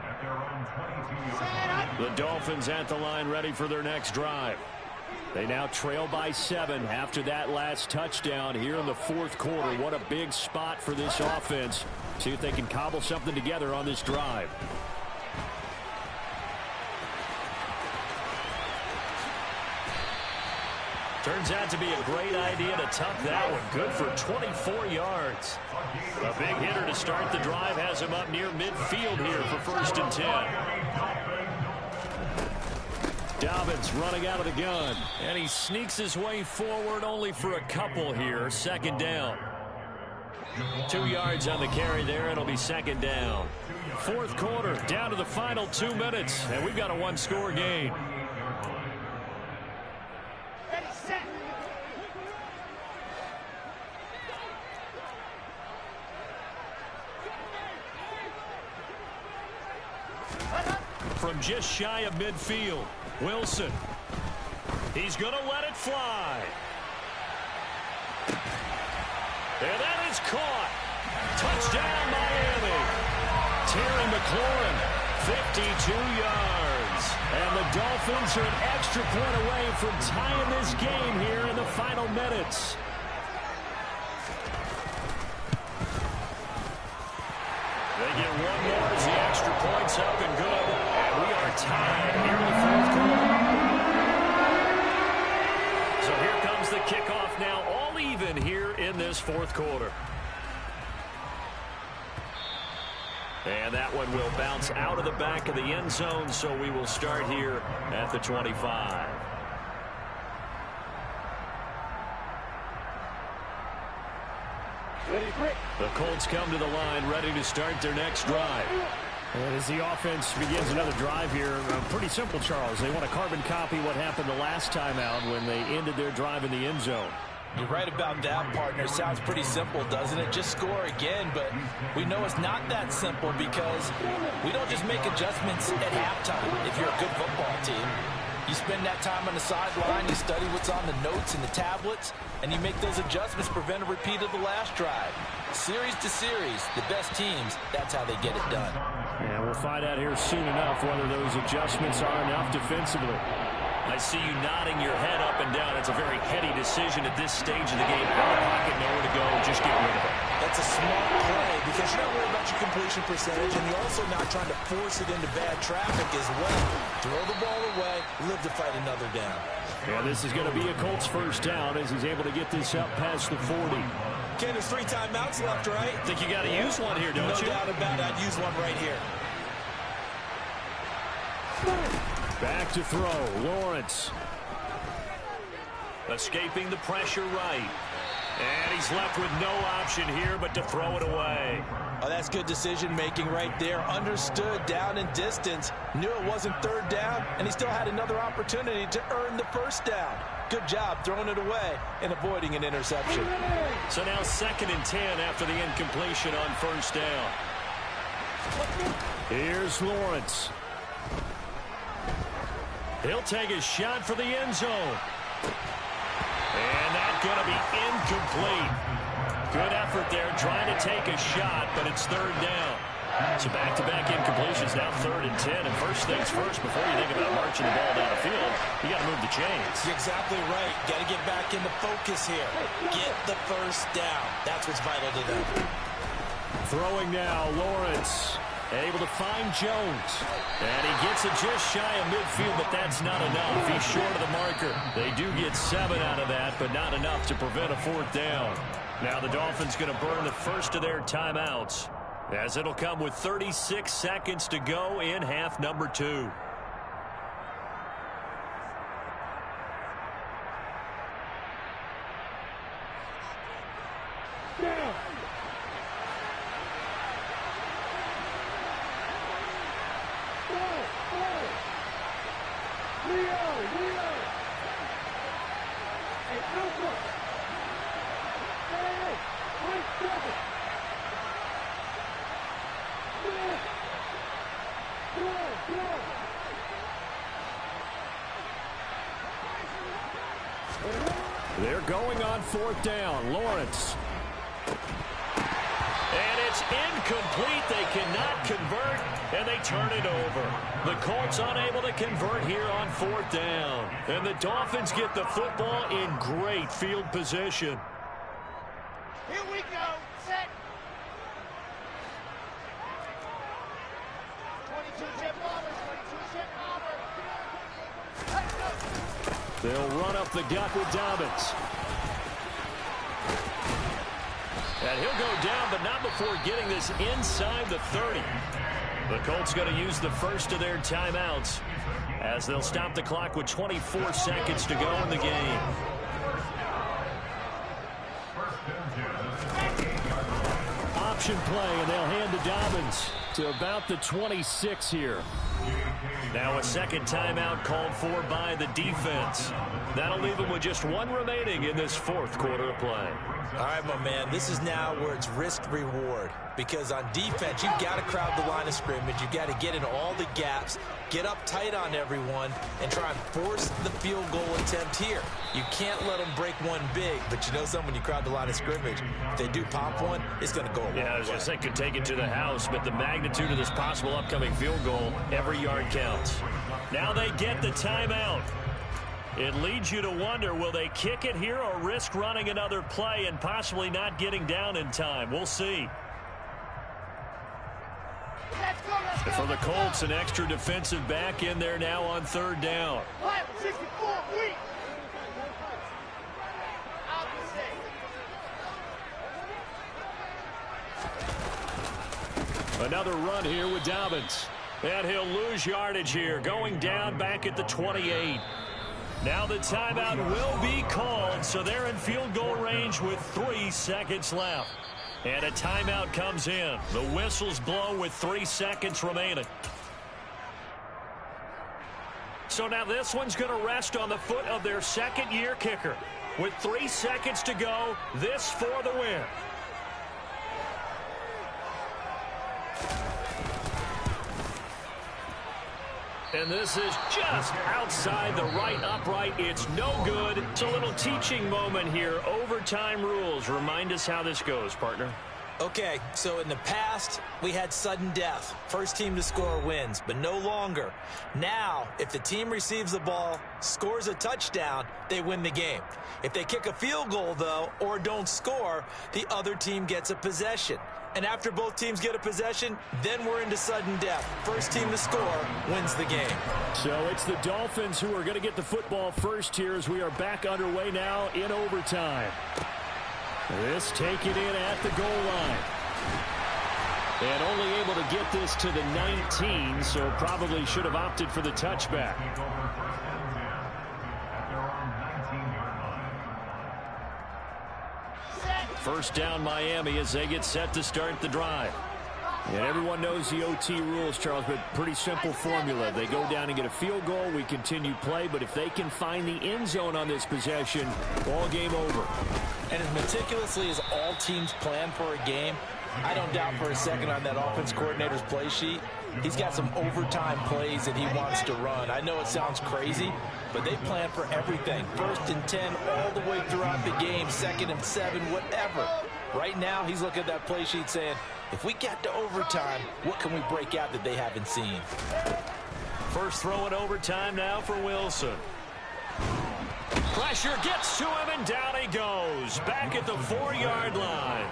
at their own 22-yard line. The Dolphins at the line ready for their next drive. They now trail by 7 after that last touchdown here in the fourth quarter. What a big spot for this offense. See if they can cobble something together on this drive. Turns out to be a great idea to tuck that one. Good for 24 yards. A big hitter to start the drive has him up near midfield here for first and 10. Dobbins running out of the gun. And he sneaks his way forward only for a couple here. Second down. 2 yards on the carry there. It'll be second down. Fourth quarter, down to the final 2 minutes. And we've got a one-score game. From just shy of midfield, Wilson. He's going to let it fly. And that is caught. Touchdown, Miami. Terry McLaurin, 52 yards. And the Dolphins are an extra point away from tying this game here in the final minutes. They get one more as the extra point's up and good. And we are tied here in the fourth quarter. So here comes the kickoff now, all even here in this fourth quarter. And that one will bounce out of the back of the end zone, so we will start here at the 25. The Colts come to the line ready to start their next drive. And as the offense begins another drive here, pretty simple, Charles. They want to carbon copy what happened the last time out when they ended their drive in the end zone. You're right about that, partner. Sounds pretty simple, doesn't it? Just score again, but we know it's not that simple because we don't just make adjustments at halftime if you're a good football team. You spend that time on the sideline, you study what's on the notes and the tablets, and you make those adjustments to prevent a repeat of the last drive. Series to series, the best teams, that's how they get it done. And we'll find out here soon enough whether those adjustments are enough defensively. I see you nodding your head up and down. It's a very heady decision at this stage of the game. Out of the pocket, nowhere to go. Just get rid of it. That's a smart play because you're not worried about your completion percentage, and you're also not trying to force it into bad traffic as well. Throw the ball away, live to fight another down. Yeah, this is going to be a Colts first down as he's able to get this up past the 40. Ken, there's 3 timeouts left, right? Think you got to use one here, don't you? No doubt about it. I'd use one right here. Back to throw, Lawrence. Escaping the pressure right. And he's left with no option here but to throw it away. Oh, that's good decision-making right there. Understood down in distance. Knew it wasn't third down, and he still had another opportunity to earn the first down. Good job throwing it away and avoiding an interception. So now 2nd and 10 after the incompletion on first down. Here's Lawrence. He'll take a shot for the end zone. And that's going to be incomplete. Good effort there trying to take a shot, but it's third down. So back-to-back incompletions, now 3rd and 10. And first things first, before you think about marching the ball down the field, you got to move the chains. You're exactly right. Got to get back into focus here. Get the first down. That's what's vital to them. Throwing now, Lawrence. Able to find Jones. And he gets it just shy of midfield, but that's not enough. He's short of the marker. They do get 7 out of that, but not enough to prevent a 4th down. Now the Dolphins going to burn the first of their timeouts. as it'll come with 36 seconds to go in half number 2. Down. Leo. Hey, Alpha. Hey, 1 second. They're going on 4th down. Lawrence. And it's incomplete. They cannot convert, and they turn it over. The Colts unable to convert here on 4th down. And the Dolphins get the football in great field position. Here we go. Set. 22 Chip Palmer. 22 Chip Palmer. Let's go. They'll run up the gut with Dobbins. And he'll go down, but not before getting this inside the 30. The Colts going to use the first of their timeouts as they'll stop the clock with 24 seconds to go in the game. Option play, and they'll hand to Dobbins to about the 26 here. Now a second timeout called for by the defense. That'll leave them with just 1 remaining in this 4th quarter of play. All right, my man, this is now where it's risk-reward. Because on defense, you've got to crowd the line of scrimmage. You've got to get in all the gaps, get up tight on everyone, and try and force the field goal attempt here. You can't let them break one big, but you know something, when you crowd the line of scrimmage, if they do pop one, it's going to go away. Yeah, I was going to say could take it to the house, but the magnitude of this possible upcoming field goal, every yard counts. Now they get the timeout. It leads you to wonder, will they kick it here or risk running another play and possibly not getting down in time? We'll see. For the Colts, an extra defensive back in there now on 3rd down. 64 weak. Another run here with Dobbins. And he'll lose yardage here, going down back at the 28. Now the timeout will be called, so they're in field goal range with 3 seconds left. And a timeout comes in. The whistles blow with 3 seconds remaining. So now this one's going to rest on the foot of their second-year kicker. With 3 seconds to go, this for the win. And this is just outside the right upright. It's no good. It's a little teaching moment here. Overtime rules. Remind us how this goes, partner. Okay, so in the past, we had sudden death. First team to score wins, but no longer. Now, if the team receives the ball, scores a touchdown, they win the game. If they kick a field goal, though, or don't score, the other team gets a possession. And after both teams get a possession, then we're into sudden death. First team to score wins the game. So it's the Dolphins who are going to get the football first here as we are back underway now in overtime. This taken in at the goal line. And only able to get this to the 19, so probably should have opted for the touchback. First down Miami as they get set to start the drive. And everyone knows the OT rules, Charles, but pretty simple formula. They go down and get a field goal, we continue play, but if they can find the end zone on this possession, ball game over. And as meticulously as all teams plan for a game, I don't doubt for a second on that offense coordinator's play sheet, he's got some overtime plays that he wants to run. I know it sounds crazy, but they plan for everything. 1st and 10 all the way throughout the game, 2nd and 7, whatever. Right now, he's looking at that play sheet saying, if we get to overtime, what can we break out that they haven't seen? First throw in overtime now for Wilson. Pressure gets to him, and down he goes. Back at the 4-yard line.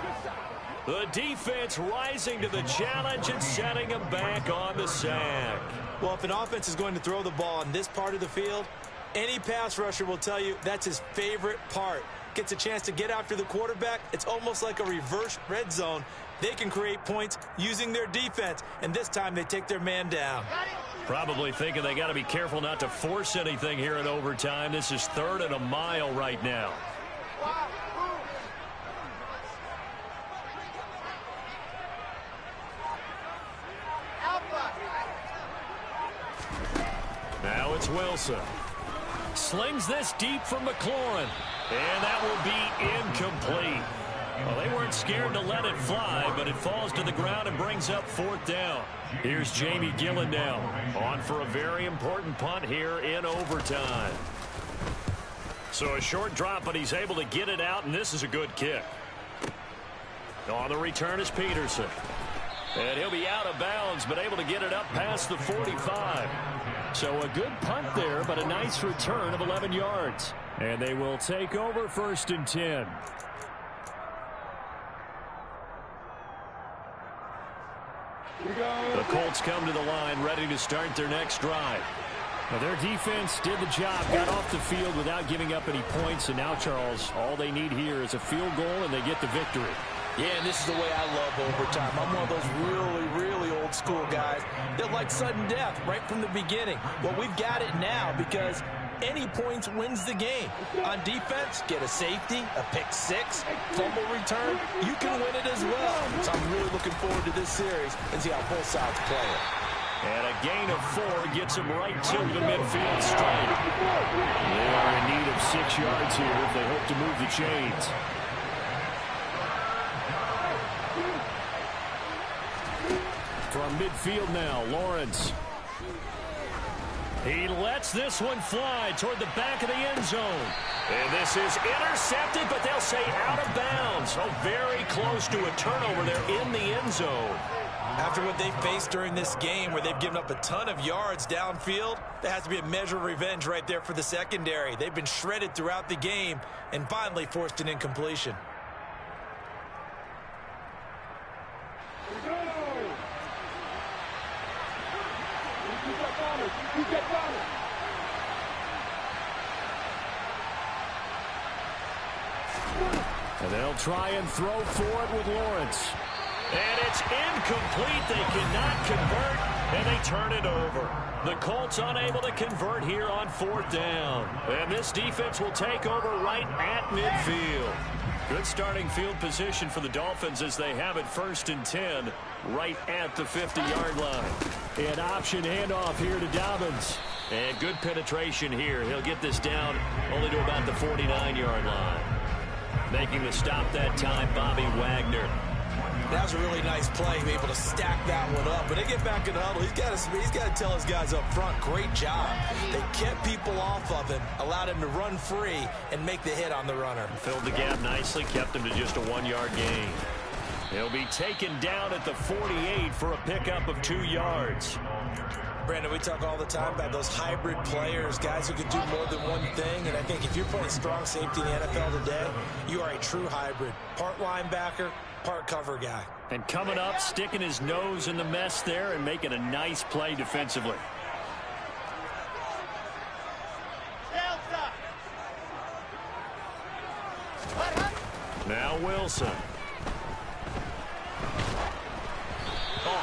The defense rising to the challenge and setting him back on the sack. Well, if an offense is going to throw the ball in this part of the field, any pass rusher will tell you that's his favorite part. gets a chance to get after the quarterback, it's almost like a reverse red zone. They can create points using their defense, and this time they take their man down. Probably thinking they got to be careful not to force anything here in overtime. This is 3rd and a mile right now. Now it's Wilson. Slings this deep from McLaurin. And that will be incomplete. Well, they weren't scared to let it fly, but it falls to the ground and brings up 4th down. Here's Jamie Gillen now, on for a very important punt here in overtime. So a short drop, but he's able to get it out, and this is a good kick. On the return is Peterson. And he'll be out of bounds, but able to get it up past the 45. So a good punt there, but a nice return of 11 yards. And they will take over 1st and 10. The Colts come to the line, ready to start their next drive. Now, their defense did the job, got off the field without giving up any points, and now, Charles, all they need here is a field goal, and they get the victory. Yeah, and this is the way I love overtime. I'm one of those really, really old school guys that like sudden death right from the beginning. Well, we've got it now because any points wins the game. On defense, get a safety, a pick six, fumble return, you can win it as well. So I'm really looking forward to this series and see how both sides play it. And a gain of 4 gets him right to the midfield stripe. They are in need of 6 yards here if they hope to move the chains. From midfield now, Lawrence. He lets this one fly toward the back of the end zone. And this is intercepted, but they'll say out of bounds. Oh, very close to a turnover there in the end zone. After what they faced during this game where they've given up a ton of yards downfield, there has to be a measure of revenge right there for the secondary. They've been shredded throughout the game and finally forced an incompletion. And they'll try and throw for it with Lawrence. And it's incomplete. They cannot convert, and they turn it over. The Colts unable to convert here on 4th down. And this defense will take over right at midfield. Good starting field position for the Dolphins as they have it 1st and 10 right at the 50-yard line. An option handoff here to Dobbins. And good penetration here. He'll get this down only to about the 49-yard line. Making the stop that time, Bobby Wagner. That was a really nice play, able to stack that one up. When they get back in the huddle, he's got to tell his guys up front, great job. They kept people off of him, allowed him to run free and make the hit on the runner. Filled the gap nicely, kept him to just a 1-yard gain. He'll be taken down at the 48 for a pickup of 2 yards. Brandon, we talk all the time about those hybrid players, guys who can do more than one thing. And I think if you're playing strong safety in the NFL today, you are a true hybrid. Part linebacker, part cover guy. And coming up, sticking his nose in the mess there and making a nice play defensively. Now Wilson.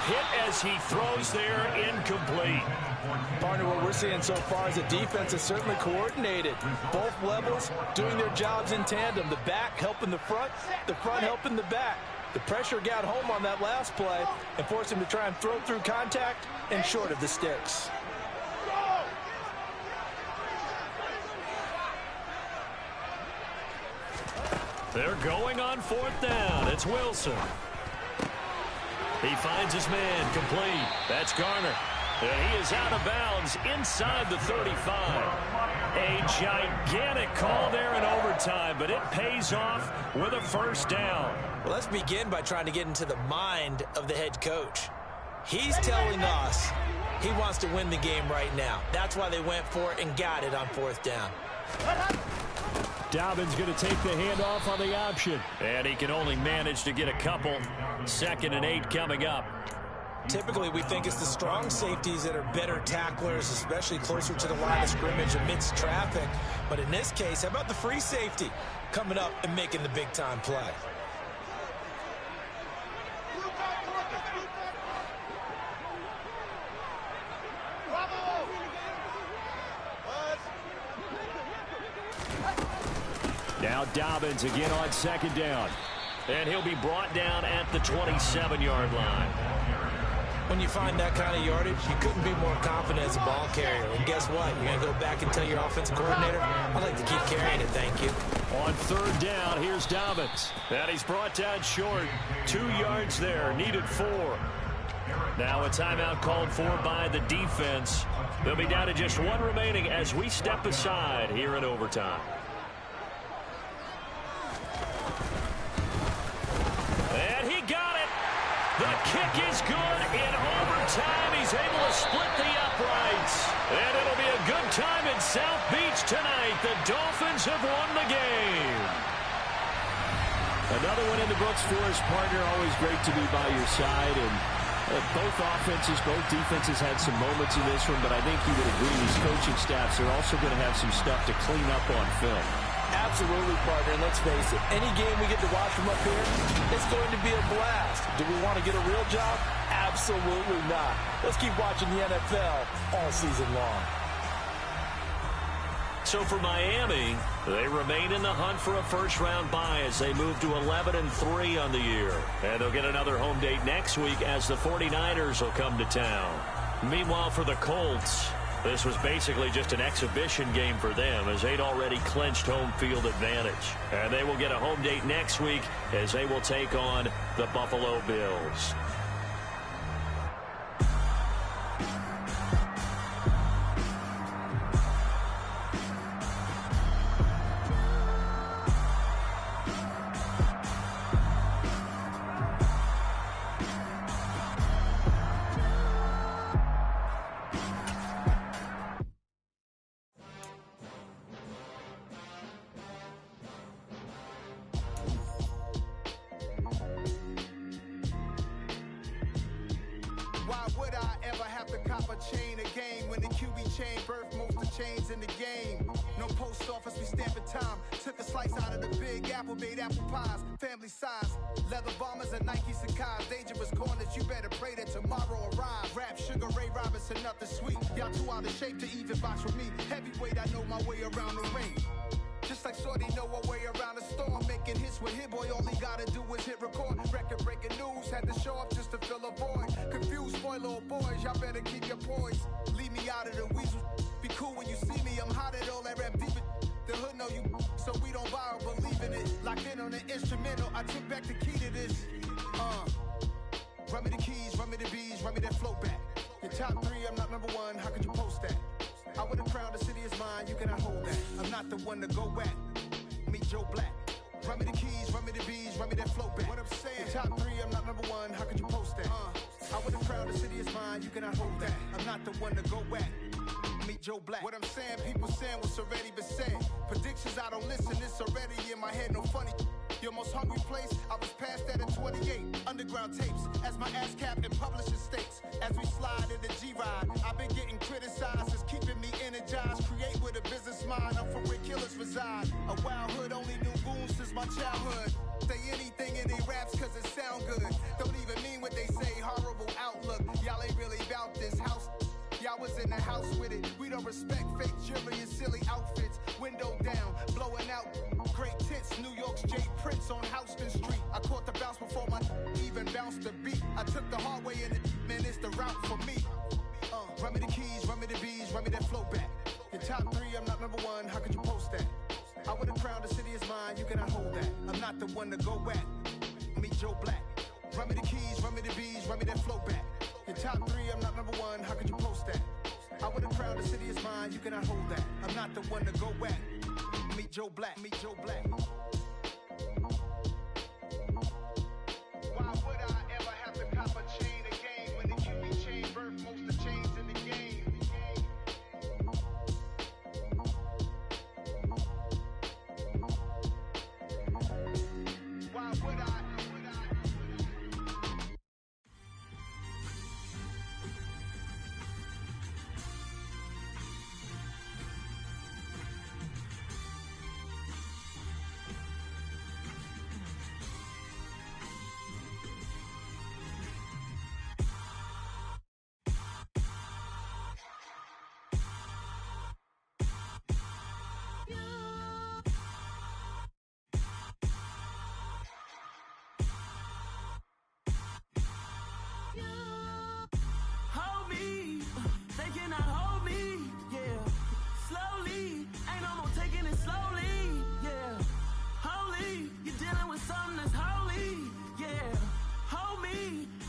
Hit as he throws there, incomplete. Partner, what we're seeing so far is the defense is certainly coordinated. Both levels doing their jobs in tandem. The back helping the front helping the back. The pressure got home on that last play and forced him to try and throw through contact and short of the sticks. They're going on 4th down. It's Wilson. He finds his man, complete. That's Garner. And he is out of bounds inside the 35. A gigantic call there in overtime, but it pays off with a 1st down. Well, let's begin by trying to get into the mind of the head coach. He's telling us he wants to win the game right now. That's why they went for it and got it on 4th down. Dobbins going to take the handoff on the option. And he can only manage to get a couple. 2nd and 8 coming up. Typically, we think it's the strong safeties that are better tacklers, especially closer to the line of scrimmage amidst traffic. But in this case, how about the free safety coming up and making the big-time play? Now Dobbins again on second down. And he'll be brought down at the 27-yard line. When you find that kind of yardage, you couldn't be more confident as a ball carrier. And guess what? You're going to go back and tell your offensive coordinator, I'd like to keep carrying it, thank you. On third down, here's Dobbins. And he's brought down short. 2 yards there, needed 4. Now a timeout called for by the defense. They'll be down to just 1 remaining as we step aside here in overtime. And he got it. The kick is good in overtime. He's able to split the uprights. And it'll be a good time in South Beach tonight. The Dolphins have won the game. Another one in the books for his partner. Always great to be by your side. And both offenses, both defenses had some moments in this one, but I think you would agree these coaching staffs are also going to have some stuff to clean up on film. Absolutely, partner, and let's face it, any game we get to watch from up here, it's going to be a blast. Do we want to get a real job? Absolutely not. Let's keep watching the NFL all season long. So for Miami, they remain in the hunt for a first-round bye as they move to 11-3 on the year. And they'll get another home date next week as the 49ers will come to town. Meanwhile, for the Colts, this was basically just an exhibition game for them as they'd already clinched home field advantage. And they will get a home date next week as they will take on the Buffalo Bills.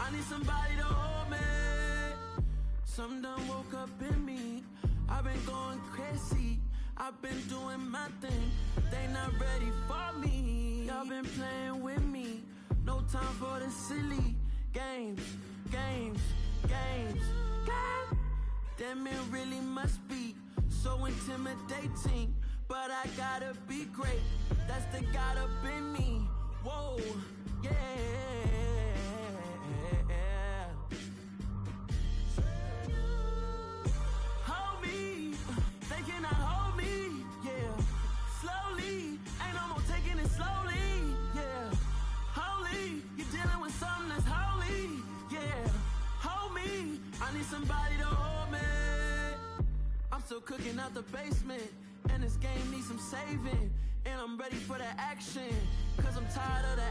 I need somebody to hold me. Something done woke up in me. I've been going crazy. I've been doing my thing. They not ready for me. Y'all been playing with me. No time for the silly games, games, games, games. Damn, it really must be so intimidating. But I gotta be great. That's the God up in me. Whoa, yeah. Hold me, they cannot hold me, yeah. Slowly, ain't no more taking it slowly, yeah. Holy, you're dealing with something that's holy, yeah. Hold me, I need somebody to hold me. I'm still cooking out the basement, and this game needs some saving. And I'm ready for the action, cause I'm tired of the